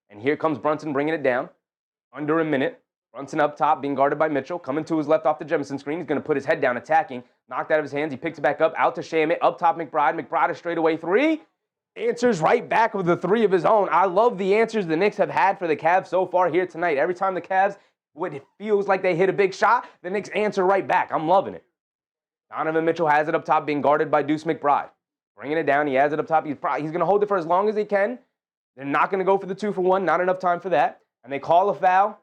S1: And here comes Brunson bringing it down. Under a minute. Brunson up top, being guarded by Mitchell. Coming to his left off the Jemison screen. He's going to put his head down, attacking. Knocked out of his hands. He picks it back up. Out to Shamet. Up top McBride. McBride a straightaway three. Answers right back with the three of his own. I love the answers the Knicks have had for the Cavs so far here tonight. Every time the Cavs, what it feels like they hit a big shot, the Knicks answer right back. I'm loving it. Donovan Mitchell has it up top, being guarded by Deuce McBride. Bringing it down. He has it up top. He's going to hold it for as long as he can. They're not going to go for the 2-for-1. Not enough time for that. And they call a foul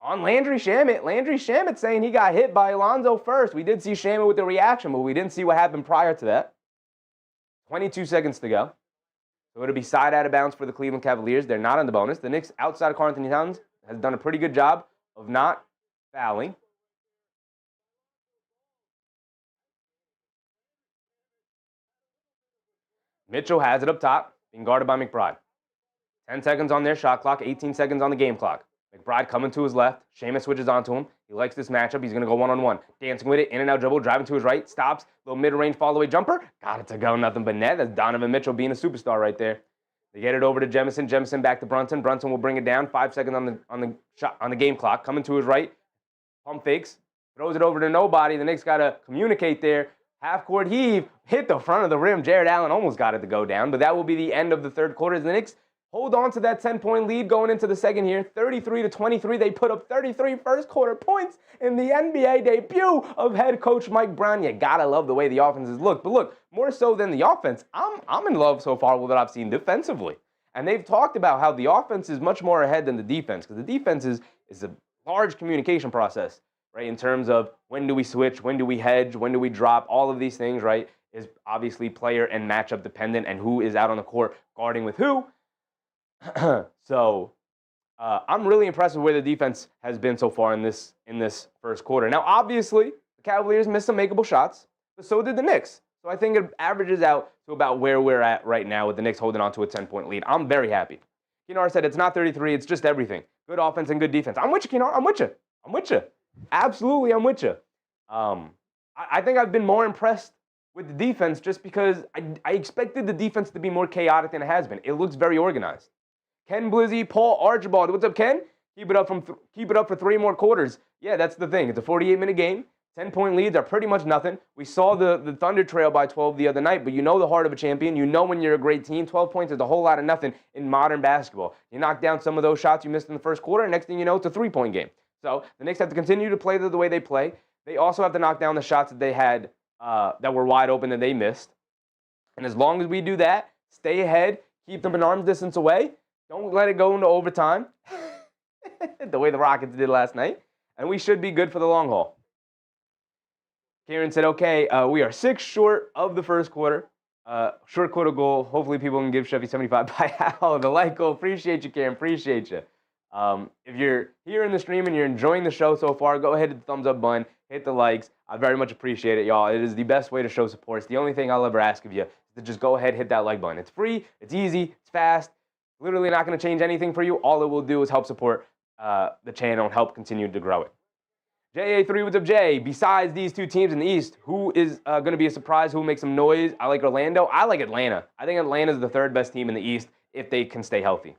S1: on Landry Shamet. Landry Shamet saying he got hit by Alonzo first. We did see Shamet with the reaction, but we didn't see what happened prior to that. 22 seconds to go. So it'll be side out of bounds for the Cleveland Cavaliers. They're not on the bonus. The Knicks, outside of Karl-Anthony Towns, has done a pretty good job of not fouling. Mitchell has it up top, being guarded by McBride. 10 seconds on their shot clock, 18 seconds on the game clock. McBride coming to his left. Shamet switches onto him. He likes this matchup. He's going to go one-on-one. Dancing with it. In and out dribble. Driving to his right. Stops. Little mid-range fall-away jumper. Got it to go. Nothing but net. That's Donovan Mitchell being a superstar right there. They get it over to Jemison. Jemison back to Brunson. Brunson will bring it down. 5 seconds on the game clock. Coming to his right. Pump fakes. Throws it over to nobody. The Knicks got to communicate there. Half-court heave. Hit the front of the rim. Jared Allen almost got it to go down. But that will be the end of the third quarter. The Knicks hold on to that 10-point lead going into the second here. 33-23. They put up 33 first-quarter points in the NBA debut of head coach Mike Brown. You gotta love the way the offenses look. But look, more so than the offense, I'm in love so far with what I've seen defensively. And they've talked about how the offense is much more ahead than the defense, because the defense is a large communication process, right? In terms of when do we switch, when do we hedge, when do we drop, all of these things, right, is obviously player and matchup dependent, and who is out on the court guarding with who. So I'm really impressed with where the defense has been so far in this first quarter. Now, obviously, the Cavaliers missed some makeable shots, but so did the Knicks. So I think it averages out to about where we're at right now with the Knicks holding on to a 10-point lead. I'm very happy. Keenar said it's not 33, it's just everything. Good offense and good defense. I'm with you, Keenar. I'm with you. I'm with you. Absolutely, I'm with you. I think I've been more impressed with the defense just because I expected the defense to be more chaotic than it has been. It looks very organized. Ken Blizzy, Paul Archibald. What's up, Ken? Keep it up for 3 more quarters. Yeah, that's the thing. It's a 48-minute game. 10-point leads are pretty much nothing. We saw the Thunder trail by 12 the other night, but you know the heart of a champion. You know when you're a great team. 12 points is a whole lot of nothing in modern basketball. You knock down some of those shots you missed in the first quarter, and next thing you know, it's a 3-point game. So the Knicks have to continue to play the way they play. They also have to knock down the shots that they had that were wide open that they missed. And as long as we do that, stay ahead, keep them an arm's distance away, don't let it go into overtime, the way the Rockets did last night, and we should be good for the long haul. Kieran said, okay, we are 6 short of the first quarter. Short quarter goal. Hopefully people can give Chevy 75 by how the like goal. Appreciate you, Kieran. Appreciate you. If you're here in the stream and you're enjoying the show so far, go ahead and hit the thumbs up button. Hit the likes. I very much appreciate it, y'all. It is the best way to show support. It's the only thing I'll ever ask of you is to just go ahead, hit that like button. It's free. It's easy. It's fast. Literally not going to change anything for you. All it will do is help support the channel and help continue to grow it. JA3, what's up, Jay? Besides these 2 teams in the East, who is going to be a surprise? Who will make some noise? I like Orlando. I like Atlanta. I think Atlanta is the 3rd best team in the East if they can stay healthy.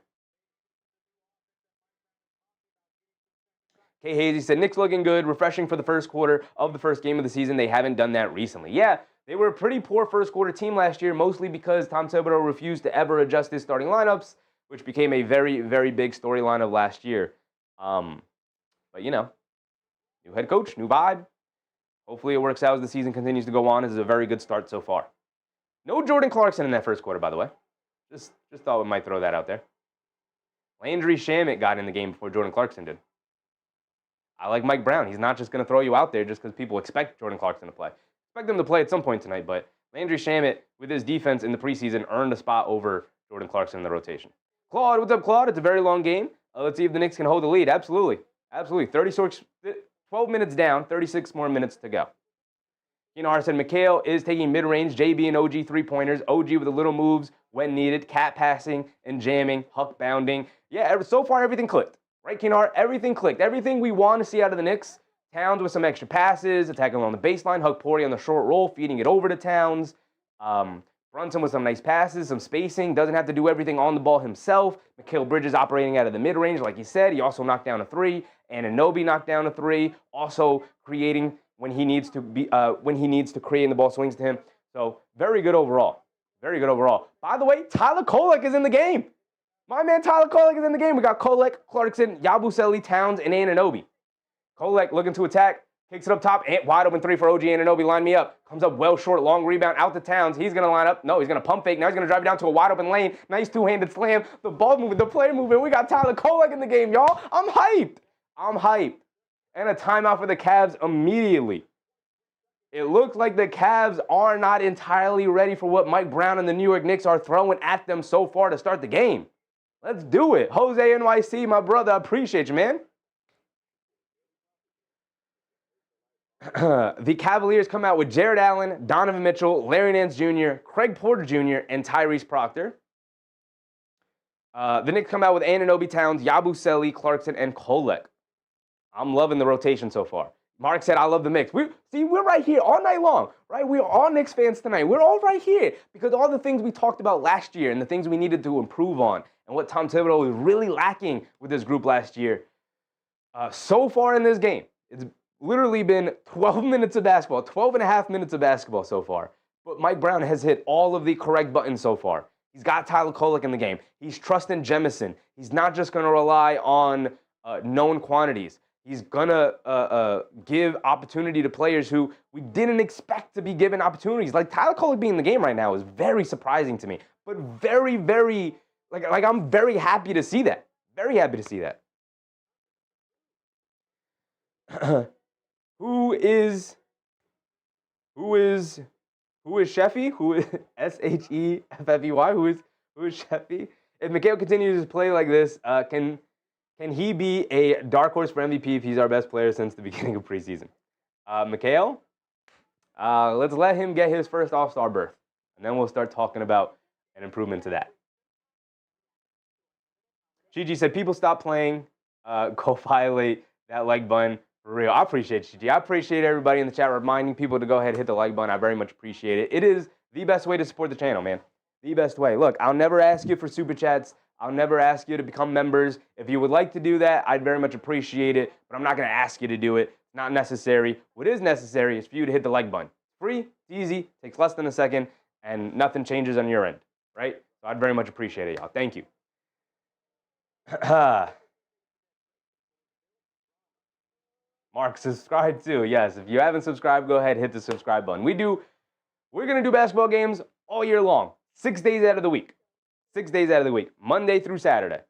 S1: Kay Hazy said, Knicks looking good, refreshing for the first quarter of the first game of the season. They haven't done that recently. Yeah, they were a pretty poor first quarter team last year, mostly because Tom Thibodeau refused to ever adjust his starting lineups, which became a very, very big storyline of last year. But, you know, new head coach, new vibe. Hopefully it works out as the season continues to go on. This is a very good start so far. No Jordan Clarkson in that first quarter, by the way. Just thought we might throw that out there. Landry Shamet got in the game before Jordan Clarkson did. I like Mike Brown. He's not just going to throw you out there just because people expect Jordan Clarkson to play. Expect him to play at some point tonight, but Landry Shamet, with his defense in the preseason, earned a spot over Jordan Clarkson in the rotation. Claude, what's up, Claude? It's a very long game. Let's see if the Knicks can hold the lead. Absolutely. Absolutely. 12 minutes down, 36 more minutes to go. Keenar said Mikal is taking mid-range, JB and OG 3-pointers. OG with the little moves when needed, cat passing and jamming, huck bounding. Yeah, so far everything clicked. Right, Keenar? Everything clicked. Everything we want to see out of the Knicks. Towns with some extra passes, attacking along the baseline. Huck Porty on the short roll, feeding it over to Towns. Brunson with some nice passes, some spacing. Doesn't have to do everything on the ball himself. Mikal Bridges operating out of the mid-range, like he said. He also knocked down a 3. Anunoby knocked down a 3. Also creating when he needs to create and the ball swings to him. So very good overall. Very good overall. By the way, Tyler Kolek is in the game. My man Tyler Kolek is in the game. We got Kolek, Clarkson, Yabusele, Towns, and Anunoby. Kolek looking to attack. Kicks it up top. Wide open 3 for OG Anunoby. Line me up. Comes up well short. Long rebound out to Towns. He's going to line up. No, he's going to pump fake. Now he's going to drive it down to a wide open lane. Nice 2-handed slam. The ball moving. The player moving. We got Tyler Kolek in the game, y'all. I'm hyped. I'm hyped. And a timeout for the Cavs immediately. It looks like the Cavs are not entirely ready for what Mike Brown and the New York Knicks are throwing at them so far to start the game. Let's do it. Jose NYC, my brother. I appreciate you, man. The Cavaliers come out with Jared Allen, Donovan Mitchell, Larry Nance Jr., Craig Porter Jr., and Tyrese Proctor. The Knicks come out with Anunoby, Towns, Yabusele, Clarkson, and Kolek. I'm loving the rotation so far. Mark said, I love the mix. We're right here all night long, right? We're all Knicks fans tonight. We're all right here because all the things we talked about last year and the things we needed to improve on and what Tom Thibodeau was really lacking with this group last year. So far in this game, it's literally been 12 minutes of basketball, 12 and a half minutes of basketball so far. But Mike Brown has hit all of the correct buttons so far. He's got Tyler Kolek in the game. He's trusting Jemison. He's not just going to rely on known quantities. He's going to give opportunity to players who we didn't expect to be given opportunities. Like Tyler Kolek being in the game right now is very surprising to me. But very, very, like I'm very happy to see that. Very happy to see that. Who is Sheffy? Who is Sheffey? Who is Sheffy? if Mikal continues to play like this, can he be a dark horse for MVP if he's our best player since the beginning of preseason? Mikal, let's let him get his first All-Star berth, and then we'll start talking about an improvement to that. Gigi said, people stop playing. Go violate that like button for real. I appreciate Gigi. I appreciate everybody in the chat reminding people to go ahead and hit the like button. I very much appreciate it. It is the best way to support the channel, man. The best way. Look, I'll never ask you for super chats. I'll never ask you to become members. If you would like to do that, I'd very much appreciate it, but I'm not going to ask you to do it. It's not necessary. What is necessary is for you to hit the like button. It's free, it's easy, takes less than a second, and nothing changes on your end, right? So I'd very much appreciate it, y'all. Thank you. Mark, subscribe too. Yes, if you haven't subscribed, go ahead, hit the subscribe button. We're going to do basketball games all year long, 6 days out of the week. 6 days out of the week, Monday through Saturday.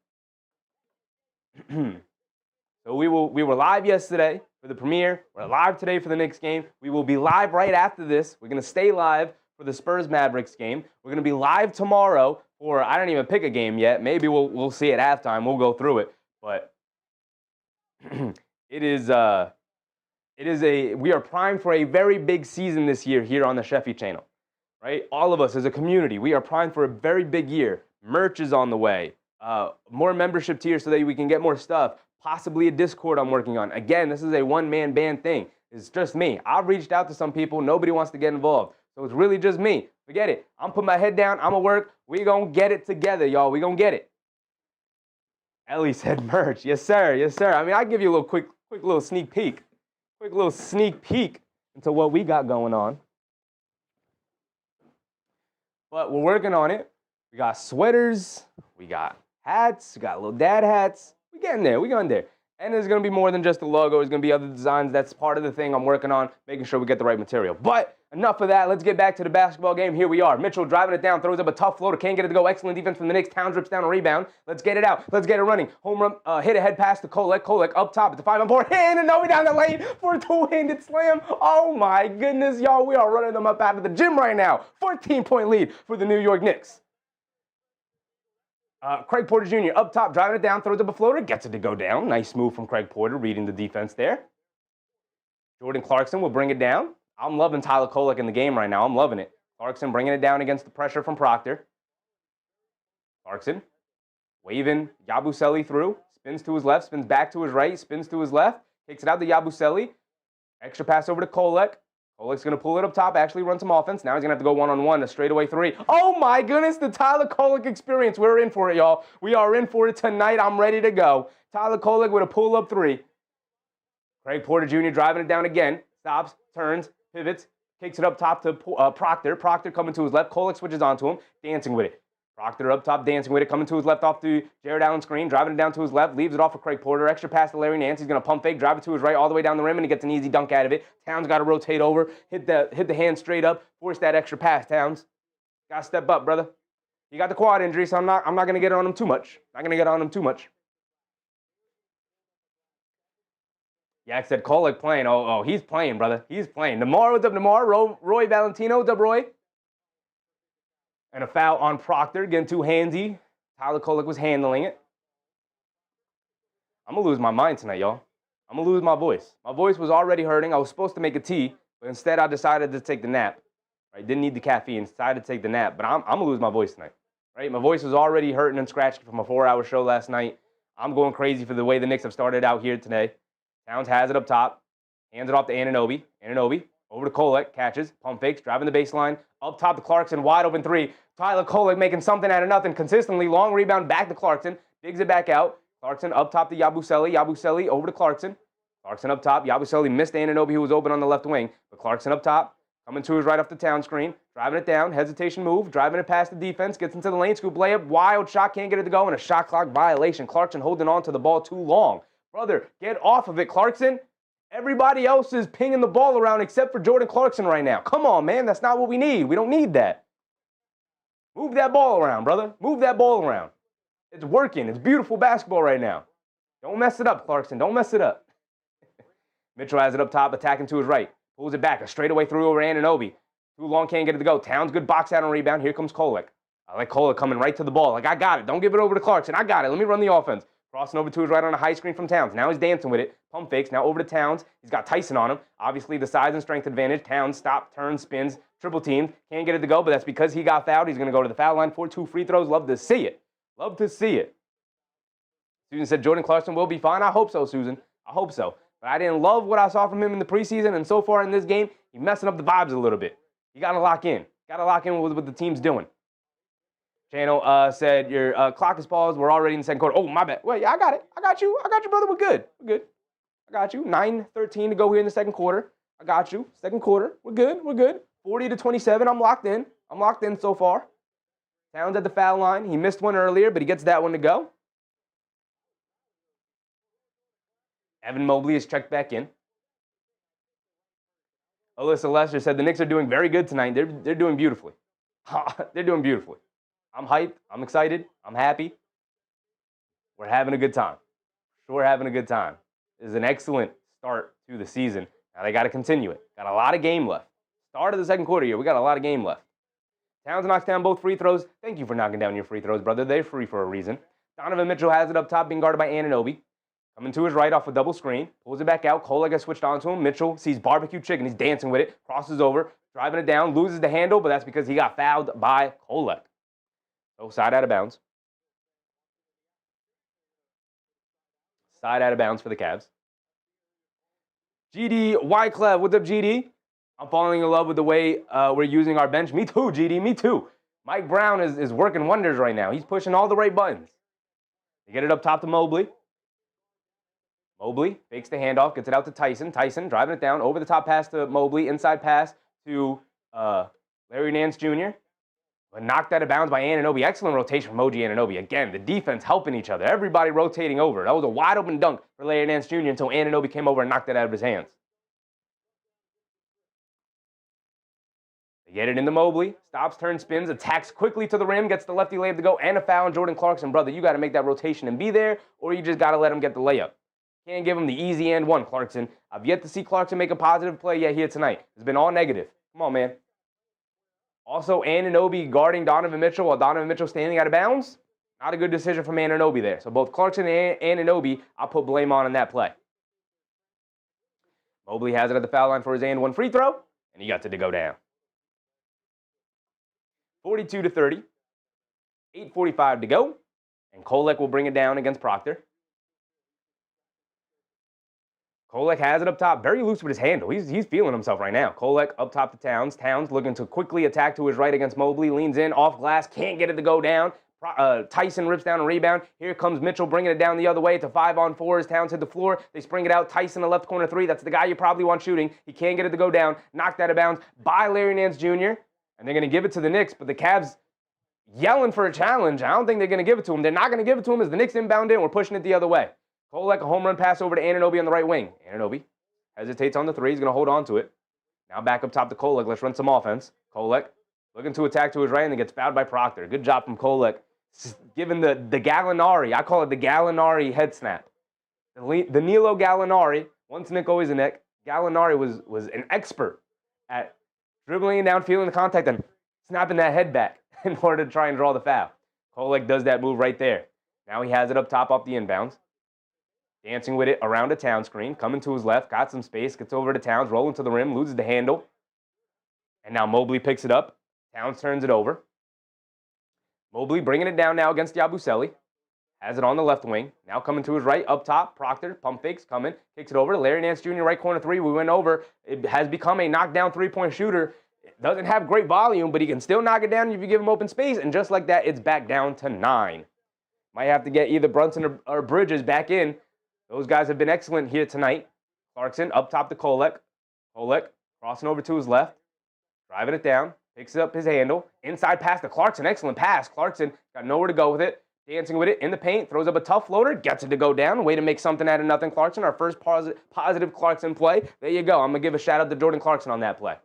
S1: So we were live yesterday for the premiere. We're live today for the Knicks game. We will be live right after this. We're going to stay live for the Spurs-Mavericks game. We're going to be live tomorrow for, I don't even pick a game yet. Maybe we'll see at halftime. We'll go through it. But we are primed for a very big season this year here on the Sheffy channel, right? All of us as a community, we are primed for a very big year. Merch is on the way. More membership tiers so that we can get more stuff. Possibly a Discord I'm working on. Again, this is a one-man band thing. It's just me. I've reached out to some people. Nobody wants to get involved. So it's really just me. Forget it. I'm putting my head down. I'm going to work. We're going to get it together, y'all. We're going to get it. Ellie said merch. Yes, sir. Yes, sir. I mean, I'll give you a little quick little sneak peek. Quick little sneak peek into what we got going on. But we're working on it. We got sweaters. We got hats. We got little dad hats. We're getting there. We're going there. And there's going to be more than just the logo. There's going to be other designs. That's part of the thing I'm working on, making sure we get the right material. But enough of that. Let's get back to the basketball game. Here we are. Mitchell driving it down, throws up a tough floater. Can't get it to go. Excellent defense from the Knicks. Towns rips down a rebound. Let's get it out. Let's get it running. Home run, hit a head pass to Kolek. Kolek up top. It's a 5-on-4. Anunoby down the lane for a two-handed slam. Oh, my goodness, y'all. We are running them up out of the gym right now. 14-point lead for the New York Knicks. Craig Porter Jr. up top, driving it down, throws up a floater, gets it to go down. Nice move from Craig Porter, reading the defense there. Jordan Clarkson will bring it down. I'm loving Tyler Kolek in the game right now. I'm loving it. Clarkson bringing it down against the pressure from Proctor. Clarkson waving Yabusele through. Spins to his left, spins back to his right, spins to his left. Takes it out to Yabusele. Extra pass over to Kolek. Kolek's going to pull it up top, actually run some offense. Now he's going to have to go one-on-one, a straightaway three. Oh, my goodness, the Tyler Kolek experience. We're in for it, y'all. We are in for it tonight. I'm ready to go. Tyler Kolek with a pull-up three. Craig Porter Jr. driving it down again. Stops, turns, pivots, kicks it up top to Proctor. Proctor coming to his left. Kolek switches onto him, dancing with it. Proctor up top, dancing with it, coming to his left off the Jared Allen screen, driving it down to his left, leaves it off for Craig Porter. Extra pass to Larry Nance. He's going to pump fake, drive it to his right, all the way down the rim, and he gets an easy dunk out of it. Towns got to rotate over, hit the hand straight up, force that extra pass, Towns. Got to step up, brother. You got the quad injury, so I'm not going to get on him too much. Not going to get on him too much. Yak said Kolek playing. Oh, he's playing, brother. He's playing. Namar, what's up, Namar? Roy Valentino, what's up, Roy? And a foul on Proctor, getting too handsy. Tyler Kolek was handling it. I'm going to lose my mind tonight, y'all. I'm going to lose my voice. My voice was already hurting. I was supposed to make a tea, but instead I decided to take the nap. Right? Didn't need the caffeine. Decided to take the nap, but I'm going to lose my voice tonight. Right? My voice was already hurting and scratching from a 4-hour show last night. I'm going crazy for the way the Knicks have started out here today. Towns has it up top. Hands it off to Anunoby. Anunoby over to Kolek. Catches. Pump fakes. Driving the baseline. Up top to Clarkson. Wide open three. Tyler Kolek making something out of nothing consistently. Long rebound back to Clarkson. Digs it back out. Clarkson up top to Yabusele. Yabusele over to Clarkson. Clarkson up top. Yabusele missed Anunoby, who was open on the left wing. But Clarkson up top. Coming to his right off the Town screen. Driving it down. Hesitation move. Driving it past the defense. Gets into the lane. Scoop layup. Wild shot. Can't get it to go. And a shot clock violation. Clarkson holding on to the ball too long. Brother, get off of it, Clarkson. Everybody else is pinging the ball around except for Jordan Clarkson right now. Come on, man. That's not what we need. We don't need that. Move that ball around, brother. Move that ball around. It's working. It's beautiful basketball right now. Don't mess it up, Clarkson. Don't mess it up. Mitchell has it up top, attacking to his right. Pulls it back. A straightaway through over Anunoby. Too long, can't get it to go. Towns, good box out on rebound. Here comes Kolek. I like Kolek coming right to the ball. Like, I got it. Don't give it over to Clarkson. I got it. Let me run the offense. Crossing over to his right on a high screen from Towns. Now he's dancing with it. Pump fakes. Now over to Towns. He's got Tyson on him. Obviously, the size and strength advantage. Towns stop, turns, spins, triple teamed. Can't get it to go, but that's because he got fouled. He's going to go to the foul line for 2 free throws. Love to see it. Love to see it. Susan said Jordan Clarkson will be fine. I hope so, Susan. I hope so. But I didn't love what I saw from him in the preseason, and so far in this game, he's messing up the vibes a little bit. You got to lock in. Got to lock in with what the team's doing. Channel said your clock is paused. We're already in the second quarter. Oh, my bad. Well, yeah, I got it. I got you. I got you, brother. We're good. We're good. I got you. 9:13 to go here in the second quarter. I got you. Second quarter. We're good. We're good. 40-27. I'm locked in. I'm locked in so far. Towns at the foul line. He missed one earlier, but he gets that one to go. Evan Mobley is checked back in. Alyssa Lester said the Knicks are doing very good tonight. They're doing beautifully. They're doing beautifully. I'm hyped. I'm excited. I'm happy. We're having a good time. Sure having a good time. This is an excellent start to the season. Now they got to continue it. Got a lot of game left. Start of the second quarter here. We got a lot of game left. Towns knocks down both free throws. Thank you for knocking down your free throws, brother. They're free for a reason. Donovan Mitchell has it up top, being guarded by Anunoby. Coming to his right off a double screen. Pulls it back out. Kolek has switched onto him. Mitchell sees barbecue chicken. He's dancing with it. Crosses over. Driving it down. Loses the handle, but that's because he got fouled by Kolek. So side out of bounds. Side out of bounds for the Cavs. GD Wyclef. What's up, GD? I'm falling in love with the way we're using our bench. Me too, GD. Me too. Mike Brown is working wonders right now. He's pushing all the right buttons. They get it up top to Mobley. Mobley fakes the handoff, gets it out to Tyson. Tyson driving it down, over the top pass to Mobley, inside pass to Larry Nance Jr. But knocked out of bounds by Anunoby. Excellent rotation from OG Anunoby. Again, the defense helping each other. Everybody rotating over. That was a wide open dunk for Larry Nance Jr. until Anunoby came over and knocked it out of his hands. They get it into Mobley. Stops, turns, spins, attacks quickly to the rim, gets the lefty layup to go, and a foul on Jordan Clarkson. Brother, you got to make that rotation and be there, or you just got to let him get the layup. Can't give him the easy and one, Clarkson. I've yet to see Clarkson make a positive play yet here tonight. It's been all negative. Come on, man. Also, Anunoby guarding Donovan Mitchell while Donovan Mitchell standing out of bounds. Not a good decision from Anunoby there. So both Clarkson and Anunoby, I'll put blame on in that play. Mobley has it at the foul line for his and one free throw, and he got it to go down. 42-30. 8:45 to go, and Kolek will bring it down against Proctor. Kolek has it up top, very loose with his handle. He's feeling himself right now. Kolek up top to Towns. Towns looking to quickly attack to his right against Mobley. Leans in, off glass, can't get it to go down. Tyson rips down a rebound. Here comes Mitchell bringing it down the other way to 5-on-4 as Towns hit the floor. They spring it out. Tyson, the left corner three. That's the guy you probably want shooting. He can't get it to go down. Knocked out of bounds by Larry Nance Jr. And they're going to give it to the Knicks, but the Cavs yelling for a challenge. I don't think they're going to give it to him. They're not going to give it to him as the Knicks inbound in. We're pushing it the other way. Kolek, a home run pass over to Anunoby on the right wing. Anunoby hesitates on the three. He's going to hold on to it. Now back up top to Kolek. Let's run some offense. Kolek looking to attack to his right, and then gets fouled by Proctor. Good job from Kolek. Given the Gallinari, I call it the Gallinari head snap. The Nilo Gallinari, once Nick, always a Nick. Gallinari was an expert at dribbling it down, feeling the contact, and snapping that head back in order to try and draw the foul. Kolek does that move right there. Now he has it up top off the inbounds. Dancing with it around a Towns screen. Coming to his left. Got some space. Gets over to Towns. Rolling to the rim. Loses the handle. And now Mobley picks it up. Towns turns it over. Mobley bringing it down now against Yabusele. Has it on the left wing. Now coming to his right. Up top. Proctor. Pump fakes. Coming. Kicks it over. Larry Nance Jr. right corner three. We went over. It has become a knockdown three-point shooter. Doesn't have great volume, but he can still knock it down if you give him open space. And just like that, it's back down to 9. Might have to get either Brunson or Bridges back in. Those guys have been excellent here tonight. Clarkson up top to Kolek. Kolek crossing over to his left. Driving it down. Picks up his handle. Inside pass to Clarkson. Excellent pass. Clarkson got nowhere to go with it. Dancing with it in the paint. Throws up a tough floater. Gets it to go down. Way to make something out of nothing, Clarkson. Our first positive Clarkson play. There you go. I'm going to give a shout out to Jordan Clarkson on that play.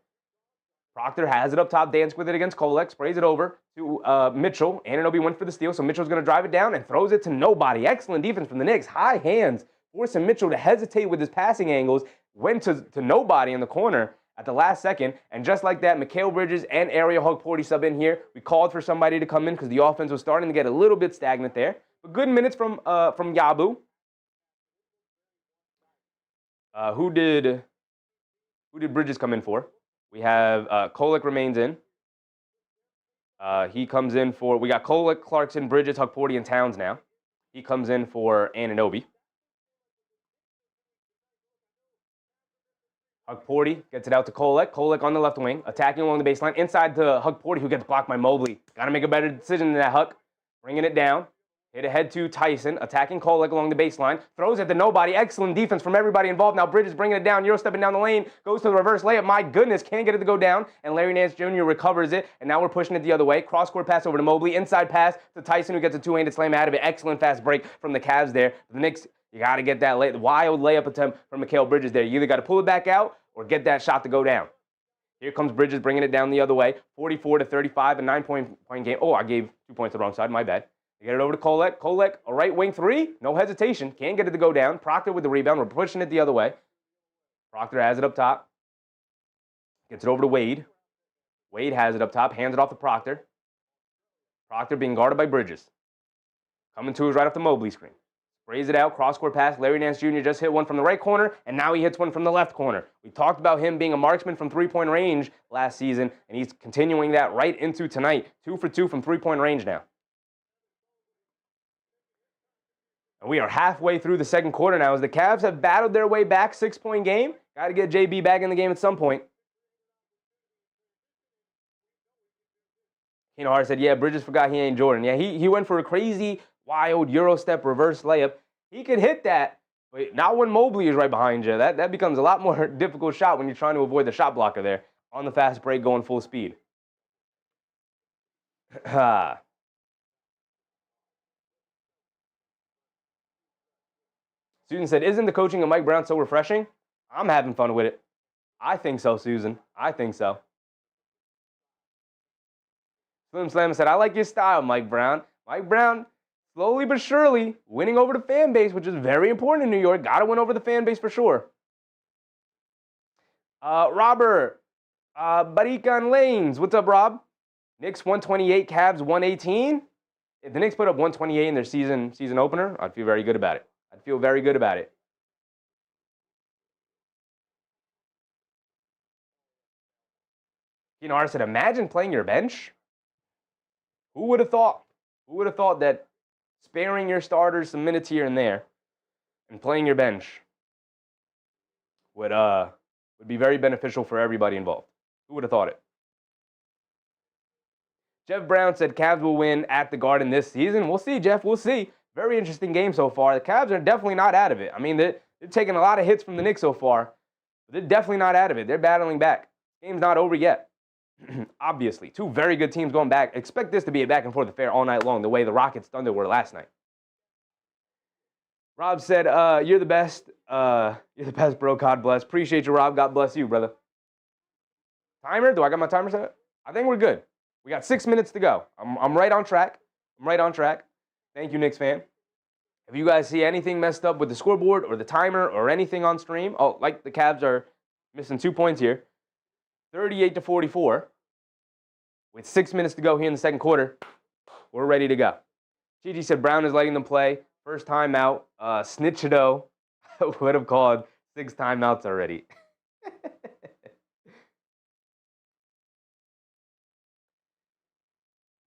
S1: Proctor has it up top. Dancing with it against Kolek. Sprays it over to Mitchell. Anunoby went for the steal. So Mitchell's going to drive it down and throws it to nobody. Excellent defense from the Knicks. High hands. Forcing Mitchell to hesitate with his passing angles. Went to nobody in the corner. at the last second. And just like that, Mikal Bridges and Ariel Hugporty sub in here. We called for somebody to come in because the offense was starting to get a little bit stagnant there. But good minutes from Yabu. Who did Bridges come in for? We have Kolek remains in. He comes in for, we got Kolek, Clarkson, Bridges, Hugporty, and Towns now. He comes in for Anunoby. Hugporty gets it out to Kolek. Kolek on the left wing, attacking along the baseline. Inside to Hugporty, who gets blocked by Mobley. Got to make a better decision than that, Huck. Bringing it down. Hit ahead to Tyson, attacking Kolek along the baseline. Throws it to nobody. Excellent defense from everybody involved. Now Bridges bringing it down. Euro stepping down the lane. Goes to the reverse layup. My goodness, can't get it to go down. And Larry Nance Jr. recovers it. And now we're pushing it the other way. Cross-court pass over to Mobley. Inside pass to Tyson, who gets a two-handed slam out of it. Excellent fast break from the Cavs there. The Knicks, you got to get that wild layup attempt from Mikal Bridges there. You either got to pull it back out or get that shot to go down. Here comes Bridges bringing it down the other way. 44-35, a 9-point game. Oh, I gave 2 points to the wrong side. My bad. Get it over to Kolek. Kolek, a right wing three. No hesitation. Can't get it to go down. Proctor with the rebound. We're pushing it the other way. Proctor has it up top. Gets it over to Wade. Wade has it up top. Hands it off to Proctor. Proctor being guarded by Bridges. Coming to us right off the Mobley screen. Sprays it out. Cross-court pass. Larry Nance Jr. just hit one from the right corner, and now he hits one from the left corner. We talked about him being a marksman from three-point range last season, and he's continuing that right into tonight. 2 for 2 from three-point range now. And we are halfway through the second quarter now as the Cavs have battled their way back. 6-point game. Got to get JB back in the game at some point. Hart said, yeah, Bridges forgot he ain't Jordan. Yeah, he went for a crazy, wild Euro step reverse layup. He could hit that, but not when Mobley is right behind you. That becomes a lot more difficult shot when you're trying to avoid the shot blocker there on the fast break going full speed. Susan said, isn't the coaching of Mike Brown so refreshing? I'm having fun with it. I think so, Susan. I think so. Slim Slam said, I like your style, Mike Brown. Mike Brown, slowly but surely, winning over the fan base, which is very important in New York. Got to win over the fan base for sure. Robert, Barikan Lanes. What's up, Rob? Knicks 128, Cavs 118. If the Knicks put up 128 in their season opener, I'd feel very good about it. I'd feel very good about it. Hart said, imagine playing your bench. Who would have thought? Who would have thought that sparing your starters some minutes here and there and playing your bench would be very beneficial for everybody involved? Who would have thought it? Jeff Brown said Cavs will win at the Garden this season. We'll see, Jeff. We'll see. Very interesting game so far. The Cavs are definitely not out of it. I mean, they're taking a lot of hits from the Knicks so far, but they're definitely not out of it. They're battling back. Game's not over yet. Obviously, two very good teams going back. Expect this to be a back-and-forth affair all night long, the way the Rockets Thunder were last night. Rob said, you're the best. You're the best, bro. God bless. Appreciate you, Rob. God bless you, brother. Timer? Do I got my timer set? I think we're good. We got 6 minutes to go. I'm right on track. I'm right on track. Thank you, Knicks fan. If you guys see anything messed up with the scoreboard or the timer or anything on stream, like the Cavs are missing 2 points here, 38-44. With 6 minutes to go here in the second quarter, we're ready to go. Gigi said Brown is letting them play. First timeout. Snitchado would have called 6 timeouts already.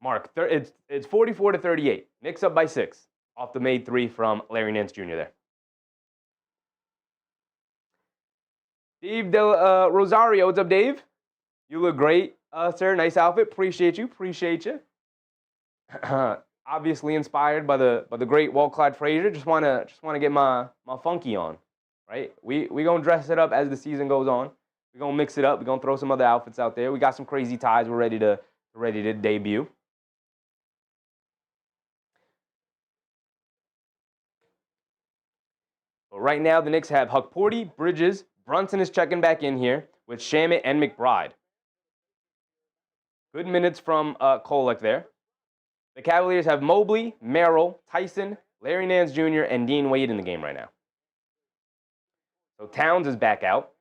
S1: Mark, it's 44-38. Knicks up by 6 off the made 3 from Larry Nance Jr. there. Dave Del Rosario, what's up, Dave? You look great, sir. Nice outfit. Appreciate you. Appreciate you. Obviously inspired by the great Walt Clyde Frazier. Just wanna get my funky on, right? We gonna dress it up as the season goes on. We gonna mix it up. We gonna throw some other outfits out there. We got some crazy ties. We're ready to debut. But right now, the Knicks have Hugporty, Bridges, Brunson is checking back in here with Shamet and McBride. Good minutes from Kolek there. The Cavaliers have Mobley, Merrill, Tyson, Larry Nance Jr., and Dean Wade in the game right now. So Towns is back out.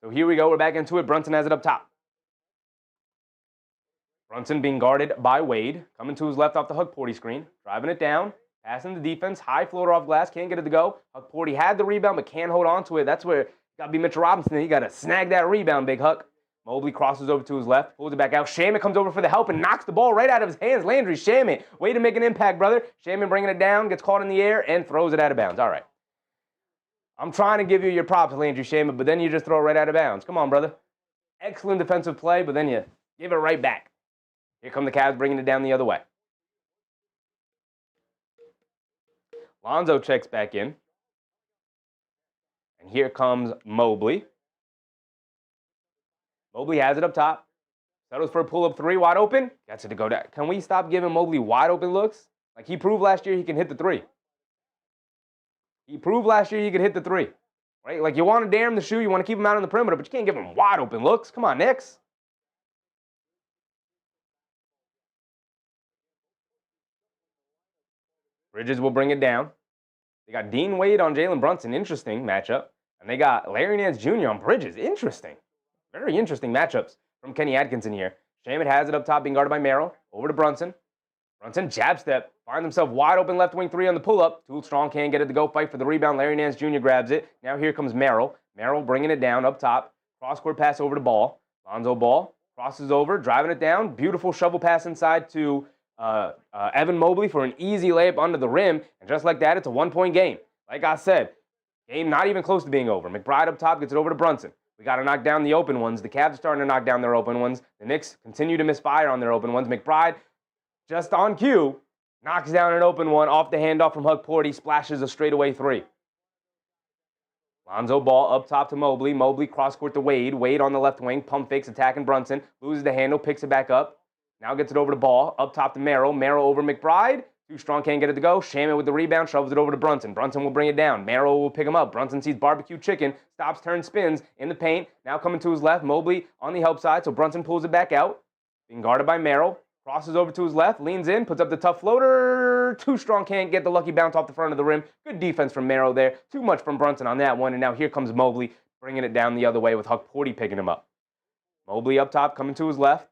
S1: So here we go. We're back into it. Brunson has it up top. Brunson being guarded by Wade. Coming to his left off the Hukporty screen. Driving it down. Passing the defense. High floater off glass. Can't get it to go. Hukporty had the rebound but can't hold on to it. That's where got to be Mitchell Robinson. You got to snag that rebound, Big Huck. Mobley crosses over to his left. Pulls it back out. Shaman comes over for the help and knocks the ball right out of his hands. Landry Shaman. Way to make an impact, brother. Shaman bringing it down. Gets caught in the air and throws it out of bounds. All right. I'm trying to give you your props, Landry Shaman, but then you just throw it right out of bounds. Come on, brother. Excellent defensive play, but then you give it right back. Here come the Cavs bringing it down the other way. Lonzo checks back in. And here comes Mobley. Mobley has it up top. Settles for a pull-up three, wide open. Gets it to go down. Can we stop giving Mobley wide open looks? Like he proved last year he can hit the three. He proved last year he could hit the three. Right? Like you want to dare him to shoot, you want to keep him out on the perimeter, but you can't give him wide open looks. Come on, Knicks. Bridges will bring it down. They got Dean Wade on Jaylen Brunson. Interesting matchup. And they got Larry Nance Jr. on Bridges. Interesting. Very interesting matchups from Kenny Atkinson here. Shaman has it up top, being guarded by Merrill. Over to Brunson. Brunson jab step. Finds himself wide open left wing three on the pull-up. Tool strong, can't get it to go. Fight for the rebound. Larry Nance Jr. grabs it. Now here comes Merrill. Merrill bringing it down up top. Cross-court pass over to Ball. Lonzo Ball crosses over, driving it down. Beautiful shovel pass inside to Evan Mobley for an easy layup under the rim. And just like that, it's a one-point game. Like I said, game not even close to being over. McBride up top gets it over to Brunson. We got to knock down the open ones. The Cavs are starting to knock down their open ones. The Knicks continue to misfire on their open ones. McBride, just on cue, knocks down an open one off the handoff from Hukporty, splashes a straightaway three. Lonzo Ball up top to Mobley. Mobley cross-court to Wade. Wade on the left wing, pump fakes, attacking Brunson. Loses the handle, picks it back up. Now gets it over to Ball. Up top to Merrill. Merrill over McBride. Too strong, can't get it to go. Shaman with the rebound, shovels it over to Brunson. Brunson will bring it down. Merrill will pick him up. Brunson sees barbecue chicken, stops, turns, spins in the paint. Now coming to his left. Mobley on the help side, so Brunson pulls it back out. Being guarded by Merrill. Crosses over to his left, leans in, puts up the tough floater. Too strong, can't get the lucky bounce off the front of the rim. Good defense from Merrill there. Too much from Brunson on that one. And now here comes Mobley, bringing it down the other way with Hukporty picking him up. Mobley up top, coming to his left.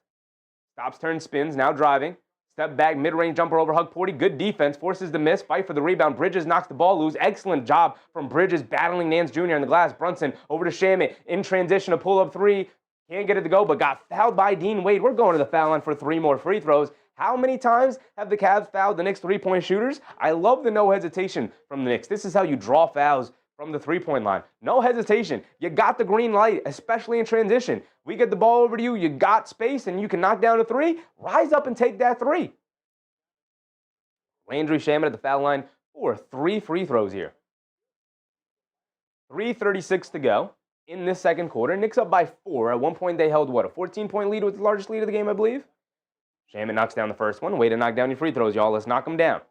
S1: Stops, turns, spins, now driving. Step back, mid-range jumper over Hukporty. Good defense, forces the miss, fight for the rebound. Bridges knocks the ball loose. Excellent job from Bridges battling Nance Jr. on the glass. Brunson over to Shaman. In transition, a pull-up three. Can't get it to go, but got fouled by Dean Wade. We're going to the foul line for 3 more free throws. How many times have the Cavs fouled the Knicks three-point shooters? I love the no hesitation from the Knicks. This is how you draw fouls from the three-point line. No hesitation. You got the green light, especially in transition. We get the ball over to you, you got space, and you can knock down a three. Rise up and take that three. Landry Shaman at the foul line for 3 free throws here. 3:36 to go in this second quarter. Knicks up by 4. At one point, they held, what, a 14-point lead with the largest lead of the game, I believe? Shaman knocks down the first one. Way to knock down your free throws, y'all. Let's knock them down.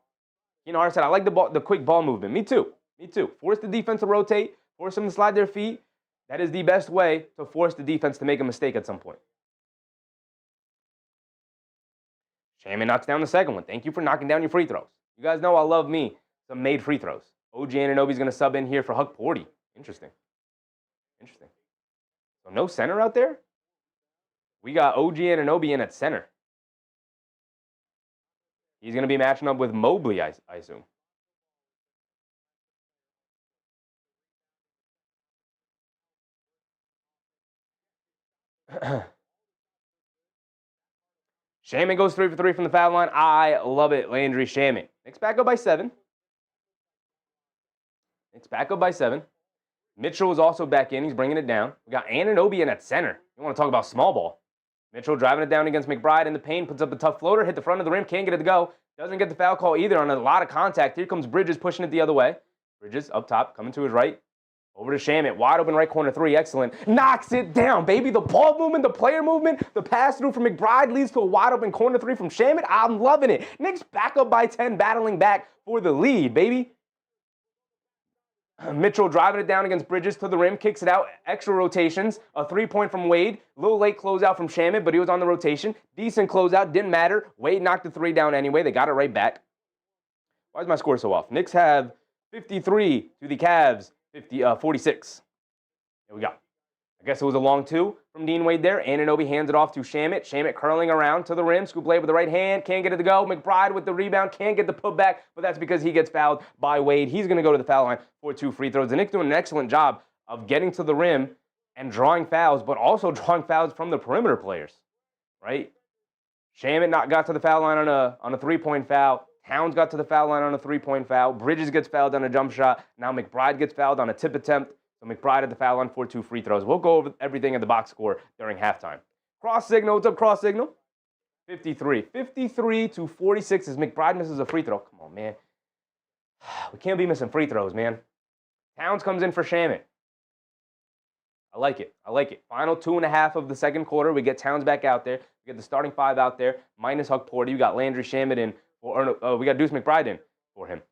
S1: I said, I like the quick ball movement. Me too. Me too. Force the defense to rotate. Force them to slide their feet. That is the best way to force the defense to make a mistake at some point. Shaman knocks down the second one. Thank you for knocking down your free throws. You guys know I love me some made free throws. OG Anunoby's going to sub in here for Hukporty. Interesting. Interesting. So no center out there? We got OG Anunoby in at center. He's going to be matching up with Mobley, I assume. Shaman goes 3 for 3 from the foul line. I love it, Landry Shaman. Knicks back up by 7. Knicks back up by 7. Mitchell is also back in. He's bringing it down. We got Anunoby in at center. You want to talk about small ball. Mitchell driving it down against McBride in the paint. Puts up the tough floater. Hit the front of the rim. Can't get it to go. Doesn't get the foul call either on a lot of contact. Here comes Bridges pushing it the other way. Bridges up top, coming to his right. Over to Shaman. Wide open right corner 3. Excellent. Knocks it down, baby. The ball movement, the player movement, the pass through from McBride leads to a wide open corner 3 from Shaman. I'm loving it. Knicks back up by 10, battling back for the lead, baby. Mitchell driving it down against Bridges to the rim, kicks it out, extra rotations, a 3-point from Wade, a little late closeout from Shaman, but he was on the rotation. Decent closeout, didn't matter. Wade knocked the 3 down anyway. They got it right back. Why is my score so off? Knicks have 53 to the Cavs 46. Here we go. I guess it was a long two from Dean Wade there. Anunoby hands it off to Shamet. Shamet curling around to the rim. Scoop lay with the right hand. Can't get it to go. McBride with the rebound. Can't get the putback, but that's because he gets fouled by Wade. He's going to go to the foul line for 2 free throws. The Knicks doing an excellent job of getting to the rim and drawing fouls, but also drawing fouls from the perimeter players, right? Shamet got to the foul line on a three-point foul. Towns got to the foul line on a three-point foul. Bridges gets fouled on a jump shot. Now McBride gets fouled on a tip attempt. So McBride at the foul line for 2 free throws. We'll go over everything in the box score during halftime. Cross signal. What's up, cross signal? 53. 53 to 46 as McBride misses a free throw. Come on, man. We can't be missing free throws, man. Towns comes in for Shamet. I like it. I like it. Final 2.5 of the second quarter. We get Towns back out there. We get the starting 5 out there, minus Huck Porter. You got Landry Shamet in, we got Deuce McBride in for him.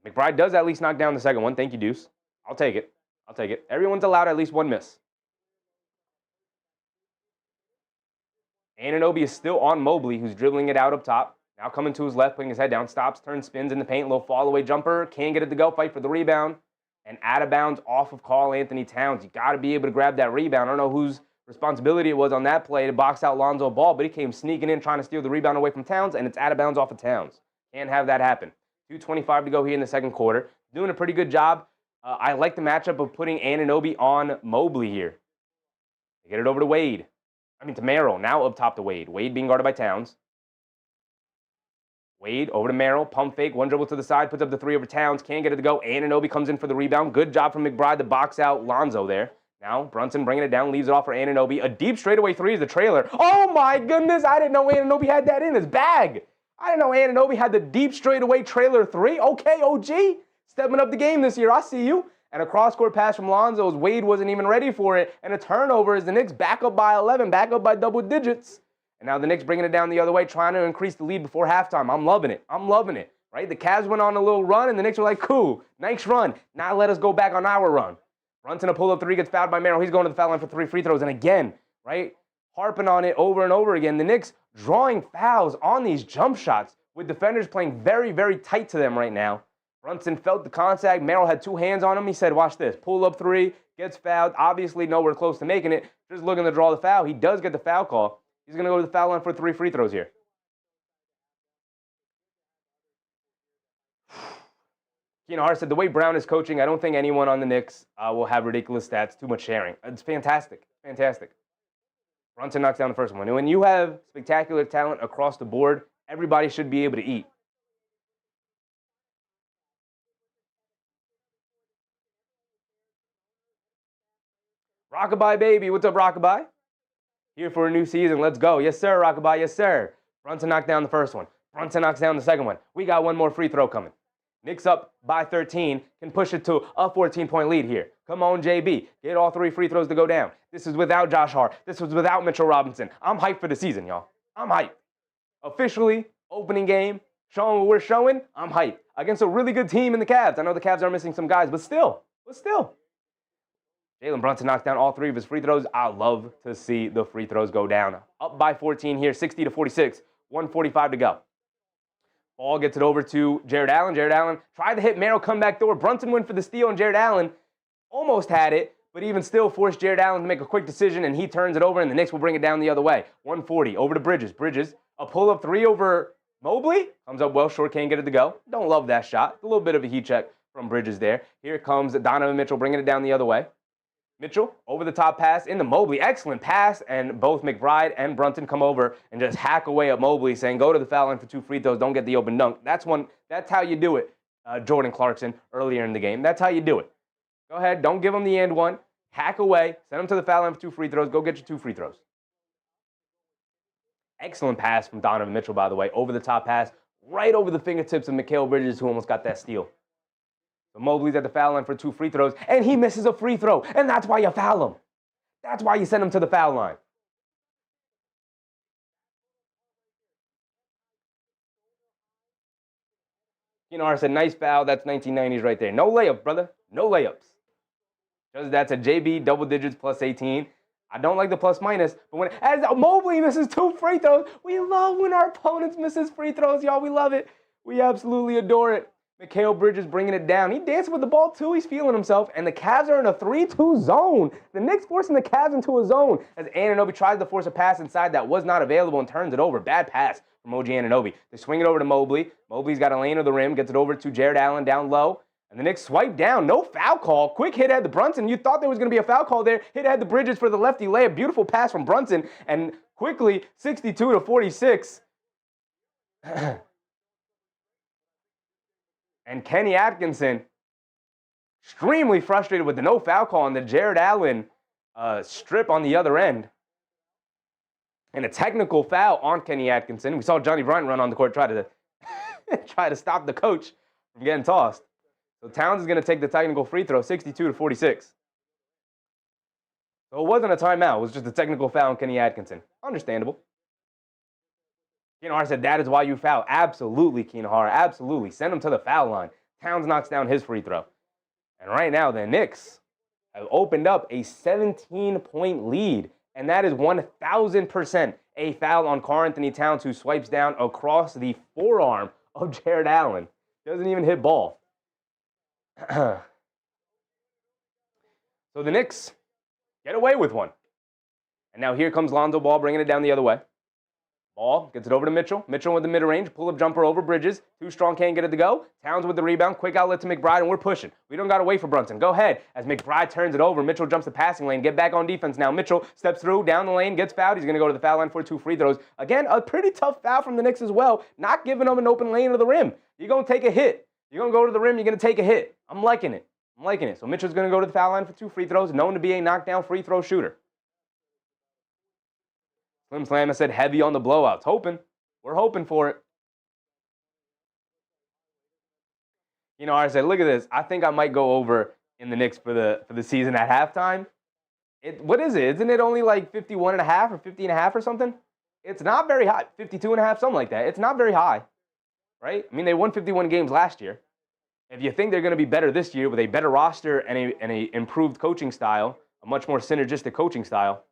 S1: McBride does at least knock down the second one. Thank you, Deuce. I'll take it. I'll take it. Everyone's allowed at least one miss. Anunoby is still on Mobley, who's dribbling it out up top. Now coming to his left, putting his head down. Stops, turns, spins in the paint. Little fall-away jumper. Can't get it to go. Fight for the rebound. And out of bounds off of Karl-Anthony Towns. You got to be able to grab that rebound. I don't know whose responsibility it was on that play to box out Lonzo Ball, but he came sneaking in trying to steal the rebound away from Towns, and it's out of bounds off of Towns. Can't have that happen. 2:25 to go here in the second quarter. Doing a pretty good job. I like the matchup of putting Anunoby on Mobley here. They get it over to Wade. To Merrill. Now up top to Wade. Wade being guarded by Towns. Wade over to Merrill. Pump fake. One dribble to the side. Puts up the 3 over Towns. Can't get it to go. Anunoby comes in for the rebound. Good job from McBride to box out Lonzo there. Now Brunson bringing it down. Leaves it off for Anunoby. A deep straightaway 3 is the trailer. Oh my goodness. I didn't know Anunoby had that in his bag. I didn't know Anunoby had the deep straightaway trailer 3. Okay, OG. Stepping up the game this year. I see you. And a cross-court pass from Lonzo as Wade wasn't even ready for it. And a turnover as the Knicks back up by 11, back up by double digits. And now the Knicks bringing it down the other way, trying to increase the lead before halftime. I'm loving it. I'm loving it, right? The Cavs went on a little run, and the Knicks were like, cool, nice run. Now let us go back on our run. Brunson a pull-up 3, gets fouled by Merrill. He's going to the foul line for 3 free throws. And again, right, harping on it over and over again. The Knicks drawing fouls on these jump shots with defenders playing very, very tight to them right now. Brunson felt the contact. Merrill had 2 hands on him. He said, watch this. Pull up 3, gets fouled. Obviously nowhere close to making it. Just looking to draw the foul. He does get the foul call. He's going to go to the foul line for 3 free throws here. Hart said, the way Brown is coaching, I don't think anyone on the Knicks will have ridiculous stats. Too much sharing. It's fantastic. Fantastic. Brunson knocks down the first one. And when you have spectacular talent across the board, everybody should be able to eat. Rockabye, baby. What's up, Rockabye? Here for a new season. Let's go. Yes, sir, Rockabye. Yes, sir. Brunson knocked down the first one. Brunson knocks down the second one. We got one more free throw coming. Knicks up by 13. Can push it to a 14-point lead here. Come on, JB. Get all 3 free throws to go down. This is without Josh Hart. This was without Mitchell Robinson. I'm hyped for the season, y'all. I'm hyped. Officially, opening game, showing what we're showing, I'm hyped. Against a really good team in the Cavs. I know the Cavs are missing some guys, but still. Jaylen Brunson knocks down all 3 of his free throws. I love to see the free throws go down. Up by 14 here, 60 to 46, 1:45 to go. Ball gets it over to Jared Allen. Jared Allen tried to hit Merrill, come back door. Brunson went for the steal, and Jared Allen almost had it, but even still forced Jared Allen to make a quick decision, and he turns it over, and the Knicks will bring it down the other way. 140 over to Bridges. Bridges, a pull-up 3 over Mobley. Comes up well short, can't get it to go. Don't love that shot. A little bit of a heat check from Bridges there. Here comes Donovan Mitchell bringing it down the other way. Mitchell, over the top pass into Mobley. Excellent pass, and both McBride and Brunson come over and just hack away at Mobley, saying, go to the foul line for 2 free throws, don't get the open dunk. That's how you do it, Jordan Clarkson, earlier in the game. That's how you do it. Go ahead, don't give him the and one. Hack away, send him to the foul line for 2 free throws, go get your 2 free throws. Excellent pass from Donovan Mitchell, by the way. Over the top pass, right over the fingertips of Mikal Bridges, who almost got that steal. So Mobley's at the foul line for 2 free throws, and he misses a free throw, and that's why you foul him. That's why you send him to the foul line. Hart said, nice foul. That's 1990s right there. No layup, brother. No layups. Just that's a JB, double digits, plus 18. I don't like the plus minus, but as Mobley misses 2 free throws, we love when our opponents misses free throws, y'all. We love it. We absolutely adore it. Mikal Bridges bringing it down. He dancing with the ball, too. He's feeling himself. And the Cavs are in a 3-2 zone. The Knicks forcing the Cavs into a zone as Anunoby tries to force a pass inside that was not available and turns it over. Bad pass from OG Anunoby. They swing it over to Mobley. Mobley's got a lane of the rim. Gets it over to Jared Allen down low. And the Knicks swipe down. No foul call. Quick hit at the Brunson. You thought there was going to be a foul call there. Hit at the Bridges for the lefty layup. Beautiful pass from Brunson. And quickly, 62-46. And Kenny Atkinson, extremely frustrated with the no foul call on the Jared Allen strip on the other end. And a technical foul on Kenny Atkinson. We saw Johnny Bryant run on the court, try to stop the coach from getting tossed. So Towns is going to take the technical free throw, 62-46. So it wasn't a timeout. It was just a technical foul on Kenny Atkinson. Understandable. Keenahara said, that is why you foul. Absolutely, Keenahara. Absolutely. Send him to the foul line. Towns knocks down his free throw. And right now, the Knicks have opened up a 17-point lead. And that is 1,000% a foul on Karl-Anthony Towns, who swipes down across the forearm of Jared Allen. Doesn't even hit ball. So the Knicks get away with one. And now here comes Lonzo Ball bringing it down the other way. Ball gets it over to Mitchell. Mitchell with the mid-range. Pull-up jumper over Bridges. Too strong, can't get it to go. Towns with the rebound. Quick outlet to McBride, and we're pushing. We don't got to wait for Brunson. Go ahead. As McBride turns it over, Mitchell jumps the passing lane. Get back on defense now. Mitchell steps through, down the lane, gets fouled. He's going to go to the foul line for 2 free throws. Again, a pretty tough foul from the Knicks as well. Not giving them an open lane to the rim. You're going to take a hit. You're going to go to the rim. You're going to take a hit. I'm liking it. So Mitchell's going to go to the foul line for 2 free throws, known to be a knockdown free throw shooter. Slim Slam has said heavy on the blowouts. We're hoping for it. I said, look at this. I think I might go over in the Knicks for the season at halftime. What is it? Isn't it only like 51.5 or 50.5 or something? It's not very high. 52.5, something like that. It's not very high, right? I mean, they won 51 games last year. If you think they're going to be better this year with a better roster and a improved coaching style, a much more synergistic coaching style,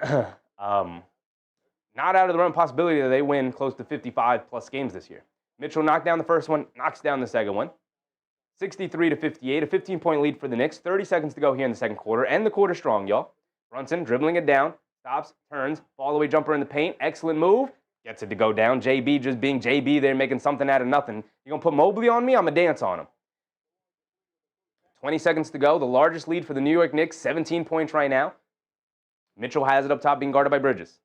S1: not out of the realm of possibility that they win close to 55-plus games this year. Mitchell knocked down the first one, knocks down the second one. 63-58, a 15-point lead for the Knicks. 30 seconds to go here in the second quarter. End the quarter strong, y'all. Brunson dribbling it down, stops, turns, fall-away jumper in the paint. Excellent move. Gets it to go down. JB just being JB there, making something out of nothing. You going to put Mobley on me? I'm going to dance on him. 20 seconds to go. The largest lead for the New York Knicks, 17 points right now. Mitchell has it up top, being guarded by Bridges.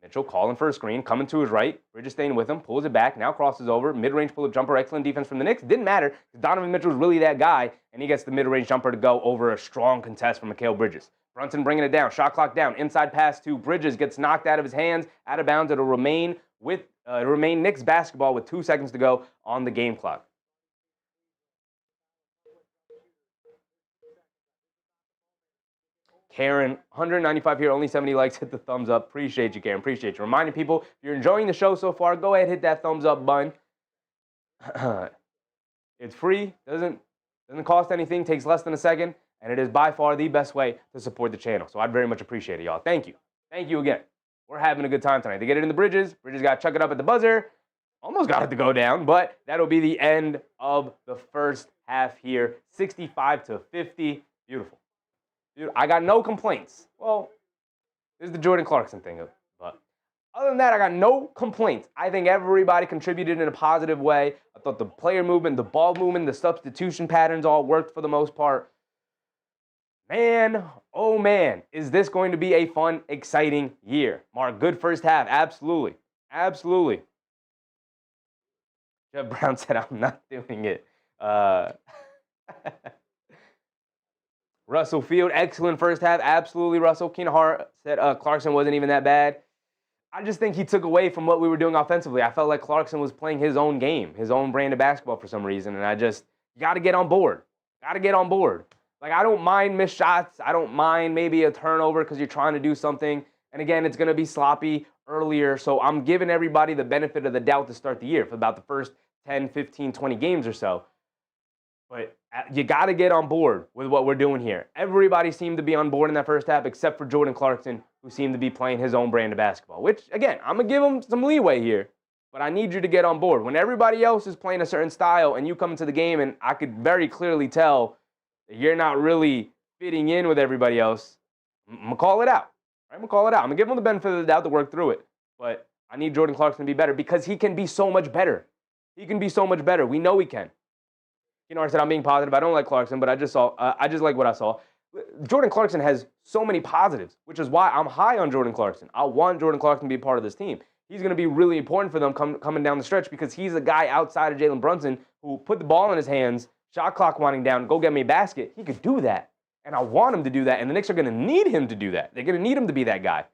S1: Mitchell calling for a screen, coming to his right. Bridges staying with him, pulls it back, now crosses over. Mid-range pull-up jumper, excellent defense from the Knicks. Didn't matter, because Donovan Mitchell's really that guy, and he gets the mid-range jumper to go over a strong contest from Mikal Bridges. Brunson bringing it down, shot clock down, inside pass to Bridges, gets knocked out of his hands, out of bounds. It'll remain Knicks basketball with 2 seconds to go on the game clock. Karen, 195 here, only 70 likes. Hit the thumbs up. Appreciate you, Karen. Appreciate you. Reminding people, if you're enjoying the show so far, go ahead, hit that thumbs up button. It's free, doesn't cost anything, takes less than a second, and it is by far the best way to support the channel. So I'd very much appreciate it, y'all. Thank you. Thank you again. We're having a good time tonight. They get it in the Bridges. Bridges got to chuck it up at the buzzer. Almost got it to go down, but that'll be the end of the first half here. 65-50. Beautiful. Dude, I got no complaints. Well, this is the Jordan Clarkson thing. But other than that, I got no complaints. I think everybody contributed in a positive way. I thought the player movement, the ball movement, the substitution patterns all worked for the most part. Man, oh man, is this going to be a fun, exciting year. Mark, good first half. Absolutely. Absolutely. Jeff Brown said, I'm not doing it. Russell Field, excellent first half. Absolutely, Russell. Keenahara said Clarkson wasn't even that bad. I just think he took away from what we were doing offensively. I felt like Clarkson was playing his own game, his own brand of basketball for some reason, and you got to get on board. Got to get on board. Like, I don't mind missed shots. I don't mind maybe a turnover because you're trying to do something. And again, it's going to be sloppy earlier, so I'm giving everybody the benefit of the doubt to start the year for about the first 10, 15, 20 games or so. But You got to get on board with what we're doing here. Everybody seemed to be on board in that first half except for Jordan Clarkson, who seemed to be playing his own brand of basketball, which, again, I'm going to give him some leeway here, but I need you to get on board. When everybody else is playing a certain style and you come into the game and I could very clearly tell that you're not really fitting in with everybody else, I'm going to call it out. I'm going to call it out. I'm going to give him the benefit of the doubt to work through it, but I need Jordan Clarkson to be better because he can be so much better. He can be so much better. We know he can. You know, I said I'm being positive. I don't like Clarkson, but I just like what I saw. Jordan Clarkson has so many positives, which is why I'm high on Jordan Clarkson. I want Jordan Clarkson to be a part of this team. He's going to be really important for them coming down the stretch because he's a guy outside of Jaylen Brunson who put the ball in his hands, shot clock winding down, go get me a basket. He could do that, and I want him to do that, and the Knicks are going to need him to do that. They're going to need him to be that guy.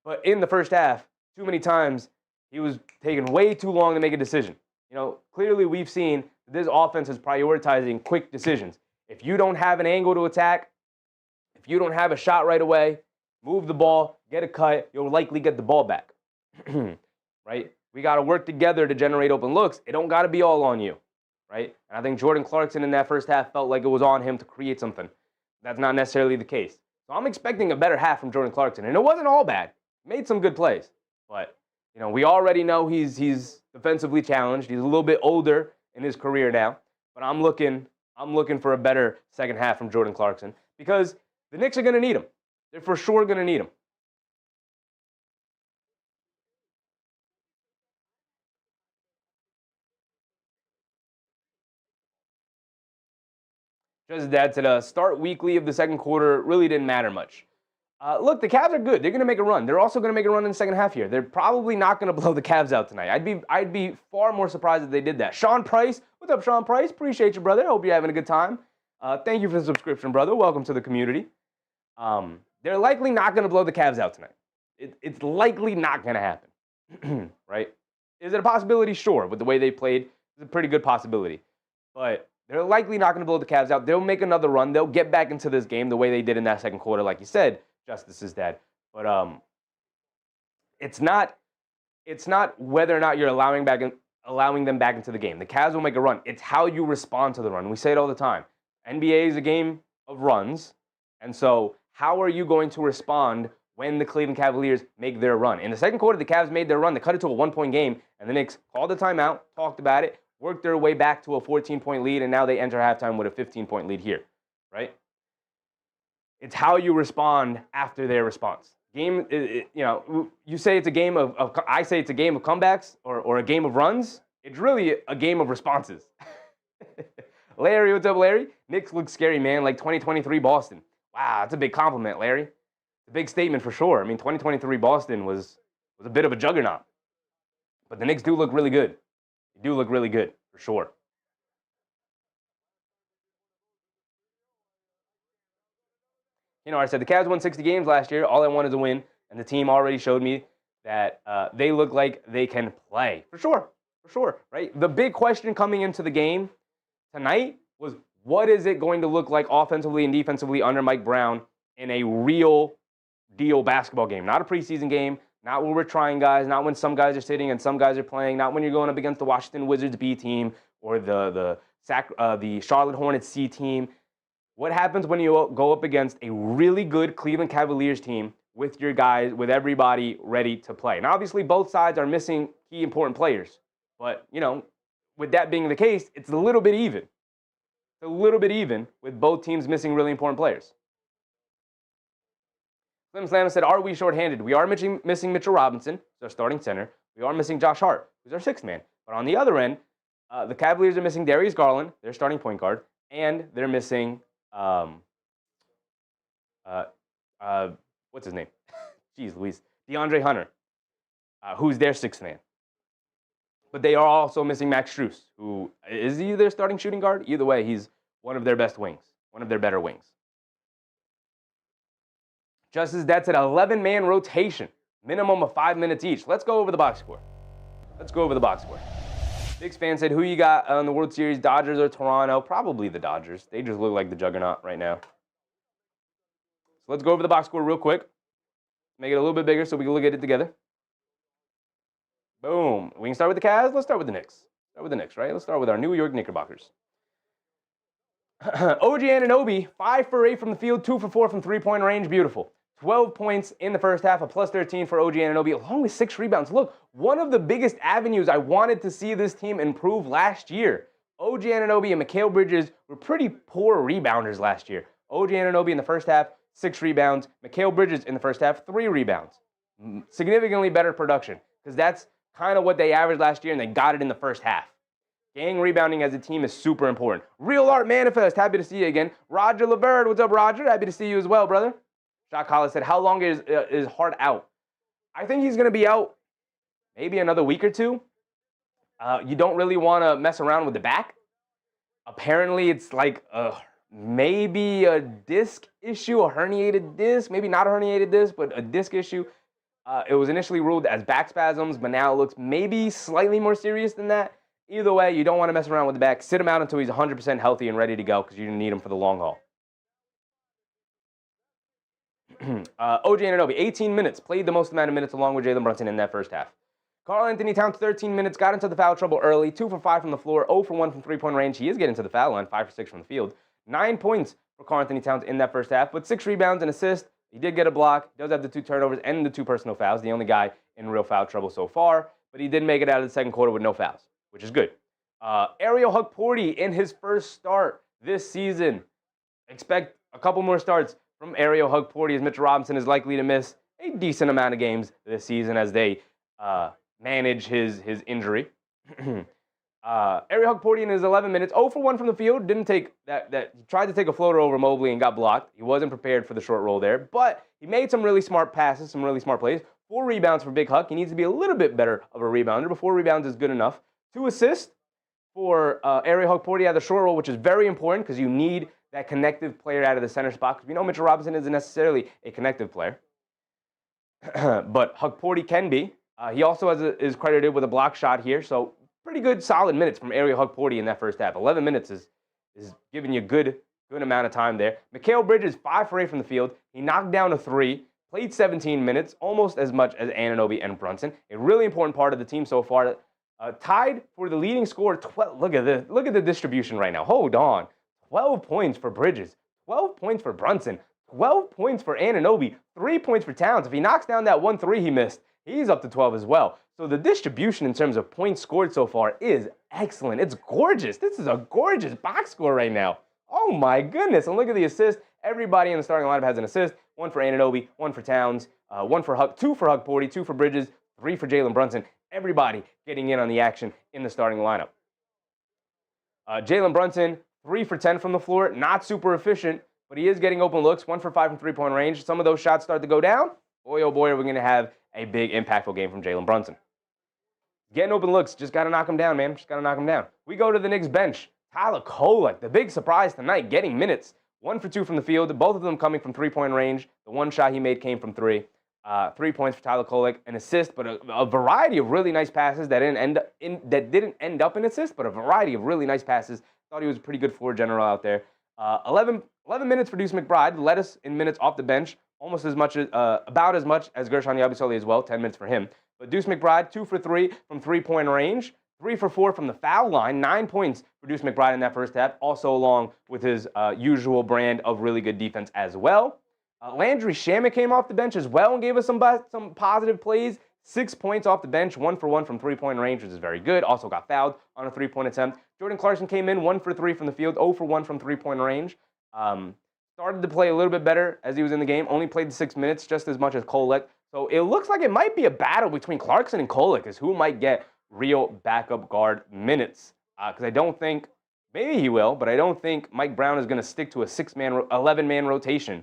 S1: But in the first half, too many times, he was taking way too long to make a decision. You know, clearly we've seen this offense is prioritizing quick decisions. If you don't have an angle to attack, if you don't have a shot right away, move the ball, get a cut, you'll likely get the ball back. Right? We got to work together to generate open looks. It don't got to be all on you. Right? And I think Jordan Clarkson in that first half felt like it was on him to create something. That's not necessarily the case. So I'm expecting a better half from Jordan Clarkson. And it wasn't all bad. He made some good plays. But, you know, we already know he's defensively challenged. He's a little bit older in his career now. But I'm looking for a better second half from Jordan Clarkson because the Knicks are going to need him. They're for sure going to need him. Just dad said, start weekly of the second quarter really didn't matter much. Look, the Cavs are good. They're going to make a run. They're also going to make a run in the second half here. They're probably not going to blow the Cavs out tonight. I'd be far more surprised if they did that. Sean Price, what's up, Sean Price? Appreciate you, brother. Hope you're having a good time. Thank you for the subscription, brother. Welcome to the community. They're likely not going to blow the Cavs out tonight. It's likely not going to happen, right? Is it a possibility? Sure. With the way they played, it's a pretty good possibility. But they're likely not going to blow the Cavs out. They'll make another run. They'll get back into this game the way they did in that second quarter, like you said. Justice's dad. But it's not whether or not you're allowing them back into the game. The Cavs will make a run. It's how you respond to the run. We say it all the time. NBA is a game of runs. And so how are you going to respond when the Cleveland Cavaliers make their run? In the second quarter, the Cavs made their run. They cut it to a one-point game, and the Knicks called the timeout, talked about it, worked their way back to a 14-point lead, and now they enter halftime with a 15-point lead here, right? It's how you respond after their response. You say it's a game of I say it's a game of comebacks or a game of runs. It's really a game of responses. Larry, what's up, Larry? Knicks look scary, man, like 2023 Boston. Wow, that's a big compliment, Larry. A big statement for sure. I mean, 2023 Boston was a bit of a juggernaut. But the Knicks do look really good. They do look really good, for sure. You know, I said the Cavs won 60 games last year. All I wanted to win, and the team already showed me that they look like they can play. For sure, right? The big question coming into the game tonight was, what is it going to look like offensively and defensively under Mike Brown in a real deal basketball game? Not a preseason game, not where we're trying guys, not when some guys are sitting and some guys are playing, not when you're going up against the Washington Wizards B team or the Charlotte Hornets C team. What happens when you go up against a really good Cleveland Cavaliers team with your guys, with everybody ready to play? And obviously both sides are missing key important players. But, you know, with that being the case, it's a little bit even. It's a little bit even with both teams missing really important players. Slim Slam said, are we shorthanded? We are missing Mitchell Robinson, our starting center. We are missing Josh Hart, who's our sixth man. But on the other end, the Cavaliers are missing Darius Garland, their starting point guard, and they're missing what's his name? Jeez Louise. DeAndre Hunter, who's their sixth man. But they are also missing Max Strus, who is he their starting shooting guard? Either way, he's one of their best wings, one of their better wings. Justice, that's an 11-man rotation, minimum of 5 minutes each. Let's go over the box score. Big fan said, who you got on the World Series, Dodgers or Toronto? Probably the Dodgers. They just look like the juggernaut right now. So let's go over the box score real quick. Make it a little bit bigger so we can look at it together. Boom. We can start with the Cavs. Let's start with the Knicks. Right? Let's start with our New York Knickerbockers. OG Anunoby, 5 for 8 from the field, 2 for 4 from three-point range. Beautiful. 12 points in the first half, a plus 13 for OG Anunoby, along with 6 rebounds. Look, one of the biggest avenues I wanted to see this team improve last year. OG Anunoby and Mikal Bridges were pretty poor rebounders last year. OG Anunoby in the first half, 6 rebounds. Mikal Bridges in the first half, 3 rebounds. Significantly better production, because that's kind of what they averaged last year, and they got it in the first half. Gang rebounding as a team is super important. Real Art Manifest, happy to see you again. Roger Laverde, what's up, Roger? Happy to see you as well, brother. Shot Collis said, how long is Hart out? I think he's going to be out maybe another week or two. You don't really want to mess around with the back. Apparently, it's like maybe a disc issue, a herniated disc. Maybe not a herniated disc, but a disc issue. It was initially ruled as back spasms, but now it looks maybe slightly more serious than that. Either way, you don't want to mess around with the back. Sit him out until he's 100% healthy and ready to go, because you need him for the long haul. OG Anunoby, 18 minutes. Played the most amount of minutes along with Jaylen Brunson in that first half. Karl-Anthony Towns, 13 minutes. Got into the foul trouble early. 2 for 5 from the floor. 0 for 1 from three-point range. He is getting to the foul line. 5 for 6 from the field. 9 points for Karl-Anthony Towns in that first half, but 6 rebounds and assists. He did get a block. Does have the 2 turnovers and the 2 personal fouls. The only guy in real foul trouble so far. But he did make it out of the second quarter with no fouls, which is good. Ariel Hukporti in his first start this season. Expect a couple more starts from Ariel Hukporti, as Mitchell Robinson is likely to miss a decent amount of games this season as they manage his injury. Ariel Hukporti in his 11 minutes, 0 for 1 from the field. Didn't take that. He tried to take a floater over Mobley and got blocked. He wasn't prepared for the short roll there, but he made some really smart passes, some really smart plays. 4 rebounds for Big Huck. He needs to be a little bit better of a rebounder, but 4 rebounds is good enough. 2 assists for Ariel Hukporti at the short roll, which is very important because you need that connective player out of the center spot. Because we know Mitchell Robinson isn't necessarily a connective player, but Hukporti can be. He also is credited with a block shot here, so pretty good, solid minutes from Ariel Hukporti in that first half. 11 minutes is giving you good amount of time there. Mikal Bridges, 5 for 8 from the field. He knocked down a 3, played 17 minutes, almost as much as Anunoby and Brunson. A really important part of the team so far. Tied for the leading scorer. Look at this. Look at the distribution right now. Hold on. 12 points for Bridges. 12 points for Brunson. 12 points for Anunoby. 3 points for Towns. If he knocks down that 1-3 he missed, he's up to 12 as well. So the distribution in terms of points scored so far is excellent. It's gorgeous. This is a gorgeous box score right now. Oh my goodness. And look at the assists. Everybody in the starting lineup has an assist. 1 for Anunoby, 1 for Towns, 2 for Hukporti, 2 for Bridges, 3 for Jaylen Brunson. Everybody getting in on the action in the starting lineup. Jaylen Brunson, 3 for 10 from the floor. Not super efficient, but he is getting open looks. 1 for 5 from three-point range. Some of those shots start to go down. Boy, oh boy, are we going to have a big, impactful game from Jaylen Brunson. Getting open looks. Just got to knock him down, man. Just got to knock him down. We go to the Knicks bench. Tyler Kolek, the big surprise tonight, getting minutes. 1 for 2 from the field. Both of them coming from three-point range. The one shot he made came from 3. 3 points for Tyler Kolek, an assist, but a variety of really nice passes that didn't end up in assists, but a variety of really nice passes. Thought he was a pretty good floor general out there. 11 minutes for Deuce McBride, led us in minutes off the bench, almost as much as about as much as Gershon Yabusele as well. 10 minutes for him. But Deuce McBride, 2 for 3 from three-point range, 3 for 4 from the foul line. 9 points for Deuce McBride in that first half, also along with his usual brand of really good defense as well. Landry Shamet came off the bench as well and gave us some positive plays. 6 points off the bench, 1 for 1 from three-point range, which is very good. Also got fouled on a 3-point attempt. Jordan Clarkson came in 1 for 3 from the field, 0 for 1 from three-point range. Started to play a little bit better as he was in the game. Only played 6 minutes, just as much as Kolek. So it looks like it might be a battle between Clarkson and Kolek as who might get real backup guard minutes. Because I don't think, maybe he will, but I don't think Mike Brown is going to stick to a 11-man rotation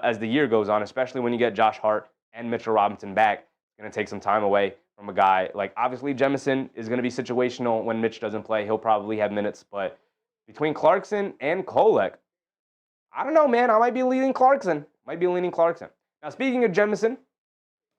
S1: as the year goes on, especially when you get Josh Hart and Mitchell Robinson back. It's going to take some time away from a guy. Like, obviously, Jemison is going to be situational when Mitch doesn't play. He'll probably have minutes. But between Clarkson and Kolek, I don't know, man. I might be leaning Clarkson. Now, speaking of Jemison,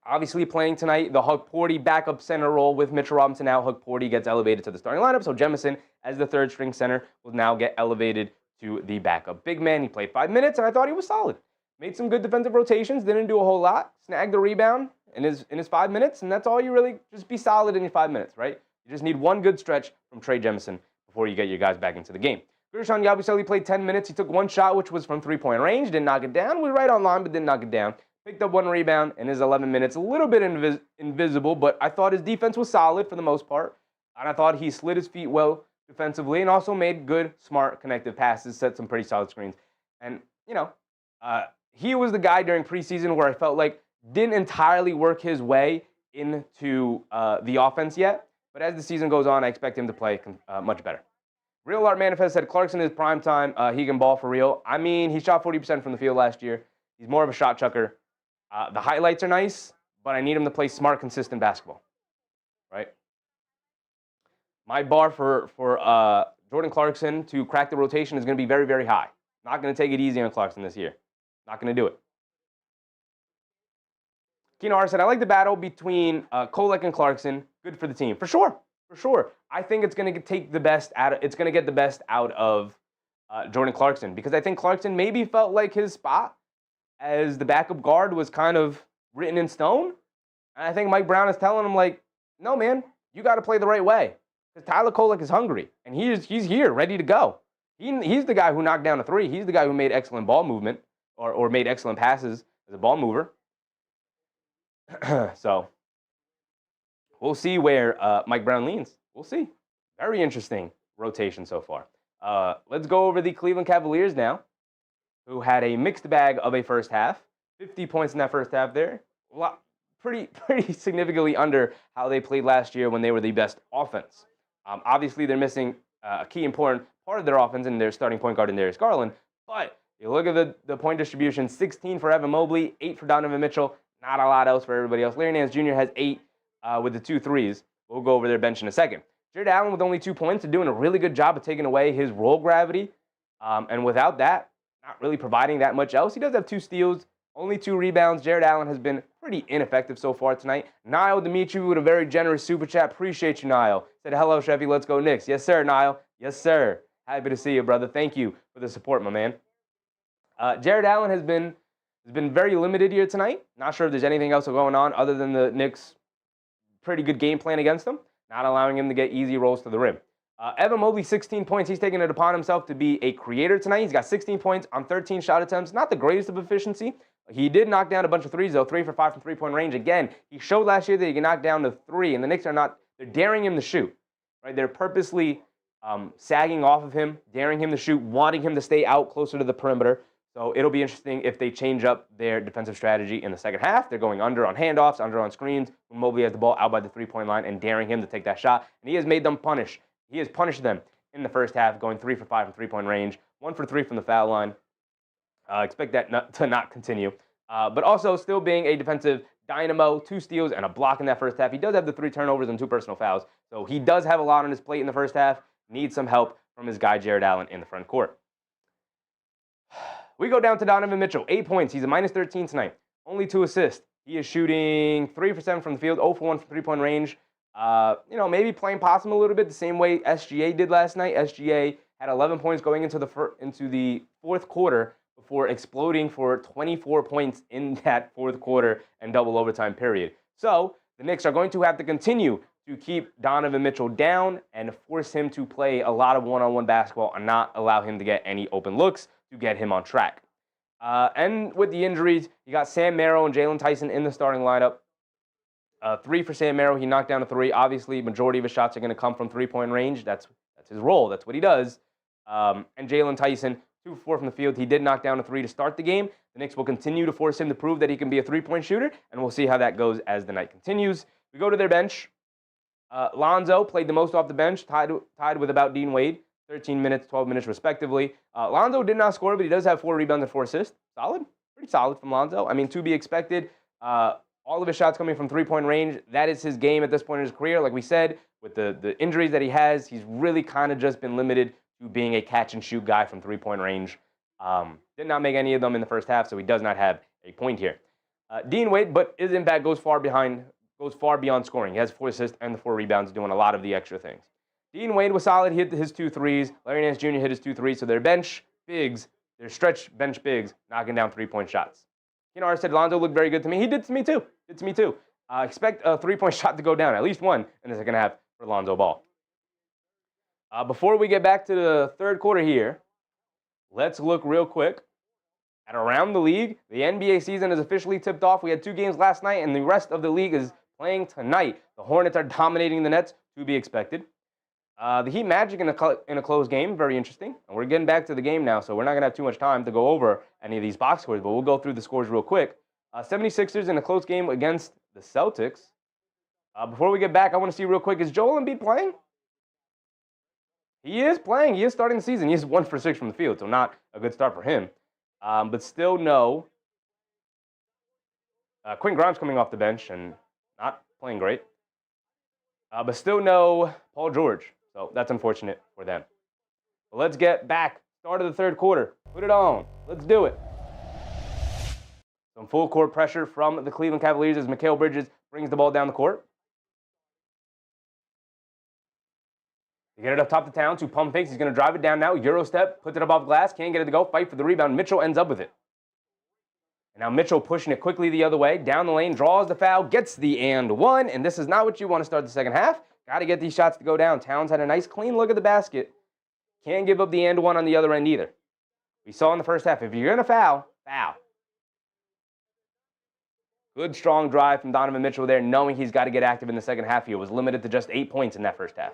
S1: obviously playing tonight, the Hukporti backup center role with Mitchell Robinson out. Hukporti gets elevated to the starting lineup. So Jemison, as the third-string center, will now get elevated to the backup big man. He played 5 minutes, and I thought he was solid. Made some good defensive rotations, didn't do a whole lot. Snagged a rebound in his 5 minutes, and that's all you really, just be solid in your 5 minutes, right? You just need one good stretch from Trey Jemison before you get your guys back into the game. Guerschon Yabusele played 10 minutes. He took one shot, which was from three-point range. Didn't knock it down. Was right on line, but didn't knock it down. Picked up one rebound in his 11 minutes. A little bit invisible, but I thought his defense was solid for the most part. And I thought he slid his feet well defensively and also made good, smart, connective passes, set some pretty solid screens. And, he was the guy during preseason where I felt like didn't entirely work his way into the offense yet. But as the season goes on, I expect him to play much better. Real Art Manifest said Clarkson is prime time. He can ball for real. I mean, he shot 40% from the field last year. He's more of a shot chucker. The highlights are nice, but I need him to play smart, consistent basketball. Right? My bar for Jordan Clarkson to crack the rotation is going to be very, very high. Not going to take it easy on Clarkson this year. Not going to do it. Keno R said, I like the battle between Kolek and Clarkson. Good for the team. For sure. For sure. I think it's going to take the best out of, it's going to get the best out of Jordan Clarkson, because I think Clarkson maybe felt like his spot as the backup guard was kind of written in stone. And I think Mike Brown is telling him, like, no, man, you got to play the right way. Because Tyler Kolek is hungry, and he's here, ready to go. He's the guy who knocked down a three. He's the guy who made excellent ball movement or made excellent passes as a ball mover. So we'll see where Mike Brown leans. We'll see. Very interesting rotation so far. Let's go over the Cleveland Cavaliers now, who had a mixed bag of a first half. 50 points in that first half there. Pretty significantly under how they played last year when they were the best offense. Obviously, they're missing a key important part of their offense in their starting point guard in Darius Garland. But you look at the point distribution, 16 for Evan Mobley, 8 for Donovan Mitchell. Not a lot else for everybody else. Larry Nance Jr. has 8 with the 2 threes. We'll go over their bench in a second. Jared Allen with only 2 points is doing a really good job of taking away his roll gravity. And without that, not really providing that much else. He does have 2 steals, only 2 rebounds. Jared Allen has been pretty ineffective so far tonight. Niall Dimitri with a very generous super chat. Appreciate you, Niall. Said, hello, Chevy. Let's go Knicks. Yes, sir, Niall. Yes, sir. Happy to see you, brother. Thank you for the support, my man. Jared Allen has been very limited here tonight. Not sure if there's anything else going on other than the Knicks' pretty good game plan against him, not allowing him to get easy rolls to the rim. Evan Mobley, 16 points. He's taking it upon himself to be a creator tonight. He's got 16 points on 13 shot attempts. Not the greatest of efficiency. He did knock down a bunch of threes, though, 3 for 5 from three-point range. Again, he showed last year that he can knock down to 3, and the Knicks they're daring him to shoot. Right? They're purposely sagging off of him, daring him to shoot, wanting him to stay out closer to the perimeter. So it'll be interesting if they change up their defensive strategy in the second half. They're going under on handoffs, under on screens, when Mobley has the ball out by the three-point line and daring him to take that shot. And he has made them punish. He has punished them in the first half, going 3 for 5 from three-point range, 1 for 3 from the foul line. Expect that to not continue. But also still being a defensive dynamo, 2 steals and a block in that first half. He does have the 3 turnovers and 2 personal fouls. So he does have a lot on his plate in the first half. Needs some help from his guy, Jared Allen, in the front court. We go down to Donovan Mitchell, 8 points. He's a minus 13 tonight. Only 2 assists. He is shooting 3 for 7 from the field, 0 for 1 from three-point range. Maybe playing possum a little bit the same way SGA did last night. SGA had 11 points going into the fourth quarter before exploding for 24 points in that fourth quarter and double overtime period. So the Knicks are going to have to continue to keep Donovan Mitchell down and force him to play a lot of one-on-one basketball and not allow him to get any open looks to get him on track. And with the injuries, you got Sam Merrill and Jalen Tyson in the starting lineup. 3 for Sam Merrill. He knocked down a 3. Obviously, majority of his shots are going to come from three-point range. That's his role. That's what he does. And Jalen Tyson, 2 for 4 from the field. He did knock down a 3 to start the game. The Knicks will continue to force him to prove that he can be a three-point shooter, and we'll see how that goes as the night continues. We go to their bench. Lonzo played the most off the bench, tied with about Dean Wade. 13 minutes, 12 minutes respectively. Lonzo did not score, but he does have 4 rebounds and 4 assists. Solid. Pretty solid from Lonzo. I mean, to be expected. All of his shots coming from three-point range. That is his game at this point in his career. Like we said, with the injuries that he has, he's really kind of just been limited to being a catch-and-shoot guy from three-point range. Did not make any of them in the first half, so he does not have a point here. Dean Wade, but his impact goes far beyond scoring. He has 4 assists and the 4 rebounds, doing a lot of the extra things. Dean Wade was solid. He hit his 2 threes. Larry Nance Jr. hit his 2 threes. So their bench bigs, their stretch bench bigs, knocking down 3-point shots. I said Lonzo looked very good to me. He did to me too. Expect a 3-point shot to go down, at least one in the second half for Lonzo Ball. Before we get back to the third quarter here, let's look real quick at around the league. The NBA season is officially tipped off. We had 2 games last night, and the rest of the league is playing tonight. The Hornets are dominating the Nets, to be expected. The Heat Magic in a close game, very interesting. And we're getting back to the game now, so we're not going to have too much time to go over any of these box scores, but we'll go through the scores real quick. 76ers in a close game against the Celtics. Before we get back, I want to see real quick, is Joel Embiid playing? He is playing. He is starting the season. He is 1 for 6 from the field, so not a good start for him. But still no. Quentin Grimes coming off the bench and not playing great. But still no Paul George. So that's unfortunate for them. But let's get back. Start of the third quarter. Put it on. Let's do it. Some full court pressure from the Cleveland Cavaliers as Mikal Bridges brings the ball down the court. They get it up top to Towns, who pump fakes. He's going to drive it down now. Euro step, puts it above glass. Can't get it to go. Fight for the rebound. Mitchell ends up with it. And now Mitchell pushing it quickly the other way. Down the lane, draws the foul, gets the and one. And this is not what you want to start the second half. Got to get these shots to go down. Towns had a nice clean look at the basket. Can't give up the and one on the other end either. We saw in the first half, if you're going to foul, foul. Good, strong drive from Donovan Mitchell there, knowing he's got to get active in the second half here. Was limited to just 8 points in that first half.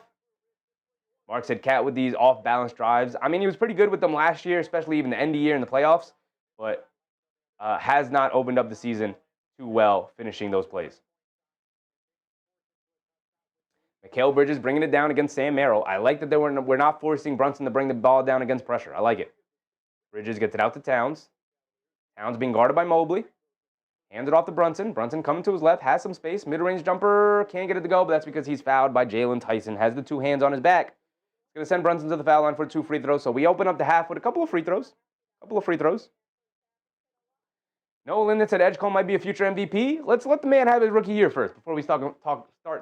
S1: Mark said Cat with these off-balance drives. I mean, he was pretty good with them last year, especially even the end of the year in the playoffs, but has not opened up the season too well finishing those plays. Mikal Bridges bringing it down against Sam Merrill. I like that we're not forcing Brunson to bring the ball down against pressure. I like it. Bridges gets it out to Towns. Towns being guarded by Mobley. Hands it off to Brunson. Brunson coming to his left, has some space. Mid-range jumper, can't get it to go, but that's because he's fouled by Jaylen Tyson. Has the 2 hands on his back. Going to send Brunson to the foul line for 2 free throws. So we open up the half with a couple of free throws. Noah Linden said Edgecombe might be a future MVP. Let's let the man have his rookie year first before we start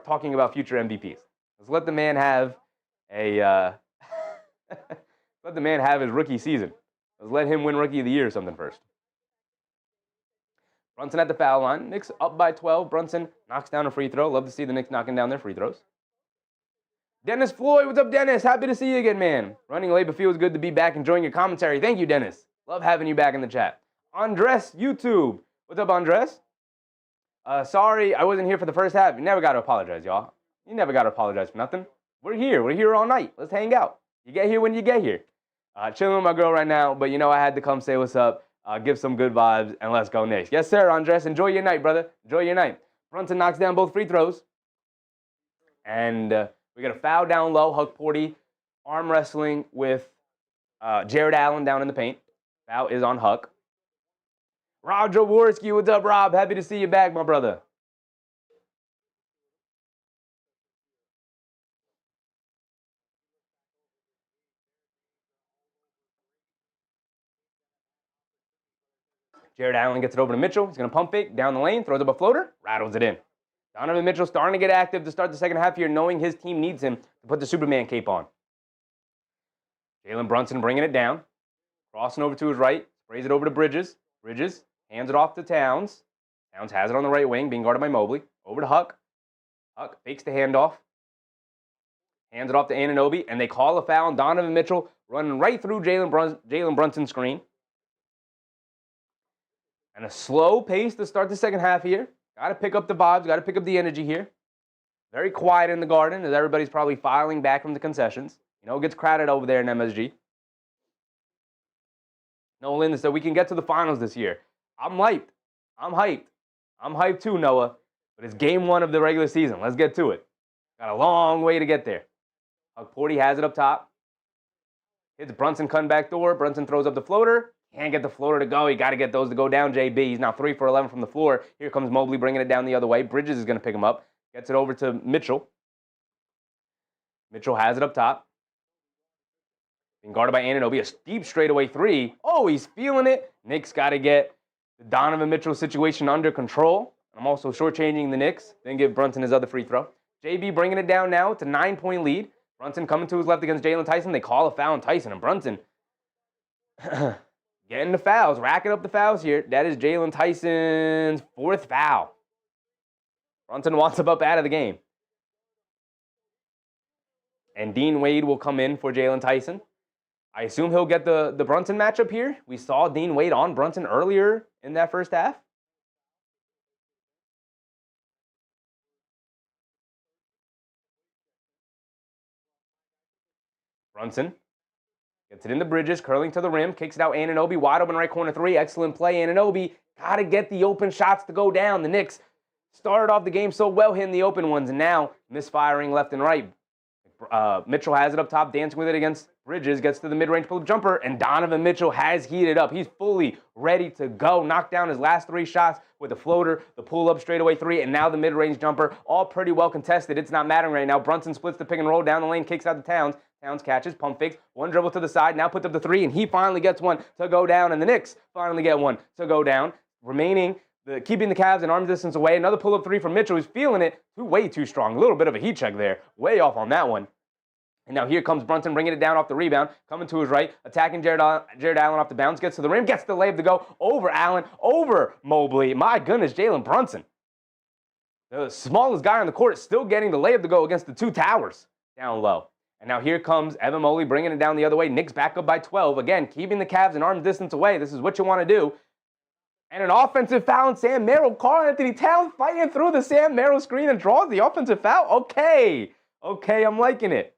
S1: talking about future MVPs. Let's let the man have let the man have his rookie season. Let's let him win rookie of the year or something first. Brunson at the foul line. Knicks up by 12. Brunson knocks down a free throw. Love to see the Knicks knocking down their free throws. Dennis Floyd, what's up, Dennis? Happy to see you again, man. Running late, but feels good to be back enjoying your commentary. Thank you, Dennis. Love having you back in the chat. Andres YouTube. What's up, Andres? Sorry, I wasn't here for the first half. You never got to apologize, y'all. You never got to apologize for nothing. We're here. We're here all night. Let's hang out. You get here when you get here. Chilling with my girl right now, but you know I had to come say what's up, give some good vibes, and let's go Knicks. Yes, sir, Andres. Enjoy your night, brother. Enjoy your night. Brunson knocks down both free throws. And we got a foul down low. Huck Porty arm wrestling with Jared Allen down in the paint. Foul is on Huck. Rob Jaworski, what's up, Rob? Happy to see you back, my brother. Jared Allen gets it over to Mitchell. He's going to pump fake down the lane, throws up a floater, rattles it in. Donovan Mitchell starting to get active to start the second half here, knowing his team needs him to put the Superman cape on. Jaylen Brunson bringing it down, crossing over to his right, sprays it over to Bridges. Bridges hands it off to Towns. Towns has it on the right wing, being guarded by Mobley. Over to Huck. Huck fakes the handoff. Hands it off to Anunoby, and they call a foul on Donovan Mitchell, running right through Jaylen Brunson's screen. And a slow pace to start the second half here. Got to pick up the vibes, got to pick up the energy here. Very quiet in the Garden as everybody's probably filing back from the concessions. You know, it gets crowded over there in MSG. Noah Linden said we can get to the finals this year. I'm hyped. I'm hyped too, Noah. But it's game 1 of the regular season. Let's get to it. Got a long way to get there. Huck Porty has it up top. Hits Brunson cutting back door. Brunson throws up the floater. Can't get the floater to go. You got to get those to go down, JB. He's now 3 for 11 from the floor. Here comes Mobley bringing it down the other way. Bridges is going to pick him up. Gets it over to Mitchell. Mitchell has it up top. Being guarded by Anunoby. A deep straightaway 3. Oh, he's feeling it. Knicks got to get the Donovan Mitchell situation under control. I'm also shortchanging the Knicks. Then give Brunson his other free throw. JB bringing it down now. It's a 9-point lead. Brunson coming to his left against Jaylen Tyson. They call a foul on Tyson. And Brunson getting the fouls, racking up the fouls here. That is Jaylen Tyson's 4th foul. Brunson wants him up out of the game. And Dean Wade will come in for Jalen Tyson. I assume he'll get the Brunson matchup here. We saw Dean Wade on Brunson earlier in that first half. Brunson gets it in the bridges, curling to the rim, kicks it out. Anunoby, wide open right corner three. Excellent play. Anunoby got to get the open shots to go down. The Knicks started off the game so well, hitting the open ones, and now misfiring left and right. Mitchell has it up top, dancing with it against Bridges, gets to the mid-range pull-up jumper, and Donovan Mitchell has heated up. He's fully ready to go. Knocked down his last 3 shots with the floater, the pull-up straightaway 3, and now the mid-range jumper. All pretty well contested. It's not mattering right now. Brunson splits the pick and roll down the lane, kicks out to Towns. Towns catches, pump fakes, one dribble to the side, now puts up the 3, and he finally gets one to go down, and the Knicks finally get one to go down. Keeping the Cavs an arm's distance away. Another pull-up 3 from Mitchell. He's feeling it. Way too strong. A little bit of a heat check there. Way off on that one. And now here comes Brunson bringing it down off the rebound. Coming to his right. Attacking Jared Allen off the bounce. Gets to the rim. Gets the layup to go. Over Allen. Over Mobley. My goodness, Jaylen Brunson. The smallest guy on the court still getting the layup to go against the 2 towers down low. And now here comes Evan Mobley bringing it down the other way. Knicks back up by 12. Again, keeping the Cavs an arm's distance away. This is what you want to do. And an offensive foul on Sam Merrill. Karl-Anthony Towns fighting through the Sam Merrill screen and draws the offensive foul. Okay, I'm liking it.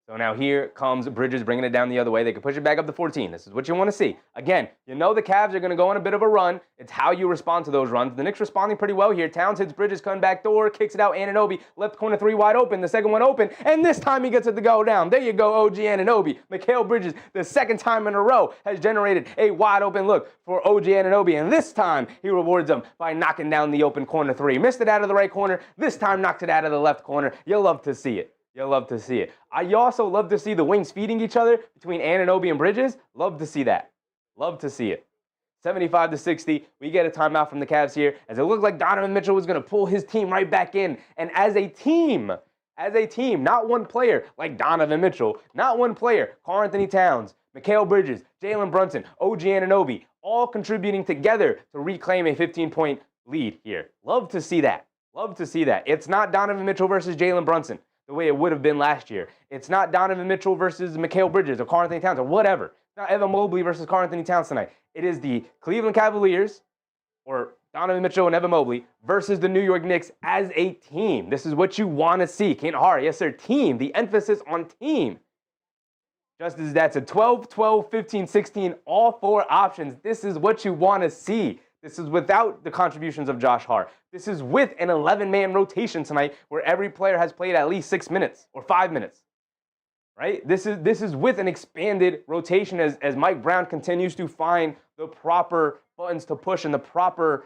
S1: So now here comes Bridges bringing it down the other way. They can push it back up to 14. This is what you want to see. Again, you know the Cavs are going to go on a bit of a run. It's how you respond to those runs. The Knicks responding pretty well here. Towns hits Bridges, coming back door, kicks it out. Anunoby, left corner 3 wide open. The second one open, and this time he gets it to go down. There you go, OG Anunoby. Mikal Bridges, the second time in a row, has generated a wide open look for OG Anunoby, and this time he rewards him by knocking down the open corner 3. Missed it out of the right corner. This time knocked it out of the left corner. You'll love to see it. You'll love to see it. You also love to see the wings feeding each other between Anunoby and Bridges. Love to see that. Love to see it. 75-60. We get a timeout from the Cavs here as it looked like Donovan Mitchell was going to pull his team right back in. And as a team, not one player like Donovan Mitchell, not one player, Karl-Anthony Towns, Mikal Bridges, Jaylen Brunson, OG Anunoby, all contributing together to reclaim a 15-point lead here. Love to see that. Love to see that. It's not Donovan Mitchell versus Jaylen Brunson the way it would have been last year. It's not Donovan Mitchell versus Mikal Bridges or Karl-Anthony Towns or whatever. It's not Evan Mobley versus Karl-Anthony Towns tonight. It is the Cleveland Cavaliers or Donovan Mitchell and Evan Mobley versus the New York Knicks as a team. This is what you want to see. Kent Hart, yes sir, team. The emphasis on team. Just as that's a 12, 12, 15, 16, all 4 options. This is what you want to see. This is without the contributions of Josh Hart. This is with an 11-man rotation tonight where every player has played at least 6 minutes or 5 minutes, right? This is with an expanded rotation as Mike Brown continues to find the proper buttons to push and the proper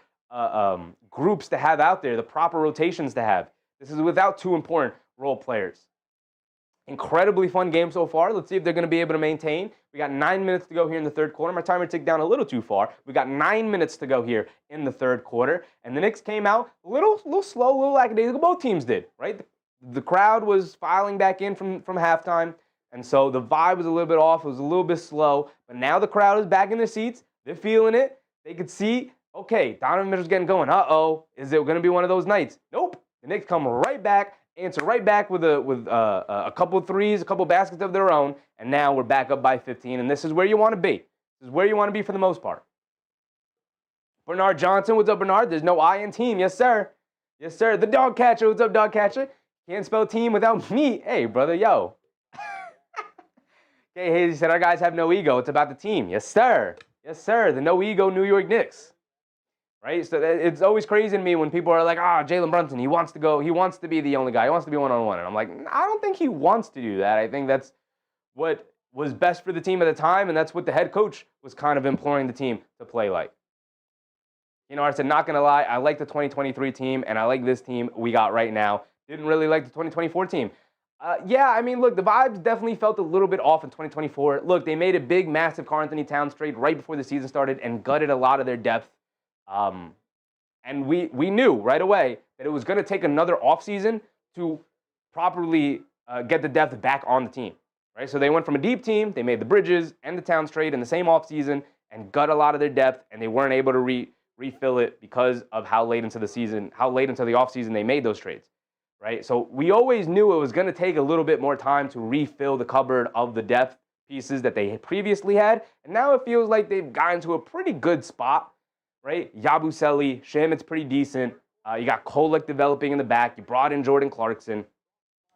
S1: groups to have out there, the proper rotations to have. This is without 2 important role players. Incredibly fun game so far. Let's see if they're going to be able to maintain. We got 9 minutes to go here in the third quarter. My timer ticked down a little too far. We got 9 minutes to go here in the third quarter. And the Knicks came out a little slow, a little lackadaisical. Both teams did, right? The crowd was filing back in from halftime. And so the vibe was a little bit off. It was a little bit slow. But now the crowd is back in their seats. They're feeling it. They could see, okay, Donovan Mitchell's getting going. Uh-oh, is it going to be one of those nights? Nope. The Knicks come right back. Answer right back with a couple of threes, a couple of baskets of their own, and now we're back up by 15, and this is where you want to be. This is where you want to be for the most part. Bernard Johnson, what's up, Bernard? There's no I in team. Yes, sir. Yes, sir. The dog catcher, what's up, dog catcher? Can't spell team without me. Hey, brother, yo. Okay, Hayes said, our guys have no ego. It's about the team. Yes, sir. Yes, sir. The no ego New York Knicks. Right? So it's always crazy to me when people are like, Jaylen Brunson, he wants to be the only guy. He wants to be one-on-one. And I'm like, I don't think he wants to do that. I think that's what was best for the team at the time, and that's what the head coach was kind of imploring the team to play like. You know, I said, not going to lie, I like the 2023 team, and I like this team we got right now. Didn't really like the 2024 team. Yeah, I mean, look, the vibes definitely felt a little bit off in 2024. Look, they made a big, massive Karl-Anthony Towns trade right before the season started and gutted a lot of their depth. And we knew right away that it was going to take another offseason to properly get the depth back on the team, right? So they went from a deep team, they made the Bridges and the Towns trade in the same offseason and gut a lot of their depth, and they weren't able to refill it because of how late into the offseason they made those trades, right? So we always knew it was going to take a little bit more time to refill the cupboard of the depth pieces that they previously had, and now it feels like they've gotten to a pretty good spot, right? Yabusele, Shamit's pretty decent. You got Kolek developing in the back. You brought in Jordan Clarkson.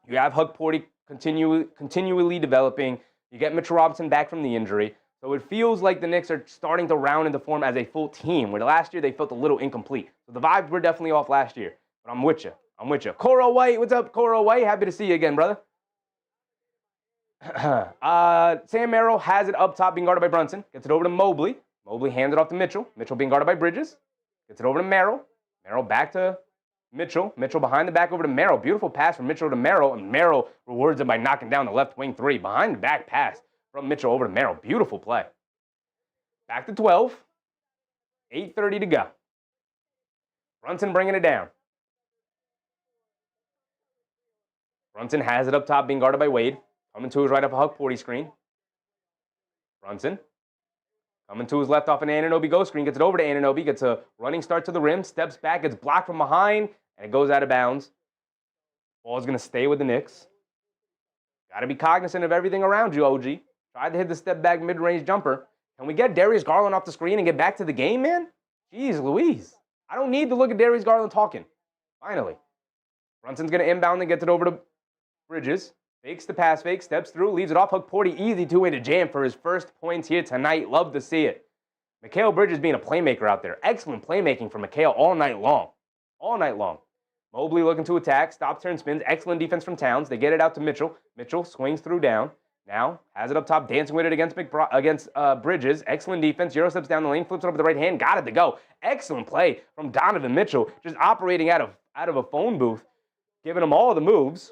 S1: You have Hug Porty continually developing. You get Mitchell Robinson back from the injury. So it feels like the Knicks are starting to round into form as a full team, where last year they felt a little incomplete. So the vibes were definitely off last year. But I'm with you. Coro White, what's up, Coro White? Happy to see you again, brother. Sam Merrill has it up top, being guarded by Brunson. Gets it over to Mobley. Mobley hands it off to Mitchell. Mitchell being guarded by Bridges. Gets it over to Merrill. Merrill back to Mitchell. Mitchell behind the back over to Merrill. Beautiful pass from Mitchell to Merrill, and Merrill rewards it by knocking down the left wing three. Behind the back pass from Mitchell over to Merrill. Beautiful play. Back to 12. 8:30 to go. Brunson bringing it down. Brunson has it up top, being guarded by Wade. Coming to his right off a Hug Porty screen. Brunson. Coming to his left off an Anunoby go screen. Gets it over to Anunoby. Gets a running start to the rim. Steps back. Gets blocked from behind. And it goes out of bounds. Ball's going to stay with the Knicks. Got to be cognizant of everything around you, OG. Tried to hit the step back mid-range jumper. Can we get Darius Garland off the screen and get back to the game, man? Jeez Louise. I don't need to look at Darius Garland talking. Finally. Brunson's going to inbound and gets it over to Bridges. Fakes the pass fake, steps through, leaves it off Hug Porty. Easy two-way to jam for his first points here tonight. Love to see it. Mikal Bridges being a playmaker out there. Excellent playmaking from Mikal all night long. All night long. Mobley looking to attack. Stop, turn, spins. Excellent defense from Towns. They get it out to Mitchell. Mitchell swings through down. Now has it up top, dancing with it against Bridges. Excellent defense. Euro steps down the lane, flips it over the right hand. Got it to go. Excellent play from Donovan Mitchell. Just operating out of a phone booth. Giving him all the moves.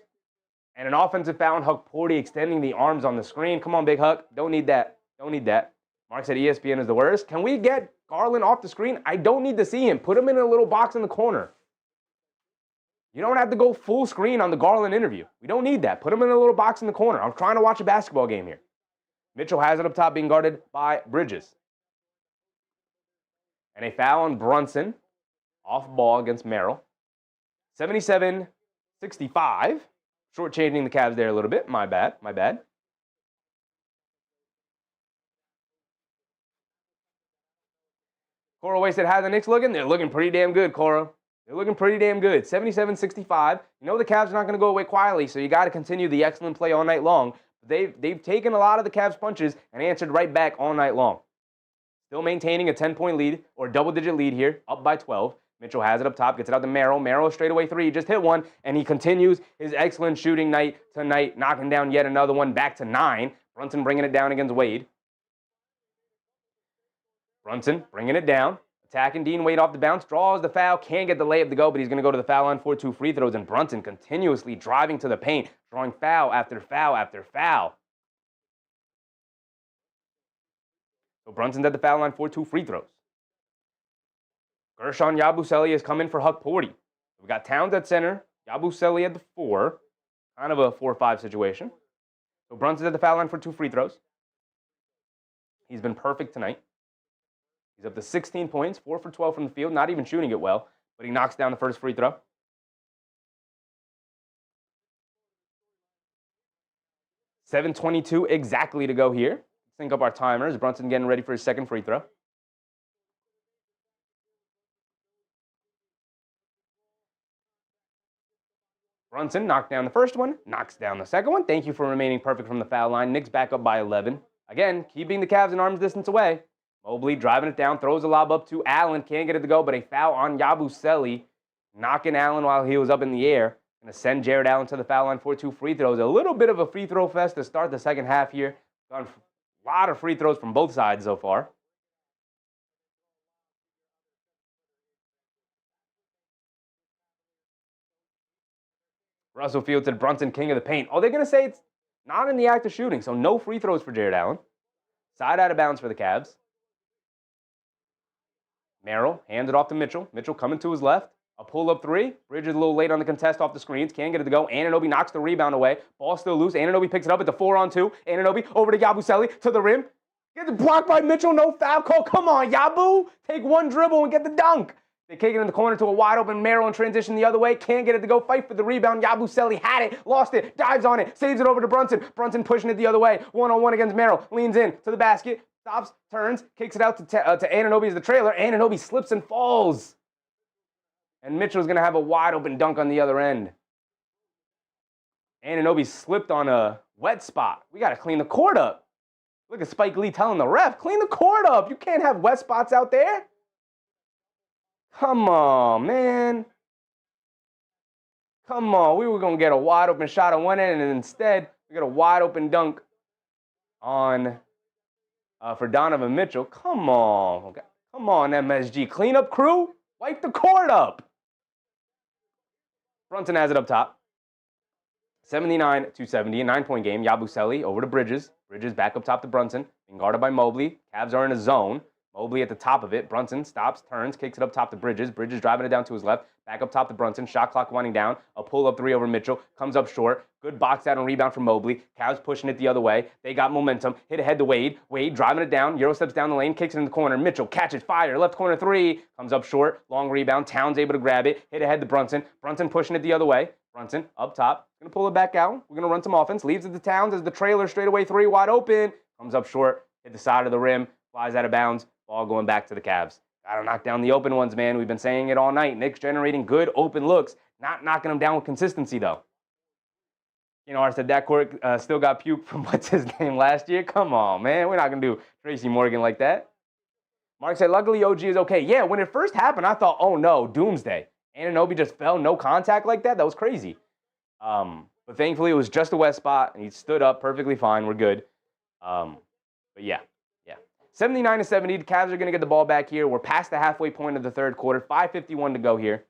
S1: And an offensive foul on Hug Porty, extending the arms on the screen. Come on, Big Huck. Don't need that. Mark said ESPN is the worst. Can we get Garland off the screen? I don't need to see him. Put him in a little box in the corner. You don't have to go full screen on the Garland interview. We don't need that. Put him in a little box in the corner. I'm trying to watch a basketball game here. Mitchell has it up top, being guarded by Bridges. And a foul on Brunson. Off ball against Merrill. 77-65. Shortchanging the Cavs there a little bit. My bad. Coro Way said, how the Knicks looking? They're looking pretty damn good, Coro. They're looking pretty damn good. 77-65. You know the Cavs are not going to go away quietly, so you got to continue the excellent play all night long. They've taken a lot of the Cavs' punches and answered right back all night long. Still maintaining a 10-point lead, or double-digit lead here, up by 12. Mitchell has it up top, gets it out to Merrill. Merrill straightaway three, just hit one, and he continues his excellent shooting night tonight, knocking down yet another one, back to 9. Brunson bringing it down against Wade. Brunson bringing it down, attacking Dean Wade off the bounce, draws the foul, can't get the layup to go, but he's going to go to the foul line for 2 free throws, and Brunson continuously driving to the paint, drawing foul after foul after foul. So Brunson's at the foul line for 2 free throws. Gershon Yabusele is coming for Hug Porty. We got Towns at center, Yabusele at the 4. Kind of a 4-5 situation. So Brunson's at the foul line for 2 free throws. He's been perfect tonight. He's up to 16 points, 4 for 12 from the field, not even shooting it well, but he knocks down the first free throw. $7:22 exactly to go here. Sync up our timers. Brunson getting ready for his second free throw. Brunson knocked down the first one, knocks down the second one. Thank you for remaining perfect from the foul line. Knicks back up by 11. Again, keeping the Cavs an arm's distance away. Mobley driving it down, throws a lob up to Allen. Can't get it to go, but a foul on Yabusele. Knocking Allen while he was up in the air. Going to send Jared Allen to the foul line for 2 free throws. A little bit of a free throw fest to start the second half here. Done a lot of free throws from both sides so far. Russell Field said Brunson, king of the paint. Oh, they're going to say it's not in the act of shooting, so no free throws for Jared Allen. Side out of bounds for the Cavs. Merrill hands it off to Mitchell. Mitchell coming to his left. A pull-up 3. Bridges a little late on the contest off the screens. Can't get it to go. Anunoby knocks the rebound away. Ball still loose. Anunoby picks it up at the 4-on-2. Anunoby over to Yabusele to the rim. Gets blocked by Mitchell, no foul call. Come on, Yabu. Take one dribble and get the dunk. They kick it in the corner to a wide open Merrill in transition the other way. Can't get it to go. Fight for the rebound. Yabusele had it, lost it, dives on it, saves it over to Brunson. Brunson pushing it the other way. One-on-one against Merrill. Leans in to the basket. Stops, turns, kicks it out to Anunoby as the trailer. Anunoby slips and falls. And Mitchell's going to have a wide open dunk on the other end. Anunoby slipped on a wet spot. We got to clean the court up. Look at Spike Lee telling the ref, clean the court up. You can't have wet spots out there. Come on, man. Come on. We were going to get a wide open shot on one end, and instead, we got a wide open dunk on for Donovan Mitchell. Come on. Okay. Come on, MSG. Cleanup crew. Wipe the court up. Brunson has it up top. 79-70, a 9-point game. Yabusele over to Bridges. Bridges back up top to Brunson. Being guarded by Mobley. Cavs are in a zone. Mobley at the top of it. Brunson stops, turns, kicks it up top to Bridges. Bridges driving it down to his left. Back up top to Brunson. Shot clock winding down. A pull-up three over Mitchell. Comes up short. Good box out and rebound from Mobley. Cavs pushing it the other way. They got momentum. Hit ahead to Wade. Wade driving it down. Euro steps down the lane. Kicks it in the corner. Mitchell catches fire. Left corner three. Comes up short. Long rebound. Towns able to grab it. Hit ahead to Brunson. Brunson pushing it the other way. Brunson up top. Going to pull it back out. We're going to run some offense. Leaves it to Towns as the trailer straightaway three wide open. Comes up short. Hit the side of the rim. Flies out of bounds. Ball going back to the Cavs. Got to knock down the open ones, man. We've been saying it all night. Knicks generating good open looks. Not knocking them down with consistency, though. You know, I said that court still got puked from what's his name last year. Come on, man. We're not going to do Tracy Morgan like that. Mark said, luckily OG is okay. Yeah, when it first happened, I thought, oh, no, doomsday. Anunoby just fell, no contact like that. That was crazy. But thankfully, it was just a wet spot, and he stood up perfectly fine. We're good. But yeah. 79-70, the Cavs are going to get the ball back here. We're past the halfway point of the third quarter. 5:51 to go here.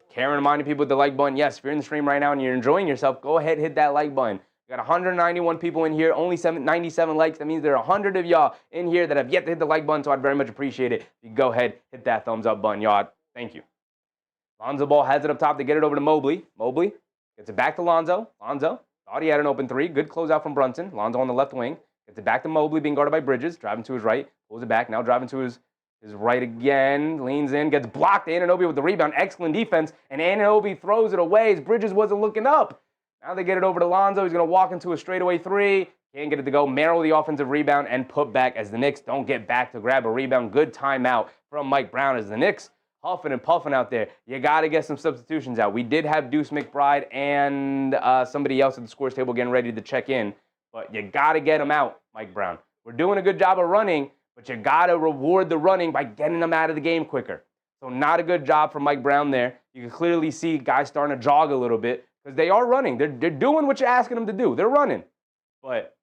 S1: Karen reminding people with the like button. Yes, if you're in the stream right now and you're enjoying yourself, go ahead, hit that like button. We got 191 people in here, only 97 likes. That means there are 100 of y'all in here that have yet to hit the like button, so I'd very much appreciate it. You go ahead, hit that thumbs up button, y'all. Thank you. Lonzo Ball has it up top to get it over to Mobley. Mobley gets it back to Lonzo. Lonzo thought he had an open three. Good closeout from Brunson. Lonzo on the left wing. Gets it back to Mobley, being guarded by Bridges. Driving to his right. Pulls it back. Now driving to his right again. Leans in. Gets blocked. Anunoby with the rebound. Excellent defense. And Anunoby throws it away as Bridges wasn't looking up. Now they get it over to Lonzo. He's going to walk into a straightaway three. Can't get it to go. Merrill the offensive rebound and put back as the Knicks don't get back to grab a rebound. Good timeout from Mike Brown as the Knicks huffing and puffing out there. You got to get some substitutions out. We did have Deuce McBride and somebody else at the scores table getting ready to check in, but you got to get them out, Mike Brown. We're doing a good job of running, but you got to reward the running by getting them out of the game quicker. So not a good job from Mike Brown there. You can clearly see guys starting to jog a little bit because they are running. They're doing what you're asking them to do. They're running. But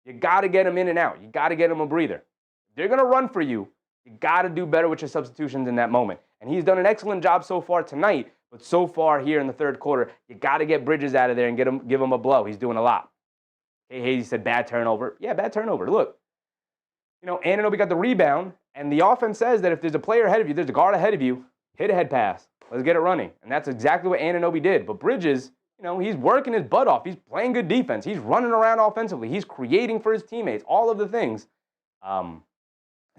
S1: you got to get them in and out. You got to get them a breather. They're going to run for you. You got to do better with your substitutions in that moment. And he's done an excellent job so far tonight, but so far here in the third quarter, you got to get Bridges out of there and give him a blow. He's doing a lot. Hey, Hayes said bad turnover. Yeah, bad turnover. Look, you know, Anunoby got the rebound, and the offense says that if there's a player ahead of you, there's a guard ahead of you, hit a head pass. Let's get it running. And that's exactly what Anunoby did. But Bridges, you know, he's working his butt off. He's playing good defense. He's running around offensively. He's creating for his teammates, all of the things.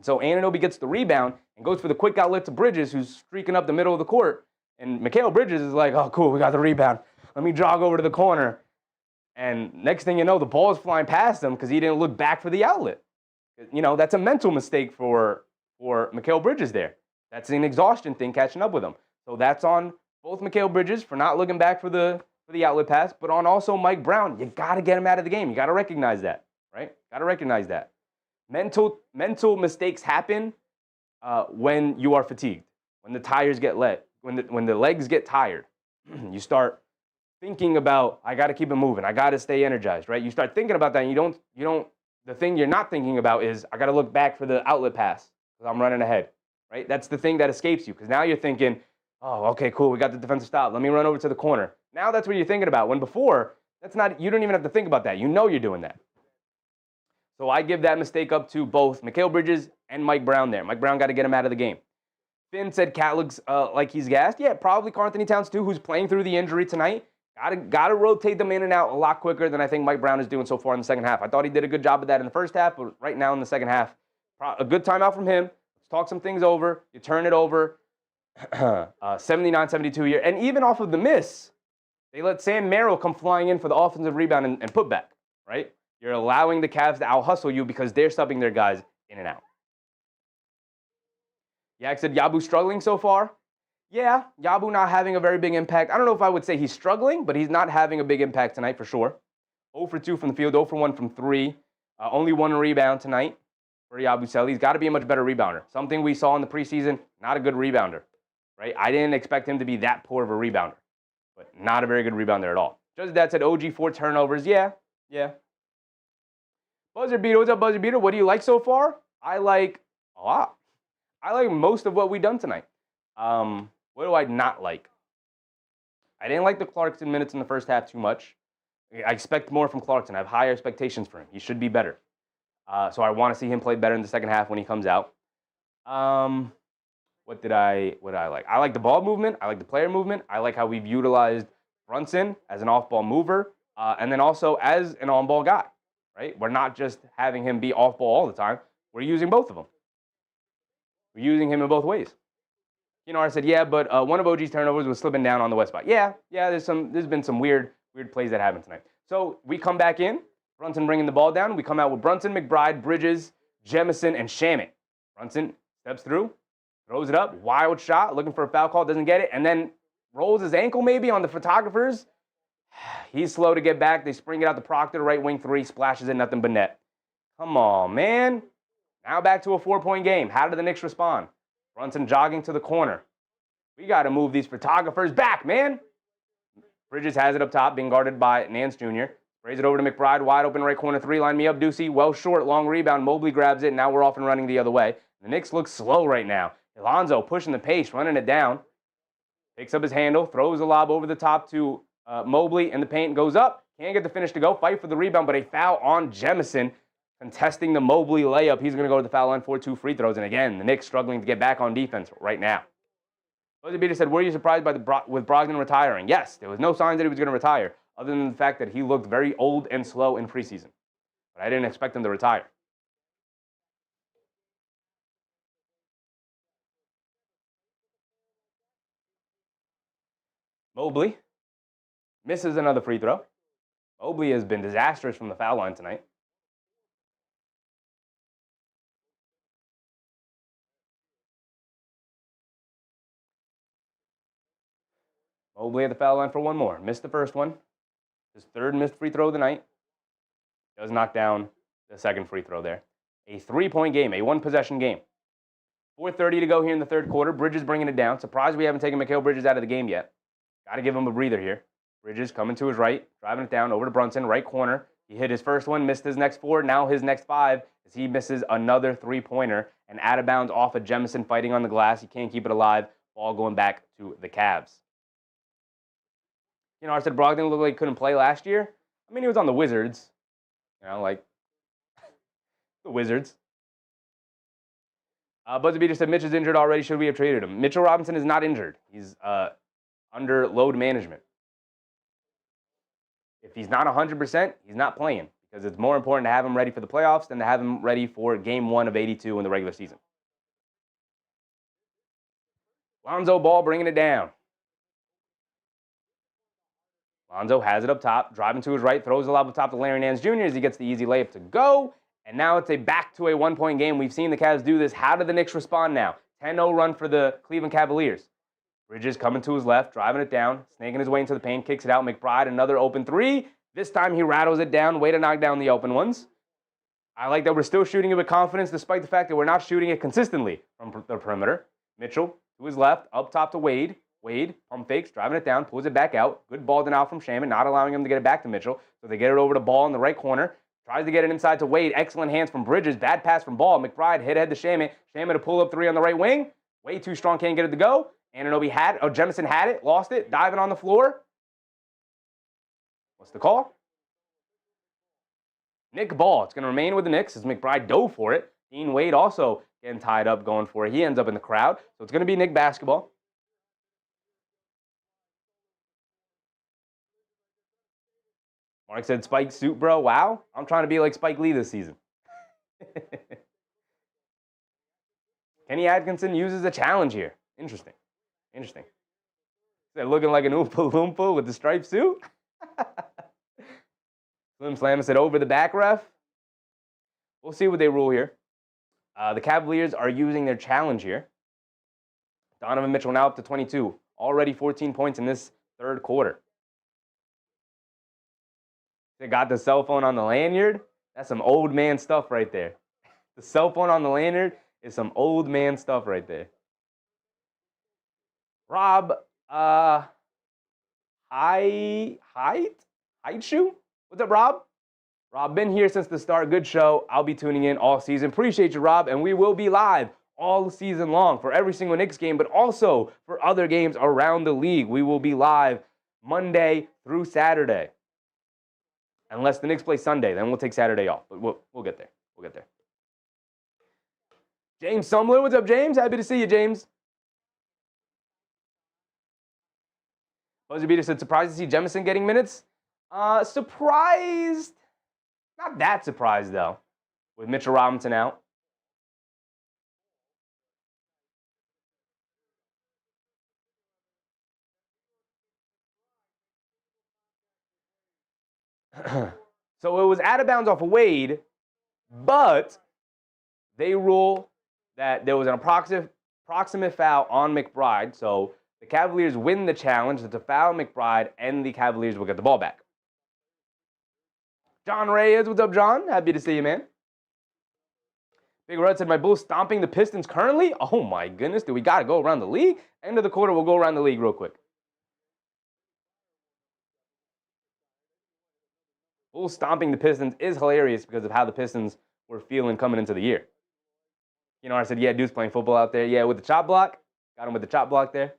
S1: So Anunoby gets the rebound and goes for the quick outlet to Bridges, who's streaking up the middle of the court. And Mikal Bridges is like, oh, cool, we got the rebound. Let me jog over to the corner. And next thing you know, the ball is flying past him because he didn't look back for the outlet. You know, that's a mental mistake for Mikal Bridges there. That's an exhaustion thing catching up with him. So that's on both Mikal Bridges for not looking back for the outlet pass, but on also Mike Brown. You got to get him out of the game. You got to recognize that, right? Got to recognize that. Mental mistakes happen when you are fatigued, when the tires get when the legs get tired. You start thinking about, I got to keep it moving. I got to stay energized, right? You start thinking about that, and you don't. The thing you're not thinking about is, I got to look back for the outlet pass because I'm running ahead, right? That's the thing that escapes you because now you're thinking, oh, okay, cool, we got the defensive stop. Let me run over to the corner. Now that's what you're thinking about. When before, that's not. You don't even have to think about that. You know you're doing that. So I give that mistake up to both Mikal Bridges and Mike Brown there. Mike Brown got to get him out of the game. Finn said Cat looks like he's gassed. Yeah, probably Karl-Anthony Towns too, who's playing through the injury tonight. Gotta rotate them in and out a lot quicker than I think Mike Brown is doing so far in the second half. I thought he did a good job of that in the first half, but right now in the second half, a good timeout from him. Let's talk some things over. You turn it over. 79-72 here. And even off of the miss, they let Sam Merrill come flying in for the offensive rebound and put back, right? You're allowing the Cavs to out-hustle you because they're subbing their guys in and out. Yak said, Yabu struggling so far? Yeah, Yabu not having a very big impact. I don't know if I would say he's struggling, but he's not having a big impact tonight for sure. 0 for 2 from the field, 0 for 1 from 3. Only 1 rebound tonight for Yabusele. He's got to be a much better rebounder. Something we saw in the preseason, not a good rebounder, right? I didn't expect him to be that poor of a rebounder, but not a very good rebounder at all. Just that said, OG 4 turnovers. Yeah. Buzzer Beater, what's up, Buzzer Beater? What do you like so far? I like a lot. I like most of what we've done tonight. What do I not like? I didn't like the Clarkson minutes in the first half too much. I expect more from Clarkson. I have higher expectations for him. He should be better. So I want to see him play better in the second half when he comes out. What did I like? I like the ball movement. I like the player movement. I like how we've utilized Brunson as an off-ball mover, and then also as an on-ball guy, right? We're not just having him be off-ball all the time. We're using both of them. We're using him in both ways. I said, yeah, but one of OG's turnovers was slipping down on the west spot. Yeah, there's been some weird plays that happened tonight. So we come back in, Brunson bringing the ball down. We come out with Brunson, McBride, Bridges, Jemison, and Shamet. Brunson steps through, throws it up, wild shot, looking for a foul call, doesn't get it, and then rolls his ankle maybe on the photographers. He's slow to get back. They spring it out to Proctor, right wing 3, splashes it, nothing but net. Come on, man. Now back to a 4-point game. How did the Knicks respond? Brunson jogging to the corner. We got to move these photographers back, man. Bridges has it up top, being guarded by Nance Jr. Sprays it over to McBride, wide open right corner 3. Line me up, Ducey. Well short, long rebound. Mobley grabs it, and now we're off and running the other way. The Knicks look slow right now. Alonzo pushing the pace, running it down. Picks up his handle, throws a lob over the top to Mobley in the paint, goes up. Can't get the finish to go. Fight for the rebound, but a foul on Jemison. Contesting the Mobley layup. He's going to go to the foul line for 2 free throws. And again, the Knicks struggling to get back on defense right now. Buzzer Beater said, were you surprised with Brogdon retiring? Yes, there was no signs that he was going to retire, other than the fact that he looked very old and slow in preseason. But I didn't expect him to retire. Mobley misses another free throw. Mobley has been disastrous from the foul line tonight. Mobley at the foul line for 1 more. Missed the first one. His 3rd missed free throw of the night. Does knock down the 2nd free throw there. A 3-point game, a 1-possession game. 4:30 to go here in the 3rd quarter. Bridges bringing it down. Surprised we haven't taken Mikal Bridges out of the game yet. Got to give him a breather here. Bridges coming to his right, driving it down over to Brunson, right corner. He hit his first one, missed his next 4. Now his next 5 as he misses another 3-pointer and out of bounds off of Jemison fighting on the glass. He can't keep it alive. Ball going back to the Cavs. I said Brogdon looked like he couldn't play last year. I mean, he was on the Wizards. Like the Wizards. Buzzer Beater said Mitch is injured already. Should we have traded him? Mitchell Robinson is not injured. He's under load management. If he's not 100%, he's not playing because it's more important to have him ready for the playoffs than to have him ready for game 1 of 82 in the regular season. Lonzo Ball bringing it down. Lonzo has it up top, driving to his right, throws the lob up top to Larry Nance Jr. as he gets the easy layup to go. And now it's back to a 1-point game. We've seen the Cavs do this. How do the Knicks respond now? 10-0 run for the Cleveland Cavaliers. Bridges coming to his left, driving it down, snaking his way into the paint, kicks it out. McBride, another open 3. This time he rattles it down. Way to knock down the open ones. I like that we're still shooting it with confidence despite the fact that we're not shooting it consistently from the perimeter. Mitchell to his left, up top to Wade. Wade, pump fakes, driving it down, pulls it back out. Good ball denial from Shaman, not allowing him to get it back to Mitchell. So they get it over to Ball in the right corner. Tries to get it inside to Wade. Excellent hands from Bridges. Bad pass from Ball. McBride hit ahead to Shaman. Shaman to pull up 3 on the right wing. Way too strong, can't get it to go. Anunoby had it. Oh, Jemison had it, lost it, diving on the floor. What's the call? Nick Ball. It's going to remain with the Knicks as McBride dove for it. Dean Wade also getting tied up, going for it. He ends up in the crowd. So it's going to be Knick basketball. Mark said Spike suit, bro. Wow. I'm trying to be like Spike Lee this season. Kenny Atkinson uses a challenge here. Interesting. Said looking like an Oompa Loompa with the striped suit. Slim Slam said over the back ref. We'll see what they rule here. The Cavaliers are using their challenge here. Donovan Mitchell now up to 22. Already 14 points in this third quarter. They got the cell phone on the lanyard. That's some old man stuff right there. The cell phone on the lanyard is some old man stuff right there. Rob, height shoe? What's up, Rob? Rob, been here since the start. Good show. I'll be tuning in all season. Appreciate you, Rob. And we will be live all season long for every single Knicks game, but also for other games around the league. We will be live Monday through Saturday. Unless the Knicks play Sunday, then we'll take Saturday off. But we'll get there. We'll get there. James Sumler, what's up, James? Happy to see you, James. Buzzer Beater said, surprised to see Jemison getting minutes. Surprised. Not that surprised, though, with Mitchell Robinson out. So it was out of bounds off of Wade, but they rule that there was an approximate foul on McBride. So the Cavaliers win the challenge. It's a foul McBride, and the Cavaliers will get the ball back. John Reyes, what's up, John? Happy to see you, man. Big Red said, my Bulls stomping the Pistons currently? Oh, my goodness. Do we got to go around the league? End of the quarter, we'll go around the league real quick. Bulls stomping the Pistons is hilarious because of how the Pistons were feeling coming into the year. You know, I said, yeah, dude's playing football out there. Yeah, with the chop block. Got him with the chop block there.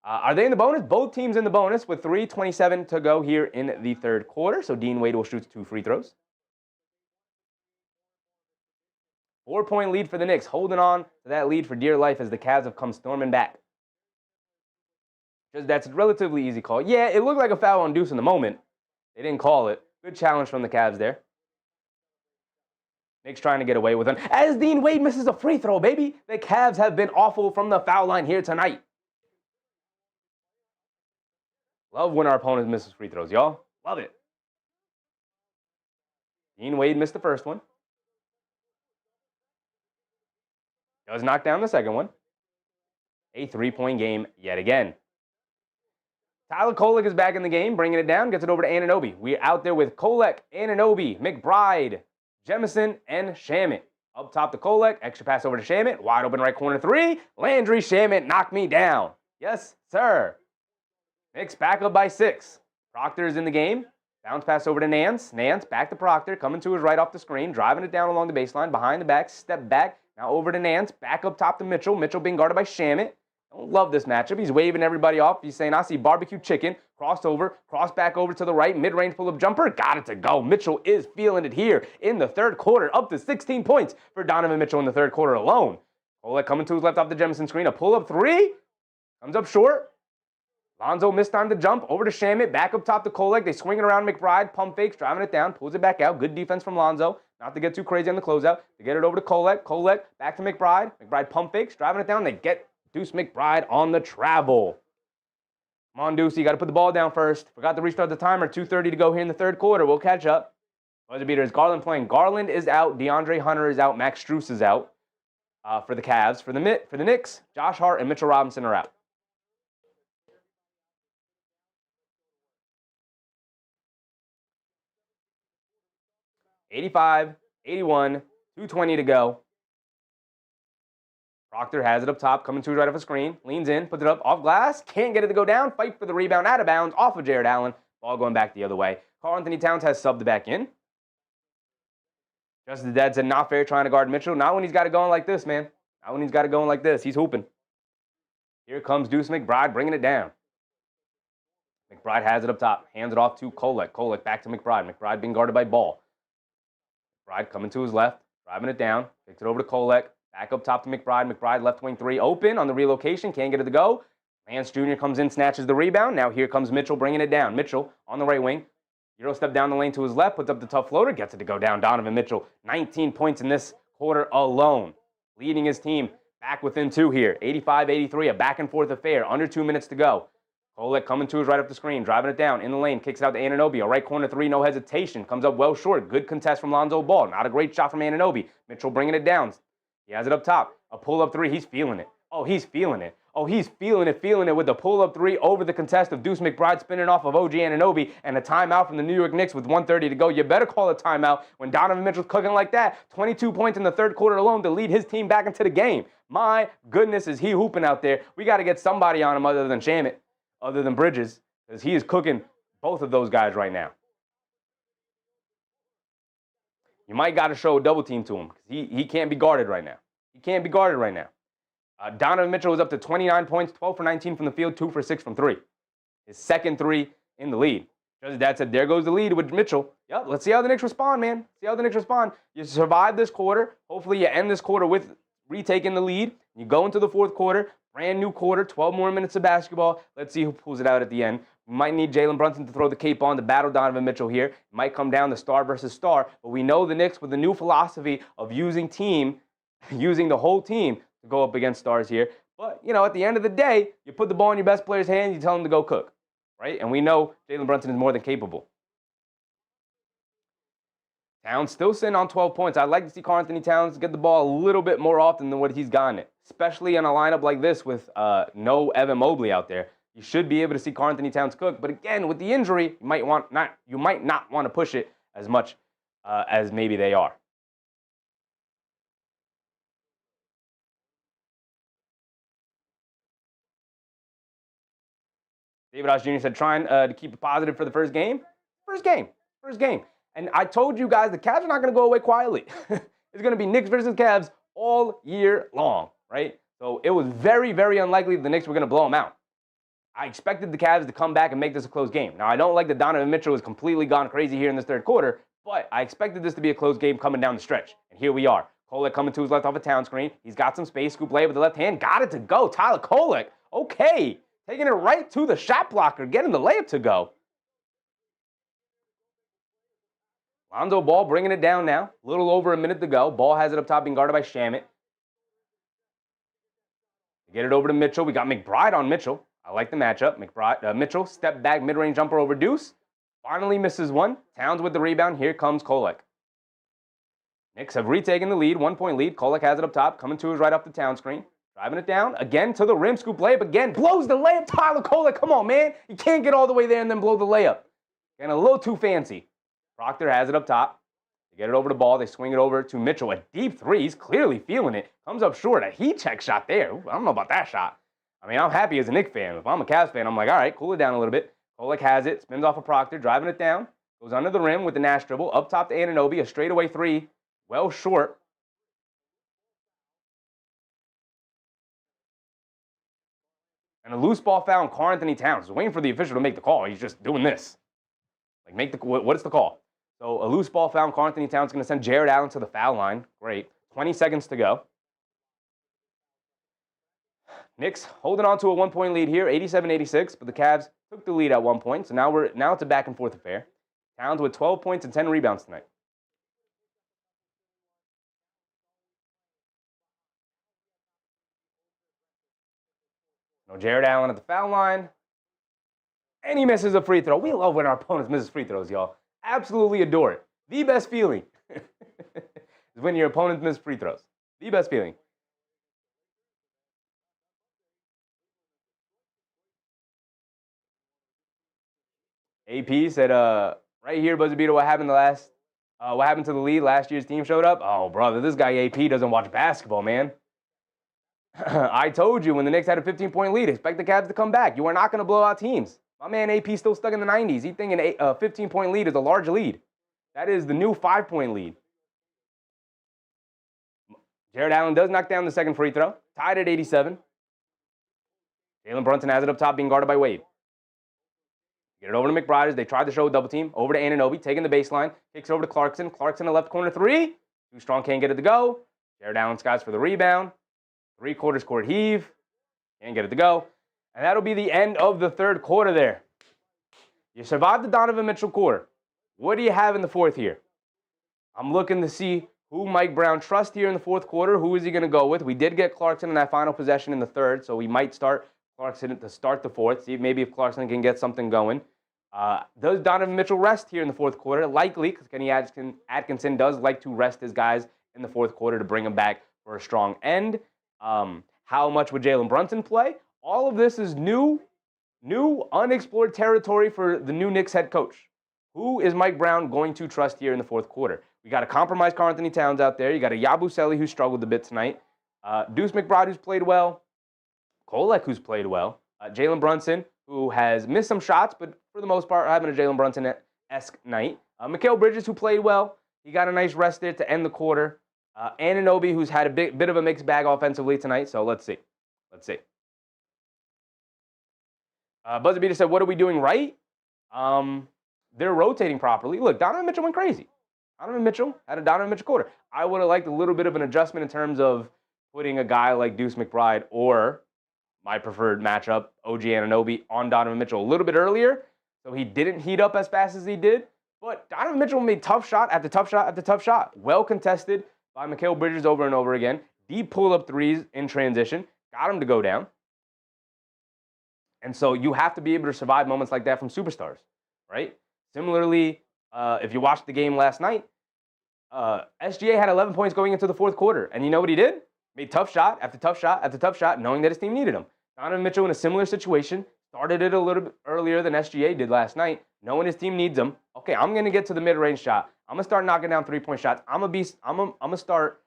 S1: Are they in the bonus? Both teams in the bonus with 3:27 to go here in the third quarter. So Dean Wade will shoot 2 free throws. 4-point lead for the Knicks, holding on to that lead for dear life as the Cavs have come storming back. Just that's a relatively easy call. Yeah, it looked like a foul on Deuce in the moment. They didn't call it. Good challenge from the Cavs there. Knicks trying to get away with it. As Dean Wade misses a free throw, baby. The Cavs have been awful from the foul line here tonight. Love when our opponents miss free throws, y'all. Love it. Dean Wade missed the first one. Does knock down the second one. A 3-point game yet again. Tyler Kolek is back in the game, bringing it down, gets it over to Anunoby. We're out there with Kolek, Anunoby, McBride, Jemison, and Shamet. Up top to Kolek, extra pass over to Shamet, wide open right corner 3. Landry Shamet knocked me down. Yes, sir. Knicks back up by 6. Proctor is in the game. Bounce pass over to Nance. Nance back to Proctor, coming to his right off the screen, driving it down along the baseline, behind the back, step back. Now over to Nance, back up top to Mitchell. Mitchell being guarded by Shamet. Don't love this matchup. He's waving everybody off. He's saying, I see barbecue chicken. Crossover, cross back over to the right. Mid-range pull-up jumper. Got it to go. Mitchell is feeling it here in the third quarter. Up to 16 points for Donovan Mitchell in the third quarter alone. Kolek coming to his left off the Jemison screen. A pull-up 3. Comes up short. Lonzo missed time to jump. Over to Shamet. Back up top to Kolek. They swing it around McBride. Pump fakes. Driving it down. Pulls it back out. Good defense from Lonzo. Not to get too crazy on the closeout. They get it over to Kolek. Kolek back to McBride. McBride pump fakes. Driving it down. They get Deuce McBride on the travel. Come on, Deuce. You got to put the ball down first. Forgot to restart the timer. 2:30 to go here in the third quarter. We'll catch up. Buzzer beater is Garland playing. Garland is out. DeAndre Hunter is out. Max Strus is out for the Cavs. For the Knicks, Josh Hart and Mitchell Robinson are out. $85, $81, $220 to go. Proctor has it up top, coming to his right off the screen. Leans in, puts it up, off glass. Can't get it to go down. Fight for the rebound, out of bounds, off of Jared Allen. Ball going back the other way. Karl-Anthony Towns has subbed back in. Justin Dad said, not fair trying to guard Mitchell. Not when he's got it going like this, man. Not when he's got it going like this. He's hooping. Here comes Deuce McBride bringing it down. McBride has it up top. Hands it off to Kolek. Kolek back to McBride. McBride being guarded by Ball. McBride coming to his left, driving it down. Kicks it over to Kolek. Back up top to McBride. McBride left wing 3 open on the relocation. Can't get it to go. Lance Jr. comes in, snatches the rebound. Now here comes Mitchell bringing it down. Mitchell on the right wing. Euro step down the lane to his left, puts up the tough floater, gets it to go down. Donovan Mitchell, 19 points in this quarter alone, leading his team back within 2 here. 85-83, a back-and-forth affair, under 2 minutes to go. Kolek coming to his right up the screen, driving it down in the lane, kicks it out to Anunoby. A right corner 3, no hesitation. Comes up well short. Good contest from Lonzo Ball. Not a great shot from Anunoby. Mitchell bringing it down. He has it up top. A pull-up 3, he's feeling it. Oh, he's feeling it. Oh, he's feeling it with the pull-up 3 over the contest of Deuce McBride spinning off of OG Anunoby and a timeout from the New York Knicks with 1:30 to go. You better call a timeout when Donovan Mitchell's cooking like that. 22 points in the third quarter alone to lead his team back into the game. My goodness, is he hooping out there. We got to get somebody on him other than Shamit, other than Bridges, because he is cooking both of those guys right now. You might got to show a double team to him because he can't be guarded right now. He can't be guarded right now. Donovan Mitchell was up to 29 points, 12 for 19 from the field, 2 for 6 from 3. His second 3 in the lead. Just as Dad said, there goes the lead with Mitchell. Yep, let's see how the Knicks respond, man. See how the Knicks respond. You survive this quarter. Hopefully you end this quarter with retaking the lead. You go into the fourth quarter, brand new quarter, 12 more minutes of basketball. Let's see who pulls it out at the end. We might need Jaylen Brunson to throw the cape on to battle Donovan Mitchell here. It might come down to star versus star, but we know the Knicks with the new philosophy of using the whole team to go up against stars here. But, you know, at the end of the day, you put the ball in your best player's hands, you tell him to go cook, right? And we know Jaylen Brunson is more than capable. Towns still sitting on 12 points. I'd like to see Karl-Anthony Towns get the ball a little bit more often than what he's gotten it, especially in a lineup like this with no Evan Mobley out there. You should be able to see Karl-Anthony Towns cook. But again, with the injury, you might not want to push it as much as maybe they are. David Osh Jr. said, trying to keep it positive for the first game. First game. And I told you guys, the Cavs are not going to go away quietly. It's going to be Knicks versus Cavs all year long, right? So it was very, very unlikely the Knicks were going to blow them out. I expected the Cavs to come back and make this a close game. Now, I don't like that Donovan Mitchell has completely gone crazy here in this third quarter, but I expected this to be a close game coming down the stretch. And here we are. Kolek coming to his left off a Town screen. He's got some space. Scoop lay with the left hand. Got it to go. Tyler Kolek. Okay. Taking it right to the shot blocker, getting the layup to go. Lonzo Ball bringing it down now. A little over a minute to go. Ball has it up top, being guarded by Shamit. Get it over to Mitchell. We got McBride on Mitchell. I like the matchup. Mitchell, step back, mid-range jumper over Deuce. Finally misses one. Towns with the rebound. Here comes Kolek. Knicks have retaken the lead, 1-point lead. Kolek has it up top, coming to his right off the Town screen. Driving it down, again to the rim, scoop layup again, blows the layup, Tyler Kolek, come on, man. You can't get all the way there and then blow the layup. Getting a little too fancy. Proctor has it up top. They get it over the ball, they swing it over to Mitchell. A deep 3, he's clearly feeling it. Comes up short, a heat check shot there. Ooh, I don't know about that shot. I mean, I'm happy as a Knicks fan. If I'm a Cavs fan, I'm like, all right, cool it down a little bit. Kolek has it, spins off of Proctor, driving it down. Goes under the rim with the Nash dribble, up top to Anunoby, a straightaway 3, well short. And a loose ball foul on Karl-Anthony Towns. He's waiting for the official to make the call. He's just doing this. Like, what is the call? So a loose ball foul on Karl-Anthony Towns is going to send Jared Allen to the foul line. Great. 20 seconds to go. Knicks holding on to a 1-point lead here, 87-86, but the Cavs took the lead at 1 point. So now it's a back and forth affair. Towns with 12 points and 10 rebounds tonight. No Jared Allen at the foul line. And he misses a free throw. We love when our opponents misses free throws, y'all. Absolutely adore it. The best feeling is when your opponents miss free throws. The best feeling. AP said, right here, Buzzer Beater, what happened to the lead? Last year's team showed up? Oh, brother, this guy AP doesn't watch basketball, man. I told you when the Knicks had a 15-point lead, expect the Cavs to come back. You are not going to blow out teams. My man AP still stuck in the 90s. He's thinking a 15-point lead is a large lead. That is the new 5-point lead. Jared Allen does knock down the second free throw. Tied at 87. Jaylen Brunson has it up top, being guarded by Wade. Get it over to McBride as they tried to show a double team. Over to Anunoby, taking the baseline. Kicks it over to Clarkson. Clarkson in the left corner 3. Too strong, can't get it to go. Jared Allen skies for the rebound. 3/4 court heave. Can't get it to go. And that'll be the end of the third quarter there. You survived the Donovan Mitchell quarter. What do you have in the fourth here? I'm looking to see who Mike Brown trusts here in the fourth quarter. Who is he going to go with? We did get Clarkson in that final possession in the third, so we might start Clarkson to start the fourth. See maybe if Clarkson can get something going. Does Donovan Mitchell rest here in the fourth quarter? Likely, because Kenny Atkinson does like to rest his guys in the fourth quarter to bring them back for a strong end. How much would Jaylen Brunson play? All of this is new, unexplored territory for the new Knicks head coach. Who is Mike Brown going to trust here in the fourth quarter? We got a compromised Karl-Anthony Towns out there. You got a Yabusele who struggled a bit tonight. Deuce McBride who's played well. Kolek who's played well. Jaylen Brunson who has missed some shots, but for the most part having a Jaylen Brunson-esque night. Mikal Bridges who played well. He got a nice rest there to end the quarter. Anunoby who's had a bit of a mixed bag offensively tonight. So let's see. Buzzer Beater said, what are we doing right? They're rotating properly. Look, Donovan Mitchell went crazy. Donovan Mitchell had a Donovan Mitchell quarter. I would have liked a little bit of an adjustment in terms of putting a guy like Deuce McBride or my preferred matchup, OG Anunoby, on Donovan Mitchell a little bit earlier, so he didn't heat up as fast as he did. But Donovan Mitchell made tough shot after tough shot after tough shot. Well contested by Mikal Bridges over and over again. Deep pull-up threes in transition. Got him to go down. And so you have to be able to survive moments like that from superstars, right? Similarly, if you watched the game last night, SGA had 11 points going into the fourth quarter. And you know what he did? Made tough shot after tough shot after tough shot, knowing that his team needed him. Donovan Mitchell in a similar situation, started it a little bit earlier than SGA did last night, knowing his team needs him. Okay, I'm going to get to the mid-range shot. I'm going to start knocking down three-point shots. I'm going to start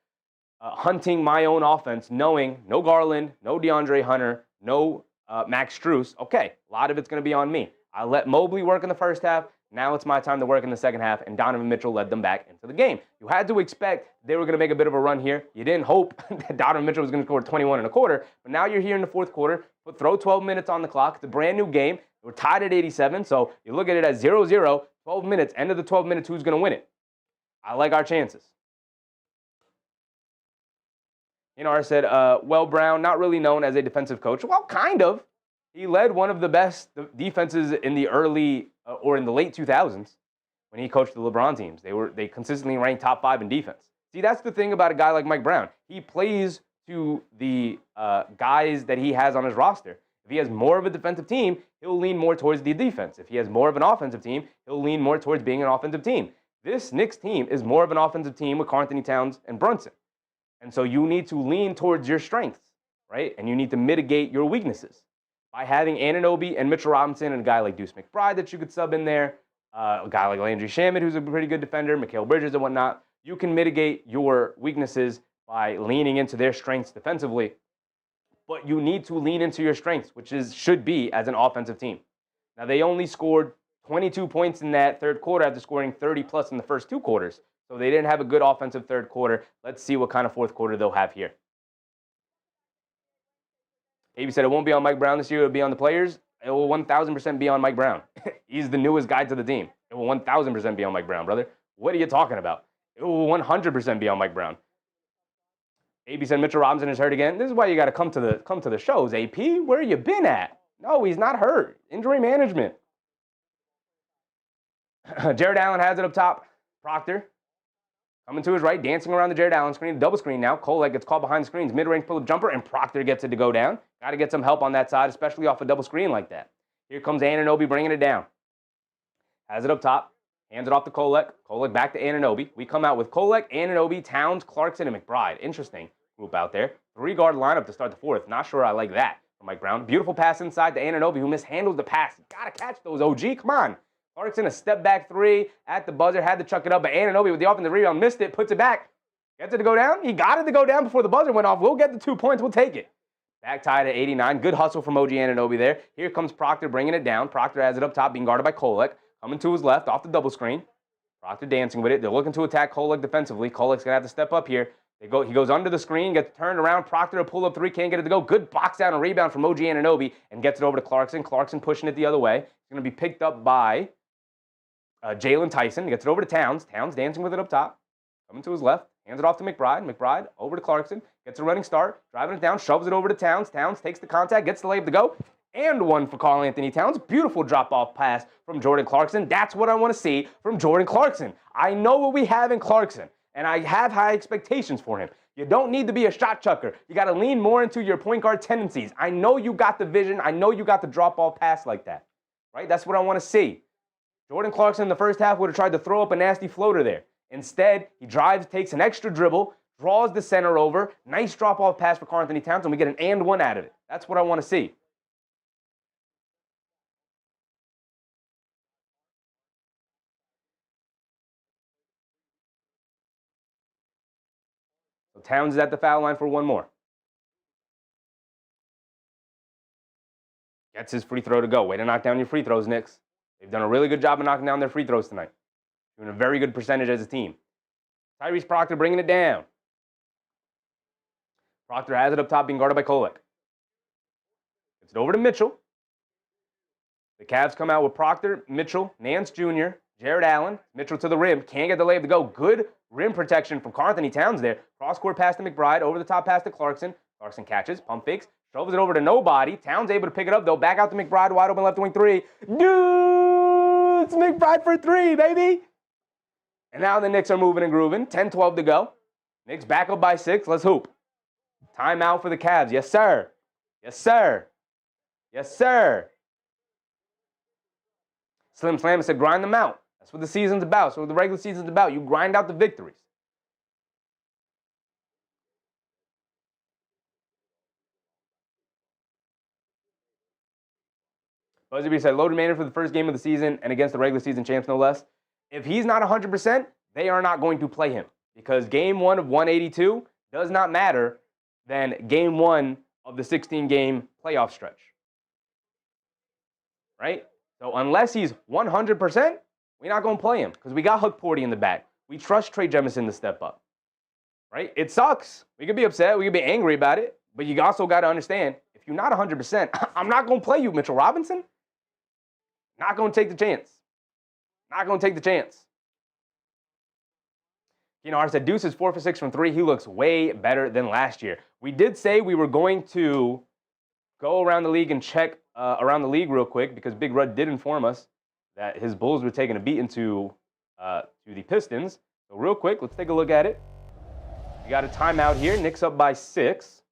S1: hunting my own offense, knowing no Garland, no DeAndre Hunter, no Max Strus. Okay, a lot of it's going to be on me. I let Mobley work in the first half. Now it's my time to work in the second half, and Donovan Mitchell led them back into the game. You had to expect they were going to make a bit of a run here. You didn't hope that Donovan Mitchell was going to score 21 and a quarter, but now you're here in the fourth quarter. Throw 12 minutes on the clock. It's a brand new game. We're tied at 87, so you look at it as 0-0, 12 minutes. End of the 12 minutes, who's going to win it? I like our chances. Inar said, well, Brown, not really known as a defensive coach. Well, kind of. He led one of the best defenses in the early or in the late 2000s when he coached the LeBron teams. They consistently ranked top 5 in defense. See, that's the thing about a guy like Mike Brown. He plays to the guys that he has on his roster. If he has more of a defensive team, he'll lean more towards the defense. If he has more of an offensive team, he'll lean more towards being an offensive team. This Knicks team is more of an offensive team with Karl-Anthony Towns and Brunson. And so you need to lean towards your strengths, right? And you need to mitigate your weaknesses by having Anunoby and Mitchell Robinson and a guy like Deuce McBride that you could sub in there, a guy like Landry Shamet, who's a pretty good defender, Mikal Bridges and whatnot. You can mitigate your weaknesses by leaning into their strengths defensively, but you need to lean into your strengths, which should be as an offensive team. Now, they only scored 22 points in that third quarter after scoring 30-plus in the first 2 quarters, so they didn't have a good offensive third quarter. Let's see what kind of fourth quarter they'll have here. AB said it won't be on Mike Brown this year. It'll be on the players. It will 1,000% be on Mike Brown. He's the newest guy to the team. It will 1,000% be on Mike Brown, brother. What are you talking about? It will 100% be on Mike Brown. AB said Mitchell Robinson is hurt again. This is why you got to come to the shows. AP, where you been at? No, he's not hurt. Injury management. Jared Allen has it up top. Proctor coming to his right, dancing around the Jared Allen screen. Double screen now. Kolek gets caught behind the screens. Mid-range pull-up jumper, and Proctor gets it to go down. Got to get some help on that side, especially off a double screen like that. Here comes Anunoby bringing it down. Has it up top. Hands it off to Kolek. Kolek back to Anunoby. We come out with Kolek, Anunoby, Towns, Clarkson, and McBride. Interesting group out there. 3-guard lineup to start the fourth. Not sure I like that from Mike Brown. Beautiful pass inside to Anunoby, who mishandles the pass. Got to catch those, OG. Come on. Clarkson, a step-back 3 at the buzzer. Had to chuck it up, but Anunoby with the offensive rebound missed it, puts it back. Gets it to go down. He got it to go down before the buzzer went off. We'll get the 2 points. We'll take it. Back tied at 89. Good hustle from OG Anunoby there. Here comes Proctor bringing it down. Proctor has it up top, being guarded by Kolek. Coming to his left off the double screen. Proctor dancing with it. They're looking to attack Kolek defensively. Kolek's going to have to step up here. He goes under the screen, gets turned around. Proctor to pull up 3, can't get it to go. Good box down and rebound from OG Anunoby and gets it over to Clarkson. Clarkson pushing it the other way. It's going to be picked up by Jalen Tyson. Gets it over to Towns. Towns dancing with it up top. Coming to his left. Hands it off to McBride. McBride over to Clarkson. Gets a running start. Driving it down. Shoves it over to Towns. Towns takes the contact. Gets the layup to go. and one for Karl-Anthony Towns. Beautiful drop-off pass from Jordan Clarkson. That's what I want to see from Jordan Clarkson. I know what we have in Clarkson, and I have high expectations for him. You don't need to be a shot chucker. You got to lean more into your point guard tendencies. I know you got the vision. I know you got the drop-off pass like that, right? That's what I want to see. Jordan Clarkson in the first half would have tried to throw up a nasty floater there. Instead, he drives, takes an extra dribble, draws the center over. Nice drop-off pass for Karl-Anthony Towns, and we get an and one out of it. That's what I want to see. So Towns is at the foul line for one more. Gets his free throw to go. Way to knock down your free throws, Knicks. They've done a really good job of knocking down their free throws tonight. Doing a very good percentage as a team. Tyrese Proctor bringing it down. Proctor has it up top, being guarded by Kolek. Gets it over to Mitchell. The Cavs come out with Proctor, Mitchell, Nance Jr., Jared Allen, Mitchell to the rim. Can't get the layup to go. Good rim protection from Karl-Anthony Towns there. Cross-court pass to McBride, over the top pass to Clarkson. Clarkson catches, pump fakes, shoves it over to nobody. Towns able to pick it up, though. Back out to McBride, wide open left wing three. Dude, it's McBride for three, baby. And now the Knicks are moving and grooving. 10-12 to go. Knicks back up by 6. Let's hoop. Timeout for the Cavs. Yes, sir. Yes, sir. Yes, sir. Slim Slam said grind them out. That's what the season's about. That's what the regular season's about. You grind out the victories. Buzzy said loaded manner for the first game of the season and against the regular season champs, no less. If he's not 100%, they are not going to play him because game 1 of 182 does not matter than game 1 of the 16-game playoff stretch. Right? So unless he's 100%, we're not going to play him because we got Huck Porty in the back. We trust Trey Jemison to step up. Right? It sucks. We could be upset. We could be angry about it. But you also got to understand, if you're not 100%, I'm not going to play you, Mitchell Robinson. Not going to take the chance. Not going to take the chance. You know, I said Deuce is 4 for 6 from 3. He looks way better than last year. We did say we were going to go around the league and check around the league real quick because Big Rud did inform us that his Bulls were taking a beating to the Pistons. So real quick, let's take a look at it. We got a timeout here. Knicks up by 6.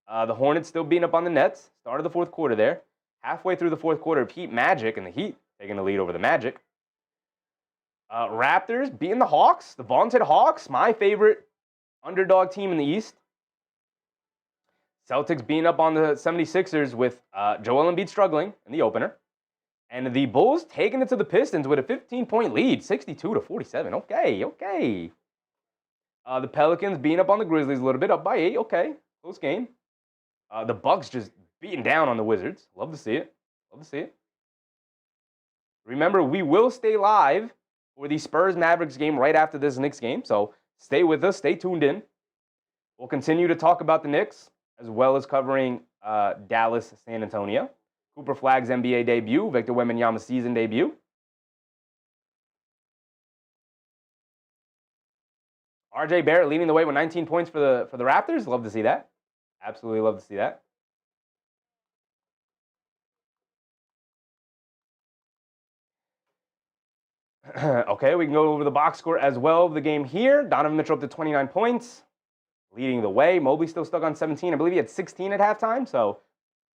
S1: The Hornets still beating up on the Nets. Start of the fourth quarter there. Halfway through the fourth quarter, Heat Magic, and the Heat taking the lead over the Magic. Raptors beating the Hawks, the vaunted Hawks, my favorite underdog team in the East. Celtics beating up on the 76ers with Joel Embiid struggling in the opener. And the Bulls taking it to the Pistons with a 15-point lead, 62-47. Okay. The Pelicans beating up on the Grizzlies a little bit, up by 8. Okay, close game. The Bucks just beating down on the Wizards. Love to see it. Remember, we will stay live for the Spurs-Mavericks game right after this Knicks game. So stay with us. Stay tuned in. We'll continue to talk about the Knicks as well as covering Dallas, San Antonio. Cooper Flagg's NBA debut. Victor Wembanyama's season debut. RJ Barrett leading the way with 19 points for the Raptors. Love to see that. Absolutely love to see that. Okay, we can go over the box score as well of the game here. Donovan Mitchell up to 29 points, leading the way. Mobley still stuck on 17. I believe he had 16 at halftime, so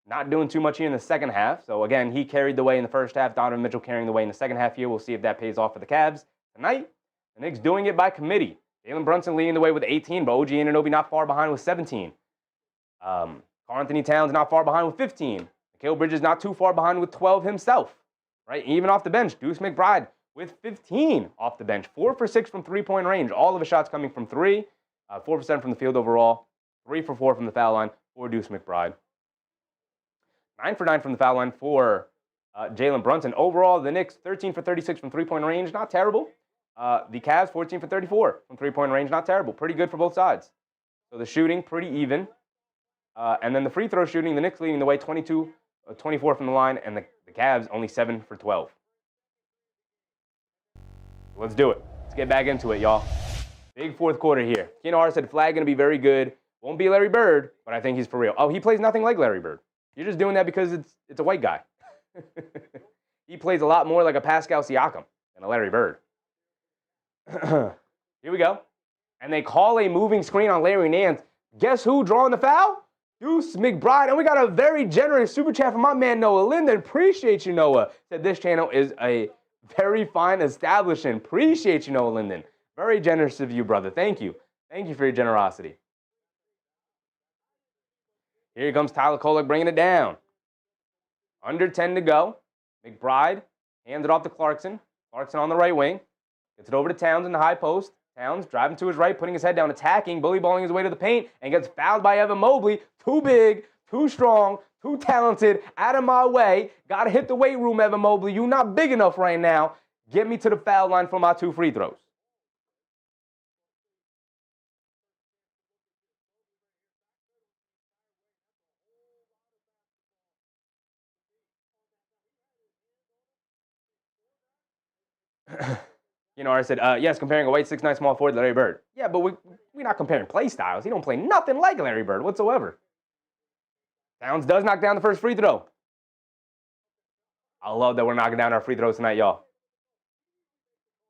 S1: not doing too much here in the second half. So, again, he carried the way in the first half. Donovan Mitchell carrying the way in the second half here. We'll see if that pays off for the Cavs tonight. The Knicks doing it by committee. Jaylen Brunson leading the way with 18, but OG Anunoby not far behind with 17. Karl-Anthony Towns not far behind with 15. Mikal Bridges not too far behind with 12 himself. Right, even off the bench, Deuce McBride with 15 off the bench. 4 for 6 from three-point range. All of his shots coming from 3. 4% from the field overall. 3 for 4 from the foul line for Deuce McBride. 9 for 9 from the foul line for Jaylen Brunson. Overall, the Knicks 13 for 36 from three-point range. Not terrible. The Cavs 14 for 34 from three-point range. Not terrible. Pretty good for both sides. So the shooting, pretty even. And then the free throw shooting, the Knicks leading the way 24 from the line, and the Cavs only 7 for 12. Let's do it. Let's get back into it, y'all. Big fourth quarter here. Keno R said Flag going to be very good. Won't be Larry Bird, but I think he's for real. Oh, he plays nothing like Larry Bird. You're just doing that because it's a white guy. He plays a lot more like a Pascal Siakam than a Larry Bird. Here we go. And they call a moving screen on Larry Nance. Guess who drawing the foul? Deuce McBride. And we got a very generous super chat from my man Noah Linden. Appreciate you, Noah. Said this channel is a very fine establishment. Appreciate you, Noah Linden. Very generous of you, brother. Thank you. Thank you for your generosity. Here comes Tyler Kolek bringing it down. Under 10 to go. McBride hands it off to Clarkson. Clarkson on the right wing. Gets it over to Towns in the high post. Towns driving to his right, putting his head down, attacking, bully balling his way to the paint, and gets fouled by Evan Mobley. Too big, too strong, too talented, out of my way. Got to hit the weight room, Evan Mobley. You're not big enough right now. Get me to the foul line for my 2 free throws. I said, yes, comparing a white 6'9" small forward to Larry Bird. Yeah, but we're not comparing play styles. He don't play nothing like Larry Bird whatsoever. Towns does knock down the first free throw. I love that we're knocking down our free throws tonight, y'all.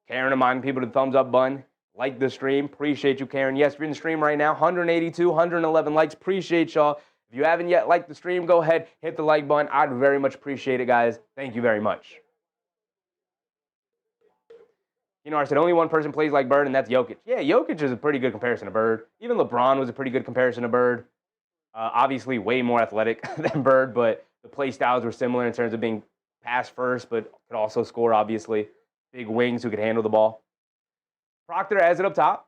S1: Karen reminding people to thumbs up button. Like the stream. Appreciate you, Karen. Yes, you're in the stream right now. 182, 111 likes. Appreciate y'all. If you haven't yet liked the stream, go ahead, hit the like button. I'd very much appreciate it, guys. Thank you very much. I said only one person plays like Bird, and that's Jokic. Yeah, Jokic is a pretty good comparison to Bird. Even LeBron was a pretty good comparison to Bird. Obviously, way more athletic than Bird, but the play styles were similar in terms of being pass first, but could also score, obviously. Big wings who could handle the ball. Proctor has it up top.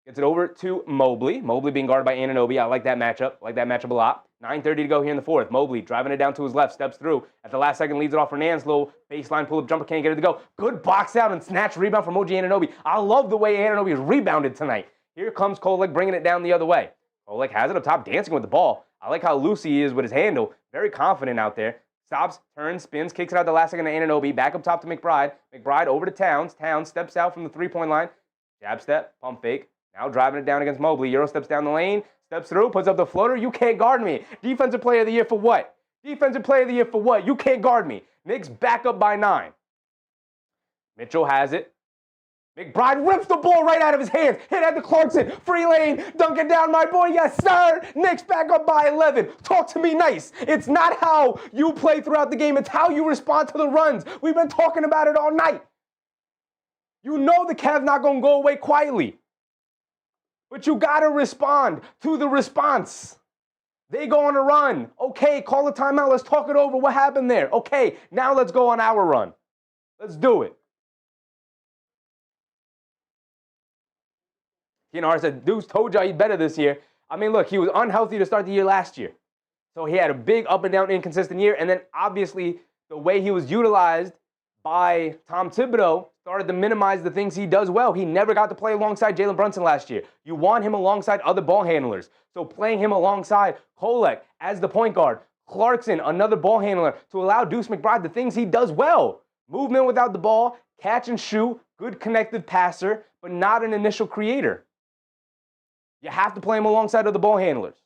S1: Gets it over to Mobley. Mobley being guarded by Anunoby. I like that matchup. I like that matchup a lot. 9:30 to go here in the fourth. Mobley driving it down to his left, steps through. At the last second, leads it off for Nance. Low baseline pull-up jumper, can't get it to go. Good box out and snatch rebound from OG Anunoby. I love the way Anunoby is rebounded tonight. Here comes Kolek bringing it down the other way. Kolek has it up top, dancing with the ball. I like how loose he is with his handle. Very confident out there. Stops, turns, spins, kicks it out the last second to Anunoby. Back up top to McBride. McBride over to Towns. Towns steps out from the three-point line. Jab step, pump fake. Now driving it down against Mobley. Euro steps down the lane. Steps through, puts up the floater. You can't guard me. Defensive player of the year for what? Defensive player of the year for what? You can't guard me. Knicks back up by 9. Mitchell has it. McBride rips the ball right out of his hands. Hit at the Clarkson. Free lane. Dunk it down, my boy. Yes, sir. Knicks back up by 11. Talk to me nice. It's not how you play throughout the game. It's how you respond to the runs. We've been talking about it all night. You know the Cavs not going to go away quietly. But you got to respond to the response. They go on a run. Okay, call a timeout. Let's talk it over. What happened there? Okay, now let's go on our run. Let's do it. I said, Deuce told y'all he's better this year. I mean, look, he was unhealthy to start the year last year. So he had a big up and down inconsistent year. And then obviously the way he was utilized by Tom Thibodeau started to minimize the things he does well. He never got to play alongside Jaylen Brunson last year. You want him alongside other ball handlers. So playing him alongside Kolek as the point guard, Clarkson, another ball handler, to allow Deuce McBride the things he does well. Movement without the ball, catch and shoot, good connected passer, but not an initial creator. You have to play him alongside other ball handlers.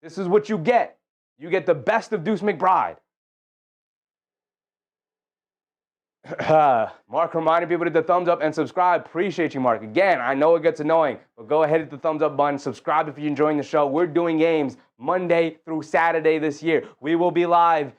S1: This is what you get. You get the best of Deuce McBride. Mark reminding people to hit the thumbs up and subscribe. Appreciate you, Mark. Again, I know it gets annoying, but go ahead, hit the thumbs up button. Subscribe if you're enjoying the show. We're doing games Monday through Saturday this year. We will be live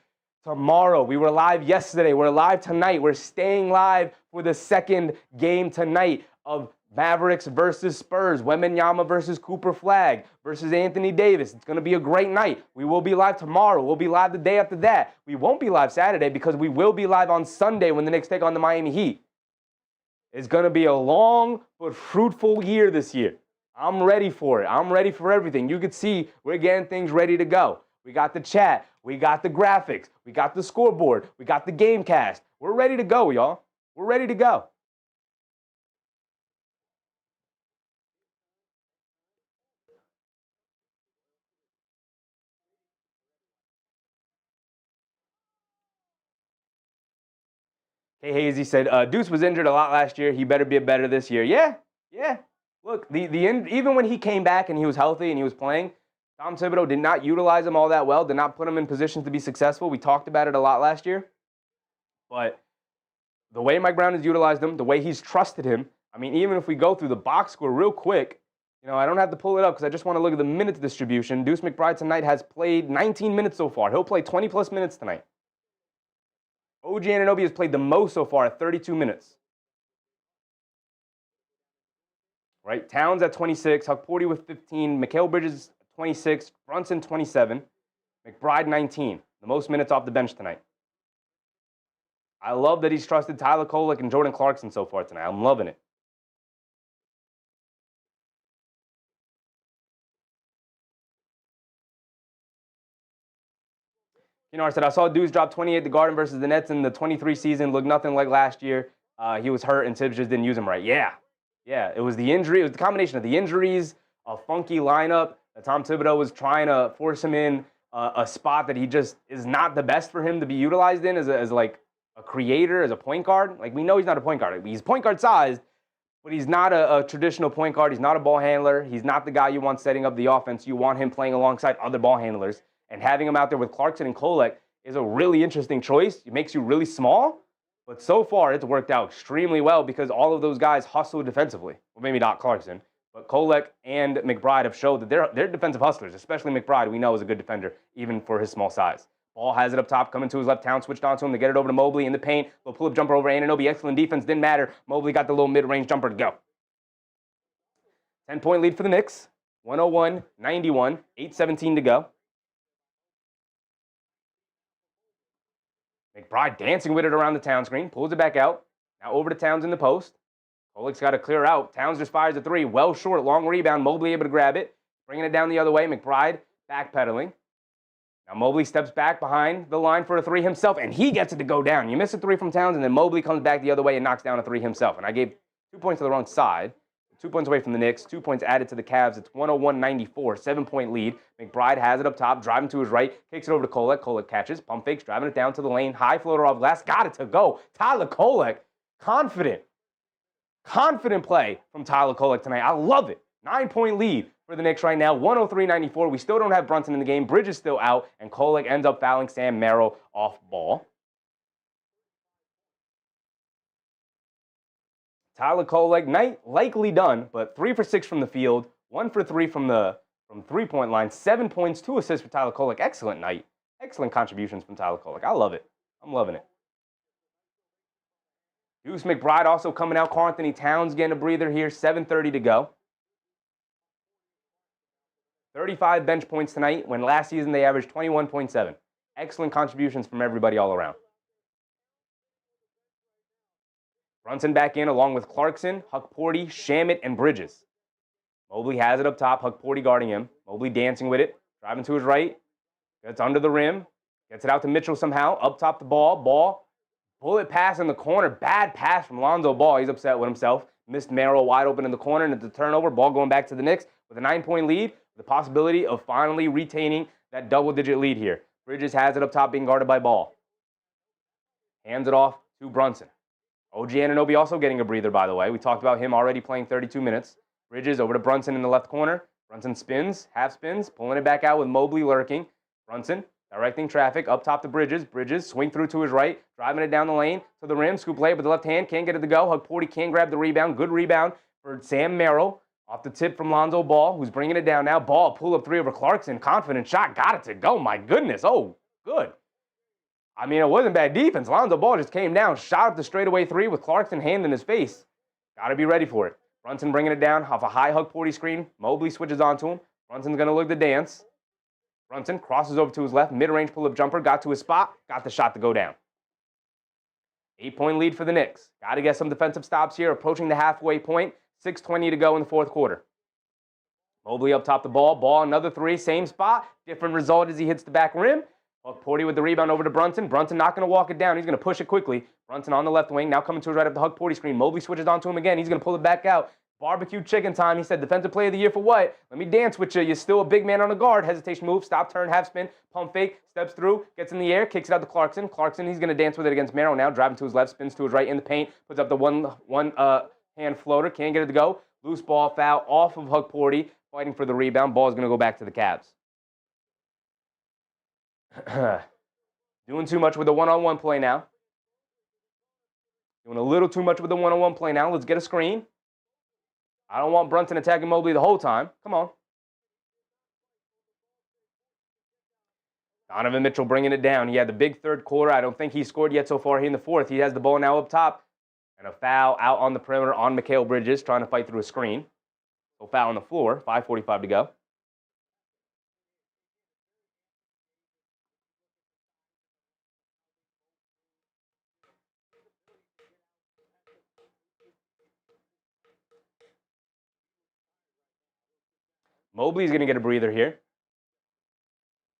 S1: tomorrow. We were live yesterday. We're live tonight. We're staying live for the second game tonight of Mavericks versus Spurs. Wembanyama versus Cooper Flag versus Anthony Davis. It's going to be a great night. We will be live tomorrow. We'll be live the day after that. We won't be live Saturday because we will be live on Sunday when the Knicks take on the Miami Heat. It's going to be a long but fruitful year this year. I'm ready for it. I'm ready for everything. You can see we're getting things ready to go. We got the chat. We got the graphics. We got the scoreboard. We got the game cast. We're ready to go, y'all. We're ready to go. Hey, Hazy said, Deuce was injured a lot last year. He better be better this year. Yeah. Look, even when he came back and he was healthy and he was playing, Tom Thibodeau did not utilize him all that well, did not put him in positions to be successful. We talked about it a lot last year. But the way Mike Brown has utilized him, the way he's trusted him, I mean, even if we go through the box score real quick, I don't have to pull it up because I just want to look at the minutes distribution. Deuce McBride tonight has played 19 minutes so far. He'll play 20-plus minutes tonight. OG Anunoby has played the most so far at 32 minutes. Right? Towns at 26, Huck-Porty with 15, Mikal Bridges 26, Brunson 27, McBride 19. The most minutes off the bench tonight. I love that he's trusted Tyler Kolek and Jordan Clarkson so far tonight. I'm loving it. I said, I saw Deuce drop 28 to Garden versus the Nets in the 23 season. Looked nothing like last year. He was hurt and Tibbs just didn't use him right. Yeah, it was the injury. It was the combination of the injuries, a funky lineup. Tom Thibodeau was trying to force him in a spot that he just is not the best for him to be utilized in as like a creator, as a point guard. Like, we know he's not a point guard. He's point guard sized, but he's not a traditional point guard. He's not a ball handler. He's not the guy you want setting up the offense. You want him playing alongside other ball handlers. And having him out there with Clarkson and Kolek is a really interesting choice. It makes you really small, but so far it's worked out extremely well because all of those guys hustle defensively. Well, maybe not Clarkson, but Kolek and McBride have showed that they're defensive hustlers, especially McBride, we know is a good defender, even for his small size. Ball has it up top, coming to his left, Towns switched onto him to get it over to Mobley in the paint. Little pull-up jumper over Anunoby, excellent defense, didn't matter. Mobley got the little mid-range jumper to go. 10-point lead for the Knicks, 101-91, 8:17 to go. McBride dancing with it around the Towns screen, pulls it back out. Now over to Towns in the post. Kolek's got to clear out. Towns just fires a three. Well short, long rebound. Mobley able to grab it. Bringing it down the other way. McBride backpedaling. Now Mobley steps back behind the line for a three himself, and he gets it to go down. You miss a three from Towns, and then Mobley comes back the other way and knocks down a three himself. And I gave 2 points to the wrong side. 2 points away from the Knicks. 2 points added to the Cavs. It's 101-94. 7-point lead. McBride has it up top, driving to his right. Kicks it over to Kolek. Kolek catches. Pump fakes, driving it down to the lane. High floater off glass. Got it to go. Tyler Kolek. Confident play from Tyler Kolek tonight. I love it. 9-point lead for the Knicks right now. 103-94. We still don't have Brunson in the game. Bridges still out. And Kolek ends up fouling Sam Merrill off ball. Tyler Kolek, night likely done, but 3 for 6 from the field, 1 for 3 from three-point line, 7 points, 2 assists for Tyler Kolek. Excellent night. Excellent contributions from Tyler Kolek. I love it. I'm loving it. Deuce McBride also coming out. Karl-Anthony Towns getting a breather here. 7:30 to go. 35 bench points tonight, when last season they averaged 21.7. Excellent contributions from everybody all around. Brunson back in along with Clarkson, Huck-Porty, Shamet, and Bridges. Mobley has it up top, Huck-Porty guarding him. Mobley dancing with it, driving to his right. Gets under the rim, gets it out to Mitchell somehow. Up top the ball, bullet pass in the corner. Bad pass from Lonzo Ball. He's upset with himself. Missed Merrill wide open in the corner, and it's a turnover. Ball going back to the Knicks with a 9-point lead. The possibility of finally retaining that double-digit lead here. Bridges has it up top, being guarded by Ball. Hands it off to Brunson. OG Anunoby also getting a breather, by the way. We talked about him already playing 32 minutes. Bridges over to Brunson in the left corner. Brunson spins, half spins, pulling it back out with Mobley lurking. Brunson directing traffic up top to Bridges. Bridges swing through to his right, driving it down the lane to the rim. Scoop layup with the left hand, can't get it to go. Huck-Porty can't grab the rebound. Good rebound for Sam Merrill. Off the tip from Lonzo Ball, who's bringing it down now. Ball, pull-up three over Clarkson. Confident shot, got it to go. My goodness, oh, good. I mean, it wasn't bad defense. Lonzo Ball just came down, shot up the straightaway three with Clarkson hand in his face. Got to be ready for it. Brunson bringing it down off a high Huck-Porty screen. Mobley switches onto him. Brunson's going to look to dance. Brunson crosses over to his left. Mid-range pull-up jumper. Got to his spot. Got the shot to go down. 8-point lead for the Knicks. Got to get some defensive stops here. Approaching the halfway point. 6:20 to go in the fourth quarter. Mobley up top the ball. Ball, another three. Same spot. Different result as he hits the back rim. Huck-Porty with the rebound over to Brunson. Brunson not going to walk it down. He's going to push it quickly. Brunson on the left wing. Now coming to his right up the Huck-Porty screen. Mobley switches onto him again. He's going to pull it back out. Barbecue chicken time. He said, defensive player of the year for what? Let me dance with you. You're still a big man on the guard. Hesitation move. Stop, turn, half spin. Pump fake. Steps through. Gets in the air. Kicks it out to Clarkson. Clarkson, he's going to dance with it against Merrill now. Driving to his left. Spins to his right in the paint. Puts up the one hand floater. Can't get it to go. Loose ball foul off of Huck-Porty. Fighting for the rebound. Ball is going to go back to the Cavs. Doing too much with the one-on-one play now. Doing a little too much with the one-on-one play now. Let's get a screen. I don't want Brunson attacking Mobley the whole time. Come on. Donovan Mitchell bringing it down. He had the big third quarter. I don't think he scored yet so far here in the fourth. He has the ball now up top. And a foul out on the perimeter on Mikal Bridges, trying to fight through a screen. So foul on the floor. 5:45 to go. Mobley's going to get a breather here.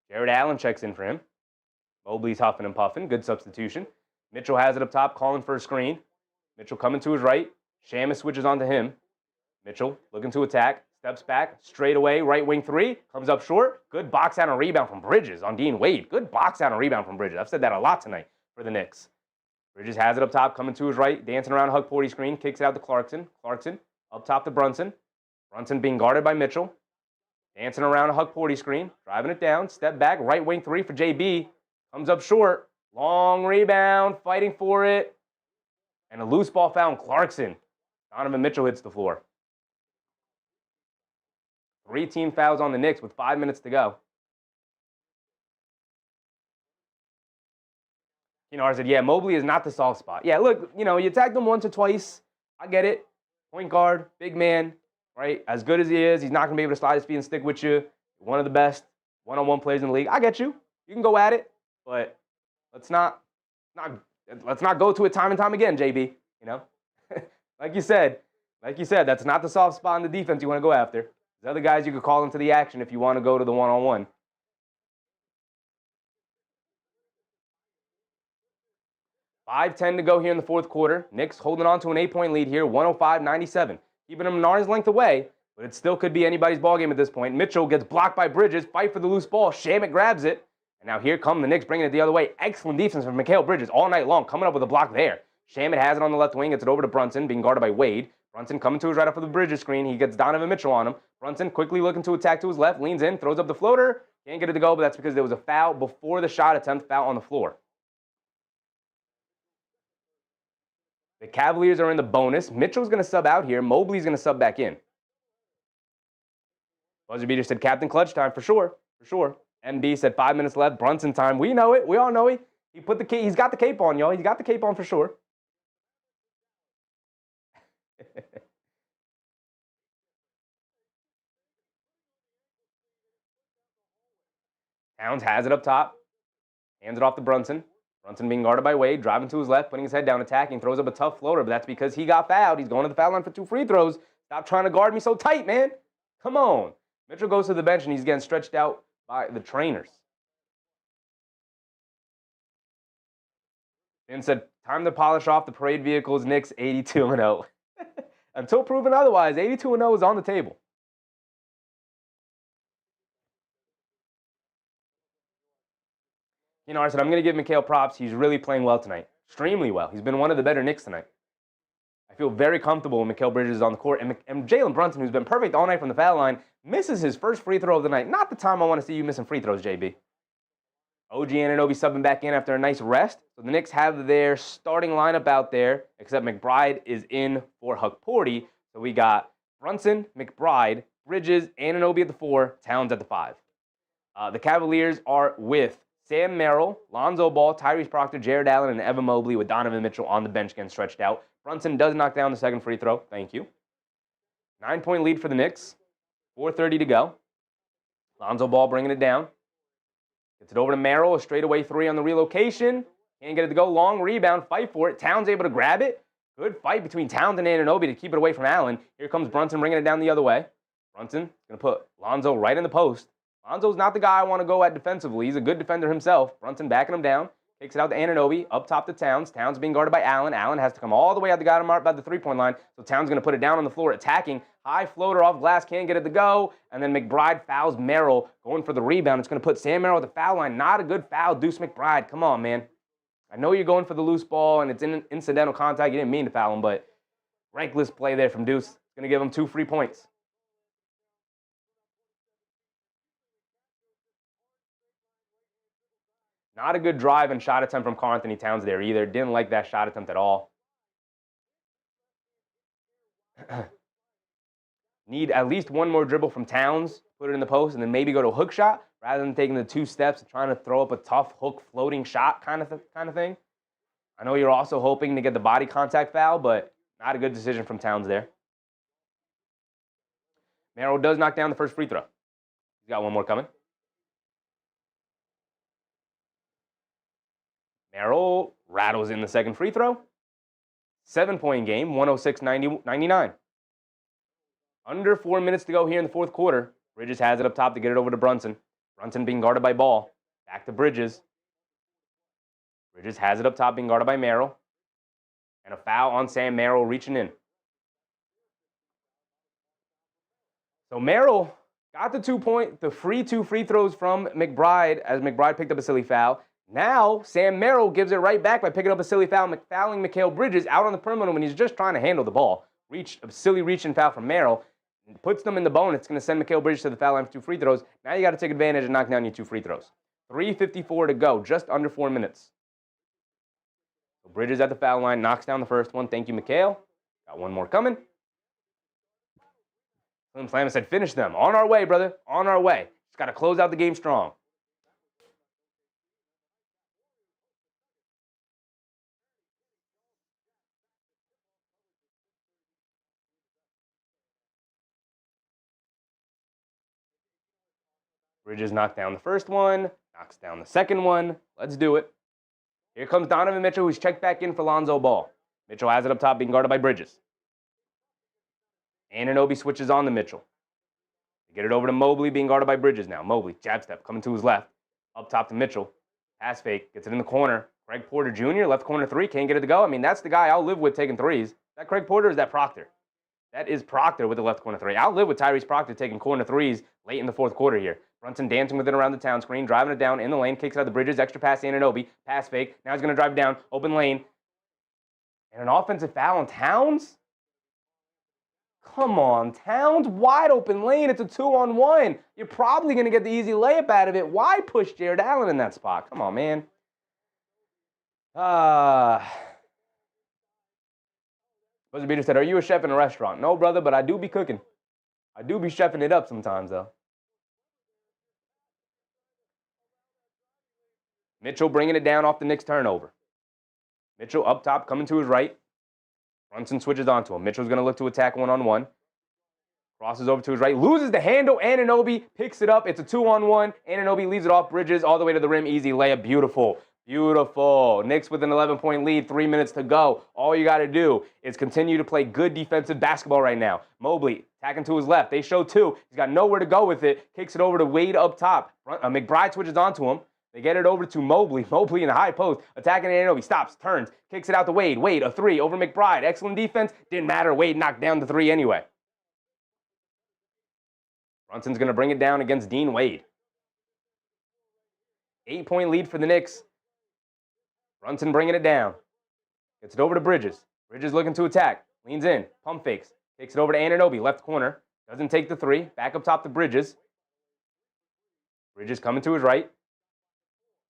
S1: Jared Allen checks in for him. Mobley's huffing and puffing. Good substitution. Mitchell has it up top, calling for a screen. Mitchell coming to his right. Shamus switches onto him. Mitchell looking to attack. Steps back. Straight away. Right wing three. Comes up short. Good box out and rebound from Bridges on Dean Wade. Good box out and rebound from Bridges. I've said that a lot tonight for the Knicks. Bridges has it up top, coming to his right. Dancing around Hug 40 screen. Kicks it out to Clarkson. Clarkson up top to Brunson. Brunson being guarded by Mitchell. Dancing around a Huck 40 screen, driving it down, step back, right wing three for JB. Comes up short, long rebound, fighting for it. And a loose ball foul on Clarkson. Donovan Mitchell hits the floor. 3 team fouls on the Knicks with 5 minutes to go. Keenar said, yeah, Mobley is not the soft spot. Yeah, look, you tagged him once or twice. I get it. Point guard, big man. Right? As good as he is, he's not going to be able to slide his feet and stick with you. One of the best one-on-one players in the league. I get you. You can go at it, but let's not go to it time and time again, JB. Like you said, that's not the soft spot in the defense you want to go after. There's other guys you could call into the action if you want to go to the one-on-one. 5:10 to go here in the fourth quarter. Knicks holding on to an 8-point lead here, 105-97. Keeping him an arm's length away, but it still could be anybody's ballgame at this point. Mitchell gets blocked by Bridges, fight for the loose ball. Shamet grabs it, and now here come the Knicks bringing it the other way. Excellent defense from Mikal Bridges all night long, coming up with a block there. Shamet has it on the left wing, gets it over to Brunson, being guarded by Wade. Brunson coming to his right up for the Bridges screen. He gets Donovan Mitchell on him. Brunson quickly looking to attack to his left, leans in, throws up the floater. Can't get it to go, but that's because there was a foul before the shot attempt, foul on the floor. The Cavaliers are in the bonus. Mitchell's going to sub out here. Mobley's going to sub back in. Buzzer beater said Captain Clutch time for sure. For sure. MB said 5 minutes left. Brunson time. We know it. We all know it. He's got the cape on, y'all. He's got the cape on for sure. Towns has it up top. Hands it off to Brunson. Brunson being guarded by Wade, driving to his left, putting his head down, attacking, throws up a tough floater, but that's because he got fouled. He's going to the foul line for 2 free throws. Stop trying to guard me so tight, man. Come on. Mitchell goes to the bench, and he's getting stretched out by the trainers. Finn said, time to polish off the parade vehicles. Knicks 82-0. Until proven otherwise, 82-0 is on the table. I said, I'm going to give Mikal props. He's really playing well tonight. Extremely well. He's been one of the better Knicks tonight. I feel very comfortable when Mikal Bridges is on the court. And Jaylen Brunson, who's been perfect all night from the foul line, misses his first free throw of the night. Not the time I want to see you missing free throws, JB. OG Anunoby subbing back in after a nice rest. So the Knicks have their starting lineup out there, except McBride is in for Huck 40. So we got Brunson, McBride, Bridges, Anunoby at the 4, Towns at the 5. The Cavaliers are with Sam Merrill, Lonzo Ball, Tyrese Proctor, Jared Allen, and Evan Mobley with Donovan Mitchell on the bench getting stretched out. Brunson does knock down the second free throw. Thank you. 9-point lead for the Knicks. 4:30 to go. Lonzo Ball bringing it down. Gets it over to Merrill. A straightaway 3 on the relocation. Can't get it to go. Long rebound. Fight for it. Towns able to grab it. Good fight between Towns and Anunoby to keep it away from Allen. Here comes Brunson bringing it down the other way. Brunson going to put Lonzo right in the post. Lonzo's not the guy I want to go at defensively. He's a good defender himself. Brunson backing him down. Kicks it out to Anunoby. Up top to Towns. Towns being guarded by Allen. Allen has to come all the way out the guy mark by the 3-point line. So Towns going to put it down on the floor, attacking. High floater off glass. Can't get it to go. And then McBride fouls Merrill. Going for the rebound. It's going to put Sam Merrill at the foul line. Not a good foul. Deuce McBride. Come on, man. I know you're going for the loose ball, and it's an incidental contact. You didn't mean to foul him, but rankless play there from Deuce. It's going to give him 2 free points. Not a good drive and shot attempt from Karl-Anthony Towns there either. Didn't like that shot attempt at all. Need at least one more dribble from Towns, put it in the post, and then maybe go to a hook shot rather than taking the 2 steps and trying to throw up a tough hook floating shot kind of thing. I know you're also hoping to get the body contact foul, but not a good decision from Towns there. Merrill does knock down the first free throw. He's got one more coming. Merrill rattles in the second free throw. 7-point game, 106-99. Under 4 minutes to go here in the fourth quarter. Bridges has it up top to get it over to Brunson. Brunson being guarded by Ball. Back to Bridges. Bridges has it up top being guarded by Merrill. And a foul on Sam Merrill reaching in. So Merrill got the free 2 free throws from McBride as McBride picked up a silly foul. Now, Sam Merrill gives it right back by picking up a silly foul, fouling Mikal Bridges out on the perimeter when he's just trying to handle the ball. A silly reach and foul from Merrill. Puts them in the bone. It's going to send Mikal Bridges to the foul line for 2 free throws. Now you got to take advantage and knock down your 2 free throws. 3:54 to go, just under 4 minutes. So Bridges at the foul line, knocks down the first one. Thank you, Mikal. Got one more coming. Slim Slam said, finish them. On our way, brother. On our way. Just got to close out the game strong. Bridges knocked down the first one, knocks down the second one. Let's do it. Here comes Donovan Mitchell, who's checked back in for Lonzo Ball. Mitchell has it up top, being guarded by Bridges. Anunoby switches on to Mitchell. They get it over to Mobley, being guarded by Bridges now. Mobley, jab step, coming to his left. Up top to Mitchell. Pass fake, gets it in the corner. Craig Porter Jr., left corner 3, can't get it to go. I mean, that's the guy I'll live with taking threes. Is that Craig Porter or is that Proctor? That is Proctor with the left corner 3. I'll live with Tyrese Proctor taking corner 3s late in the fourth quarter here. Brunson dancing with it around the town screen, driving it down in the lane, kicks out the Bridges, extra pass to Anunoby, pass fake. Now he's going to drive it down, open lane. And an offensive foul on Towns? Come on, Towns, wide open lane. It's a 2-on-1. You're probably going to get the easy layup out of it. Why push Jared Allen in that spot? Come on, man. Buzzer Beater said, are you a chef in a restaurant? No, brother, but I do be cooking. I do be chefing it up sometimes, though. Mitchell bringing it down off the Knicks turnover. Mitchell up top, coming to his right. Brunson switches onto him. Mitchell's going to look to attack one-on-one. Crosses over to his right. Loses the handle. Anunoby picks it up. It's a 2-on-1. Anunoby leaves it off Bridges all the way to the rim. Easy layup. Beautiful. Beautiful. Knicks with an 11-point lead. 3 minutes to go. All you got to do is continue to play good defensive basketball right now. Mobley attacking to his left. They show 2. He's got nowhere to go with it. Kicks it over to Wade up top. McBride switches onto him. They get it over to Mobley. Mobley in the high post. Attacking Anunoby. Stops. Turns. Kicks it out to Wade. Wade, a 3 over McBride. Excellent defense. Didn't matter. Wade knocked down the 3 anyway. Brunson's going to bring it down against Dean Wade. 8-point lead for the Knicks. Brunson bringing it down. Gets it over to Bridges. Bridges looking to attack. Leans in. Pump fakes. Takes it over to Anunoby. Left corner. Doesn't take the 3. Back up top to Bridges. Bridges coming to his right.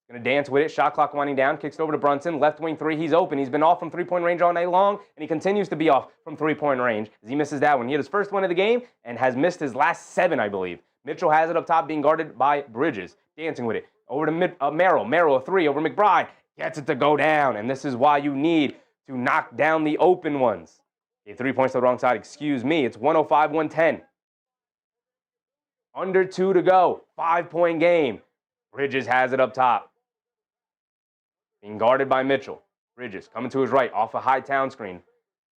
S1: Going to dance with it. Shot clock winding down. Kicks it over to Brunson. Left wing 3. He's open. He's been off from three-point range all night long, and he continues to be off from three-point range as he misses that one. He had his first one of the game and has missed his last 7, I believe. Mitchell has it up top being guarded by Bridges. Dancing with it. Over to Merrill. Merrill, a 3 over McBride. Gets it to go down, and this is why you need to knock down the open ones. Okay, 3 points to the wrong side. Excuse me. It's 105-110. Under 2 to go. 5-point game. Bridges has it up top. Being guarded by Mitchell. Bridges coming to his right off a high town screen.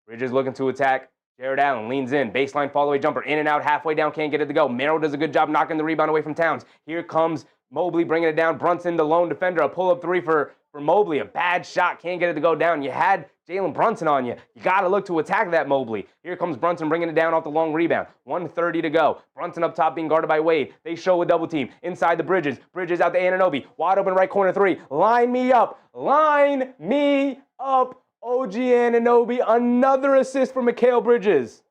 S1: Bridges looking to attack. Jared Allen leans in. Baseline fall away jumper. In and out. Halfway down. Can't get it to go. Merrill does a good job knocking the rebound away from Towns. Here comes Mobley bringing it down. Brunson, the lone defender. A pull-up 3 for Mobley. A bad shot. Can't get it to go down. You had Jaylen Brunson on you. You got to look to attack that Mobley. Here comes Brunson bringing it down off the long rebound. 1:30 to go. Brunson up top being guarded by Wade. They show a double team. Inside the Bridges. Bridges out to Anunoby. Wide open right corner 3. Line me up. Line me up. OG Anunoby. Another assist for Mikal Bridges.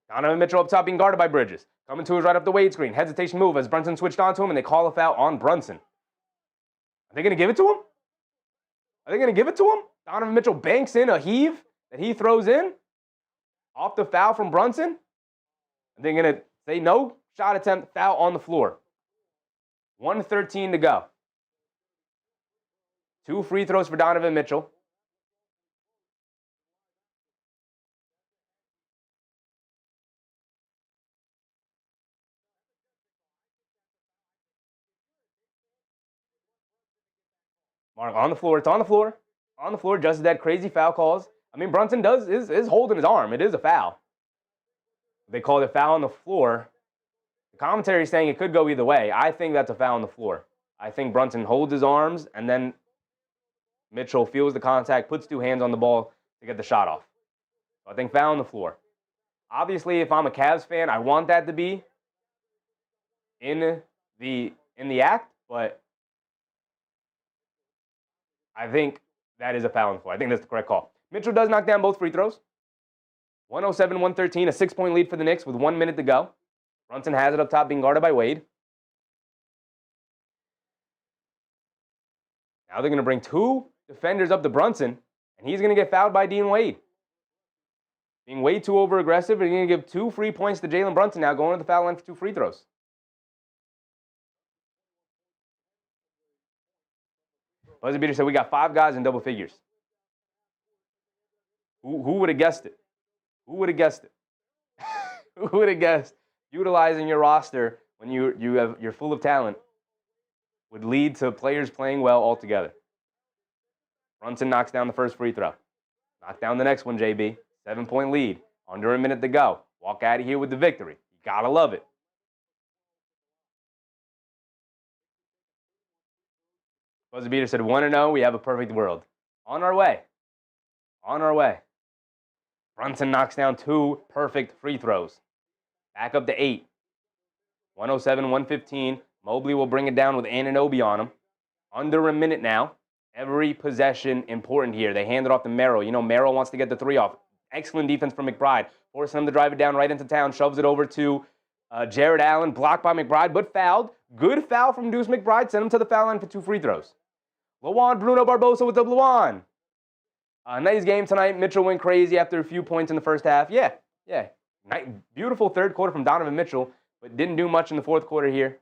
S1: Donovan Mitchell up top being guarded by Bridges. Coming to his right up the Wade screen. Hesitation move as Brunson switched onto him, and they call a foul on Brunson. Are they going to give it to him? Are they going to give it to him? Donovan Mitchell banks in a heave that he throws in off the foul from Brunson. Are they going to say no? Shot attempt, foul on the floor. 1:13 to go. 2 free throws for Donovan Mitchell. Mark on the floor. It's on the floor. On the floor, just as that crazy foul calls. I mean, Brunson is holding his arm. It is a foul. They called it foul on the floor. The commentary is saying it could go either way. I think that's a foul on the floor. I think Brunson holds his arms, and then Mitchell feels the contact, puts 2 hands on the ball to get the shot off. So I think foul on the floor. Obviously, if I'm a Cavs fan, I want that to be in the act, but I think that is a foul on the floor. I think that's the correct call. Mitchell does knock down both free throws. 107-113, a 6-point lead for the Knicks with 1 minute to go. Brunson has it up top, being guarded by Wade. Now they're going to bring 2 defenders up to Brunson, and he's going to get fouled by Dean Wade. Being way too over-aggressive, and he's going to give 2 free points to Jaylen Brunson now, going to the foul line for 2 free throws. Buzzer beater said we got 5 guys in double figures. Who would have guessed it? Who would have guessed it? Who would have guessed utilizing your roster when you're full of talent would lead to players playing well altogether? Brunson knocks down the first free throw. Knock down the next one, JB. 7-point lead. Under a minute to go. Walk out of here with the victory. You gotta love it. Buzzer beater said 1-0. We have a perfect world. On our way. On our way. Brunson knocks down 2 perfect free throws. Back up to 8. 107-115. Mobley will bring it down with Anunoby on him. Under a minute now. Every possession important here. They hand it off to Merrill. You know, Merrill wants to get the 3 off. Excellent defense from McBride. Forcing him to drive it down right into town. Shoves it over to Jared Allen. Blocked by McBride, but fouled. Good foul from Deuce McBride. Sent him to the foul line for 2 free throws. Luan Bruno Barbosa with the Luan. Nice game tonight. Mitchell went crazy after a few points in the first half. Yeah. Beautiful third quarter from Donovan Mitchell, but didn't do much in the fourth quarter here.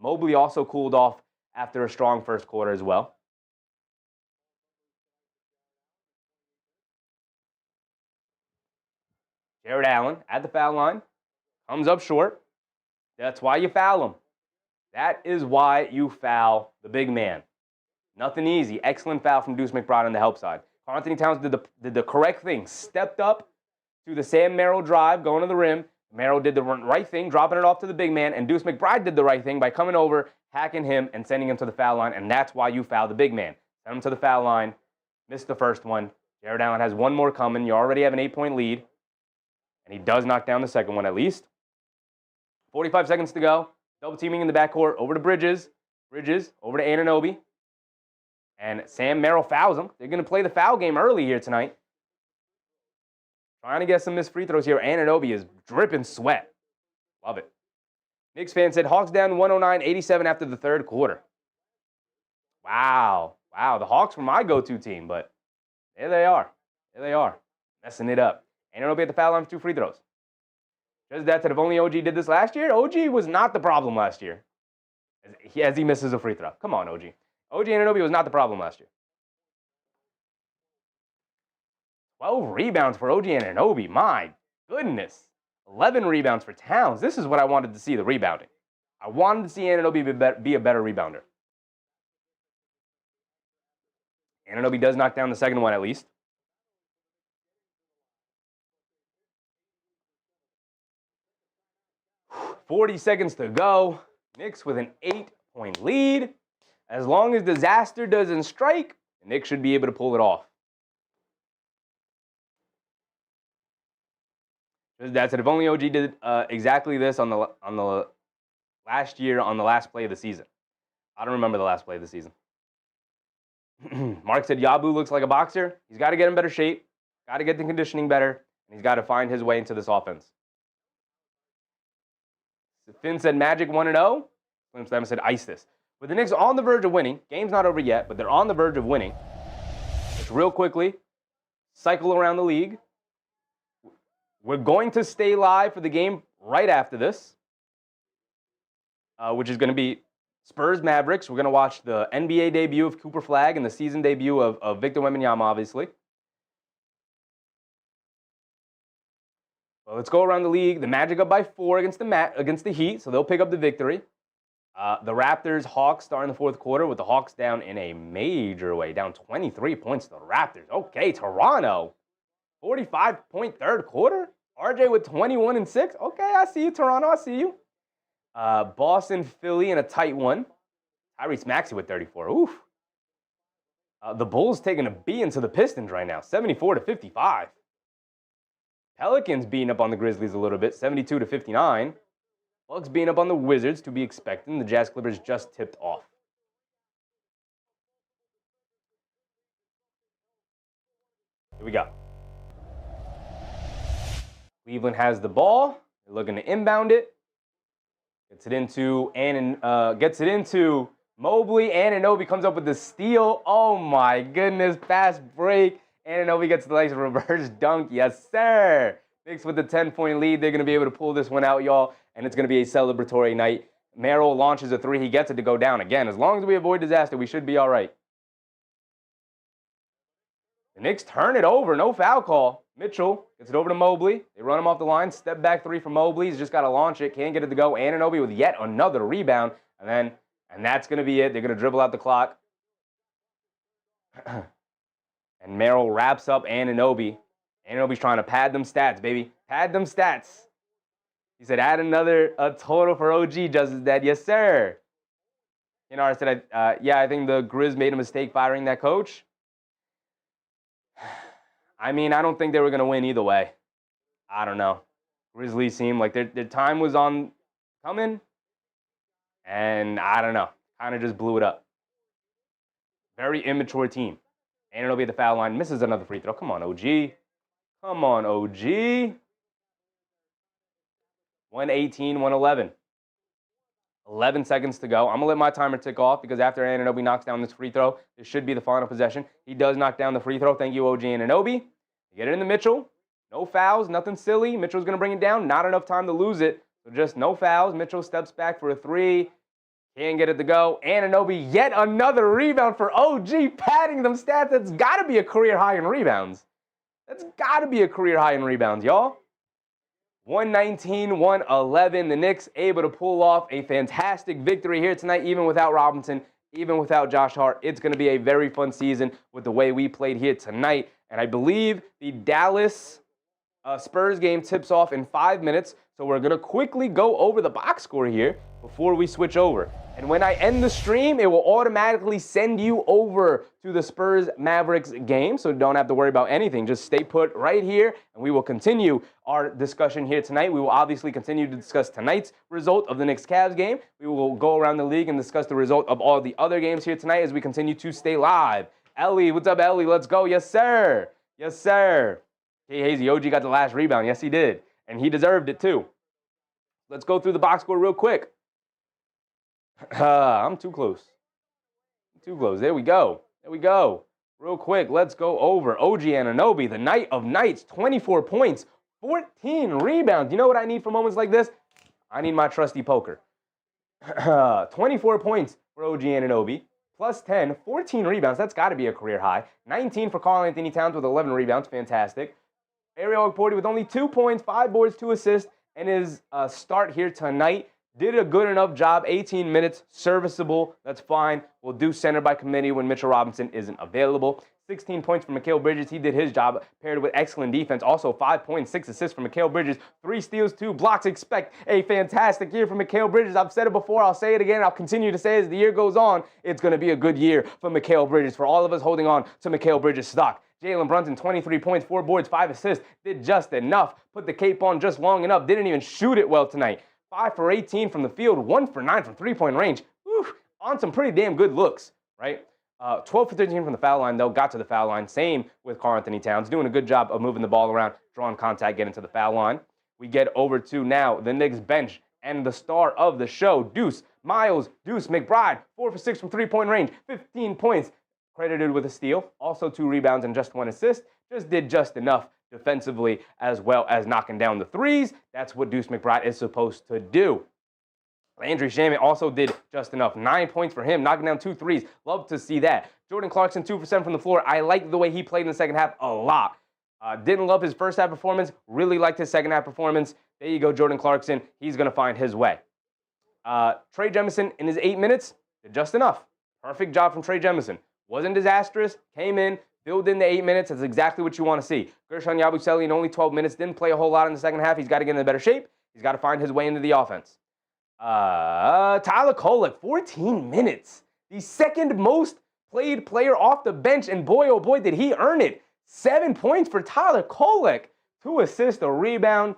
S1: Mobley also cooled off after a strong first quarter as well. Jared Allen at the foul line. Comes up short. That's why you foul him. That is why you foul the big man. Nothing easy. Excellent foul from Deuce McBride on the help side. Karl-Anthony Towns did the correct thing. Stepped up to the Sam Merrill drive, going to the rim. Merrill did the right thing, dropping it off to the big man. And Deuce McBride did the right thing by coming over, hacking him, and sending him to the foul line. And that's why you foul the big man. Send him to the foul line. Missed the first one. Jared Allen has 1 more coming. You already have an 8-point lead. And he does knock down the second one at least. 45 seconds to go. Double teaming in the backcourt. Over to Bridges. Bridges over to Anunoby. And Sam Merrill fouls him. They're going to play the foul game early here tonight. Trying to get some missed free throws here. Anunoby is dripping sweat. Love it. Knicks fan said Hawks down 109-87 after the third quarter. Wow. The Hawks were my go-to team, but there they are. Messing it up. Anunoby at the foul line for 2 free throws. Just that said, if only OG did this last year, OG was not the problem last year. As he misses a free throw. Come on, OG. OG Anunoby was not the problem last year. 12 rebounds for OG Anunoby. My goodness. 11 rebounds for Towns. This is what I wanted to see, the rebounding. I wanted to see Anunoby be a better rebounder. Anunoby does knock down the second one at least. 40 seconds to go. Knicks with an 8-point lead. As long as disaster doesn't strike, the Knicks should be able to pull it off. That's it. If only OG did exactly this on the last year on the last play of the season. I don't remember the last play of the season. Mark said Yabu looks like a boxer. He's got to get in better shape. Got to get the conditioning better. And he's got to find his way into this offense. Finn said Magic 1-0. Slim Slam said ice this. With the Knicks on the verge of winning, game's not over yet, but they're on the verge of winning. Let's real quickly cycle around the league. We're going to stay live for the game right after this, which is going to be Spurs Mavericks. We're going to watch the NBA debut of Cooper Flagg and the season debut of Victor Wembanyama, obviously. Well, let's go around the league. The Magic up by 4 against the Heat, so they'll pick up the victory. The Raptors, Hawks start in the fourth quarter with the Hawks down in a major way, down 23 points to the Raptors. Okay, Toronto, 45-point third quarter. RJ with 21 and 6. Okay, I see you, Toronto. I see you. Boston, Philly in a tight one. Tyrese Maxey with 34. Oof. The Bulls taking a beating to the Pistons right now, 74-55. Pelicans beating up on the Grizzlies a little bit, 72-59. Bucks beating up on the Wizards, to be expected. The Jazz Clippers just tipped off. Here we go. Cleveland has the ball. They're looking to inbound it. Gets it into Mobley. Anunoby comes up with the steal. Oh my goodness, fast break. Anunoby gets the nice reverse dunk. Yes, sir. Knicks with the 10-point lead. They're going to be able to pull this one out, y'all, and it's going to be a celebratory night. Merrill launches a 3. He gets it to go down again. As long as we avoid disaster, we should be all right. The Knicks turn it over. No foul call. Mitchell gets it over to Mobley. They run him off the line. Step back 3 for Mobley. He's just got to launch it. Can't get it to go. Anunoby with yet another rebound. And that's going to be it. They're going to dribble out the clock. And Merrill wraps up Anunoby. Anunoby's trying to pad them stats, baby. Pad them stats. He said, add a total for OG, Justice Dad. Yes, sir. I said, I think the Grizz made a mistake firing that coach. I mean, I don't think they were going to win either way. I don't know. Grizzlies seemed like their time was on coming, and I don't know. Kind of just blew it up. Very immature team. Anunoby at the foul line. Misses another free throw. Come on, OG. Come on, OG. 118, 111. 11 seconds to go. I'm going to let my timer tick off because after Anunoby knocks down this free throw, this should be the final possession. He does knock down the free throw. Thank you, OG Anunoby. Get it into Mitchell. No fouls, nothing silly. Mitchell's going to bring it down. Not enough time to lose it. So just no fouls. Mitchell steps back for a 3. Can't get it to go. Anunoby, yet another rebound for OG, padding them stats. That's got to be a career high in rebounds. That's got to be a career high in rebounds, y'all. 119, 111. The Knicks able to pull off a fantastic victory here tonight, even without Robinson, even without Josh Hart. It's going to be a very fun season with the way we played here tonight. And I believe the Dallas Spurs game tips off in 5 minutes. So we're going to quickly go over the box score here before we switch over. And when I end the stream, it will automatically send you over to the Spurs Mavericks game. So don't have to worry about anything. Just stay put right here, and we will continue our discussion here tonight. We will obviously continue to discuss tonight's result of the Knicks Cavs game. We will go around the league and discuss the result of all the other games here tonight as we continue to stay live. Ellie, what's up, Ellie? Let's go. Yes, sir. Yes, sir. Hey, Hazy, OG got the last rebound. Yes, he did. And he deserved it, too. Let's go through the box score real quick. I'm too close. Too close. There we go. There we go. Real quick, let's go over OG Anunoby, the night of nights, 24 points, 14 rebounds. You know what I need for moments like this? I need my trusty poker. 24 points for OG Anunoby, plus 10, 14 rebounds. That's got to be a career high. 19 for Karl-Anthony Towns with 11 rebounds. Fantastic. Ariel Okporti with only 2 points, 5 boards, 2 assists, and his start here tonight. Did a good enough job, 18 minutes, serviceable, that's fine. We'll do center by committee when Mitchell Robinson isn't available. 16 points for Mikal Bridges, he did his job, paired with excellent defense. Also 5 points, 6 assists for Mikal Bridges, 3 steals, 2 blocks. Expect a fantastic year for Mikal Bridges. I've said it before, I'll say it again, I'll continue to say it as the year goes on. It's going to be a good year for Mikal Bridges, for all of us holding on to Mikal Bridges stock. Jaylen Brunson, 23 points, 4 boards, 5 assists, did just enough. Put the cape on just long enough, didn't even shoot it well tonight. 5 for 18 from the field, 1 for 9 from three-point range. Whew, on some pretty damn good looks, right? 12 for 13 from the foul line, though. Got to the foul line. Same with Karl-Anthony Towns. Doing a good job of moving the ball around, drawing contact, getting to the foul line. We get over to now the Knicks bench. and the star of the show, Deuce McBride, 4 for 6 from three-point range, 15 points, credited with a steal, also 2 rebounds and just 1 assist. Just did just enough defensively as well as knocking down the threes. That's what Deuce McBride is supposed to do. Landry Shamet also did just enough. 9 points for him, knocking down 2 threes. Love to see that. Jordan Clarkson, 2 for 7 from the floor. I like the way he played in the second half a lot. Didn't love his first half performance. Really liked his second half performance. There you go, Jordan Clarkson. He's going to find his way. Trey Jemison in his 8 minutes did just enough. Perfect job from Trey Jemison. Wasn't disastrous. Came in, filled in the 8 minutes. That's exactly what you want to see. Gershon Yabusele in only 12 minutes. Didn't play a whole lot in the second half. He's got to get in better shape. He's got to find his way into the offense. Tyler Kolek, 14 minutes. The second most played player off the bench, and boy, oh boy, did he earn it. 7 points for Tyler Kolek. 2 assists, a rebound.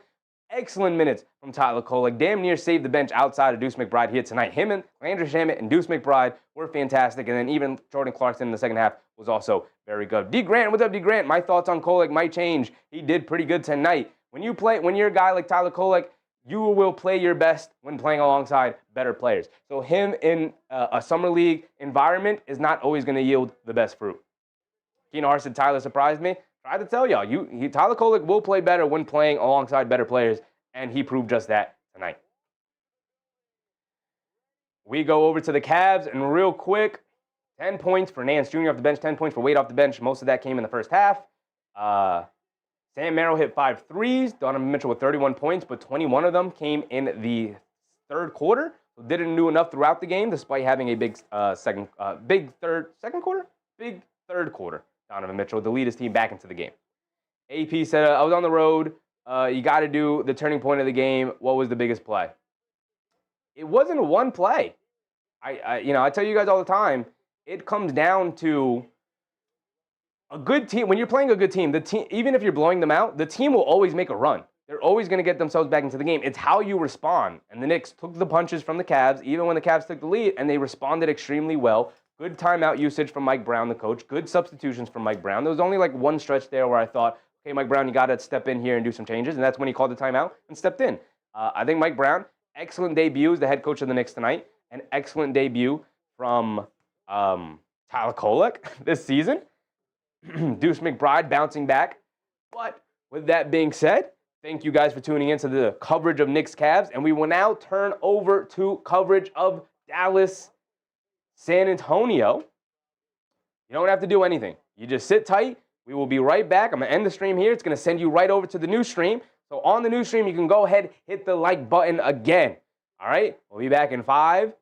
S1: Excellent minutes from Tyler Kolek. Damn near saved the bench outside of Deuce McBride here tonight. Him and Landry Shamet and Deuce McBride were fantastic, and then even Jordan Clarkson in the second half was also very good. D. Grant, what's up, D. Grant? My thoughts on Kolek might change. He did pretty good tonight. When you're a guy like Tyler Kolek, you will play your best when playing alongside better players. So him in a summer league environment is not always going to yield the best fruit. Keenan Hart said Tyler surprised me. Tried to tell y'all, Tyler Kolek will play better when playing alongside better players, and he proved just that tonight. We go over to the Cavs, and real quick, 10 points for Nance Jr. off the bench, 10 points for Wade off the bench. Most of that came in the first half. Sam Merrill hit 5 threes. Donovan Mitchell with 31 points, but 21 of them came in the third quarter. Didn't do enough throughout the game, despite having a big third quarter. Donovan Mitchell to lead his team back into the game. AP said, I was on the road. You got to do the turning point of the game. What was the biggest play? It wasn't one play. I tell you guys all the time, it comes down to a good team. When you're playing a good team, the team, even if you're blowing them out, the team will always make a run. They're always going to get themselves back into the game. It's how you respond. And the Knicks took the punches from the Cavs, even when the Cavs took the lead, and they responded extremely well. Good timeout usage from Mike Brown, the coach. Good substitutions from Mike Brown. There was only like one stretch there where I thought, okay, Mike Brown, you got to step in here and do some changes. And that's when he called the timeout and stepped in. I think Mike Brown, excellent debut as the head coach of the Knicks tonight. An excellent debut from Tyler Kolek this season. Deuce McBride bouncing back. But with that being said, thank you guys for tuning in to the coverage of Knicks Cavs. And we will now turn over to coverage of Dallas San Antonio. You don't have to do anything. You just sit tight. We will be right back. I'm going to end the stream here. It's going to send you right over to the new stream. So on the new stream, you can go ahead, hit the like button again. All right? We'll be back in 5,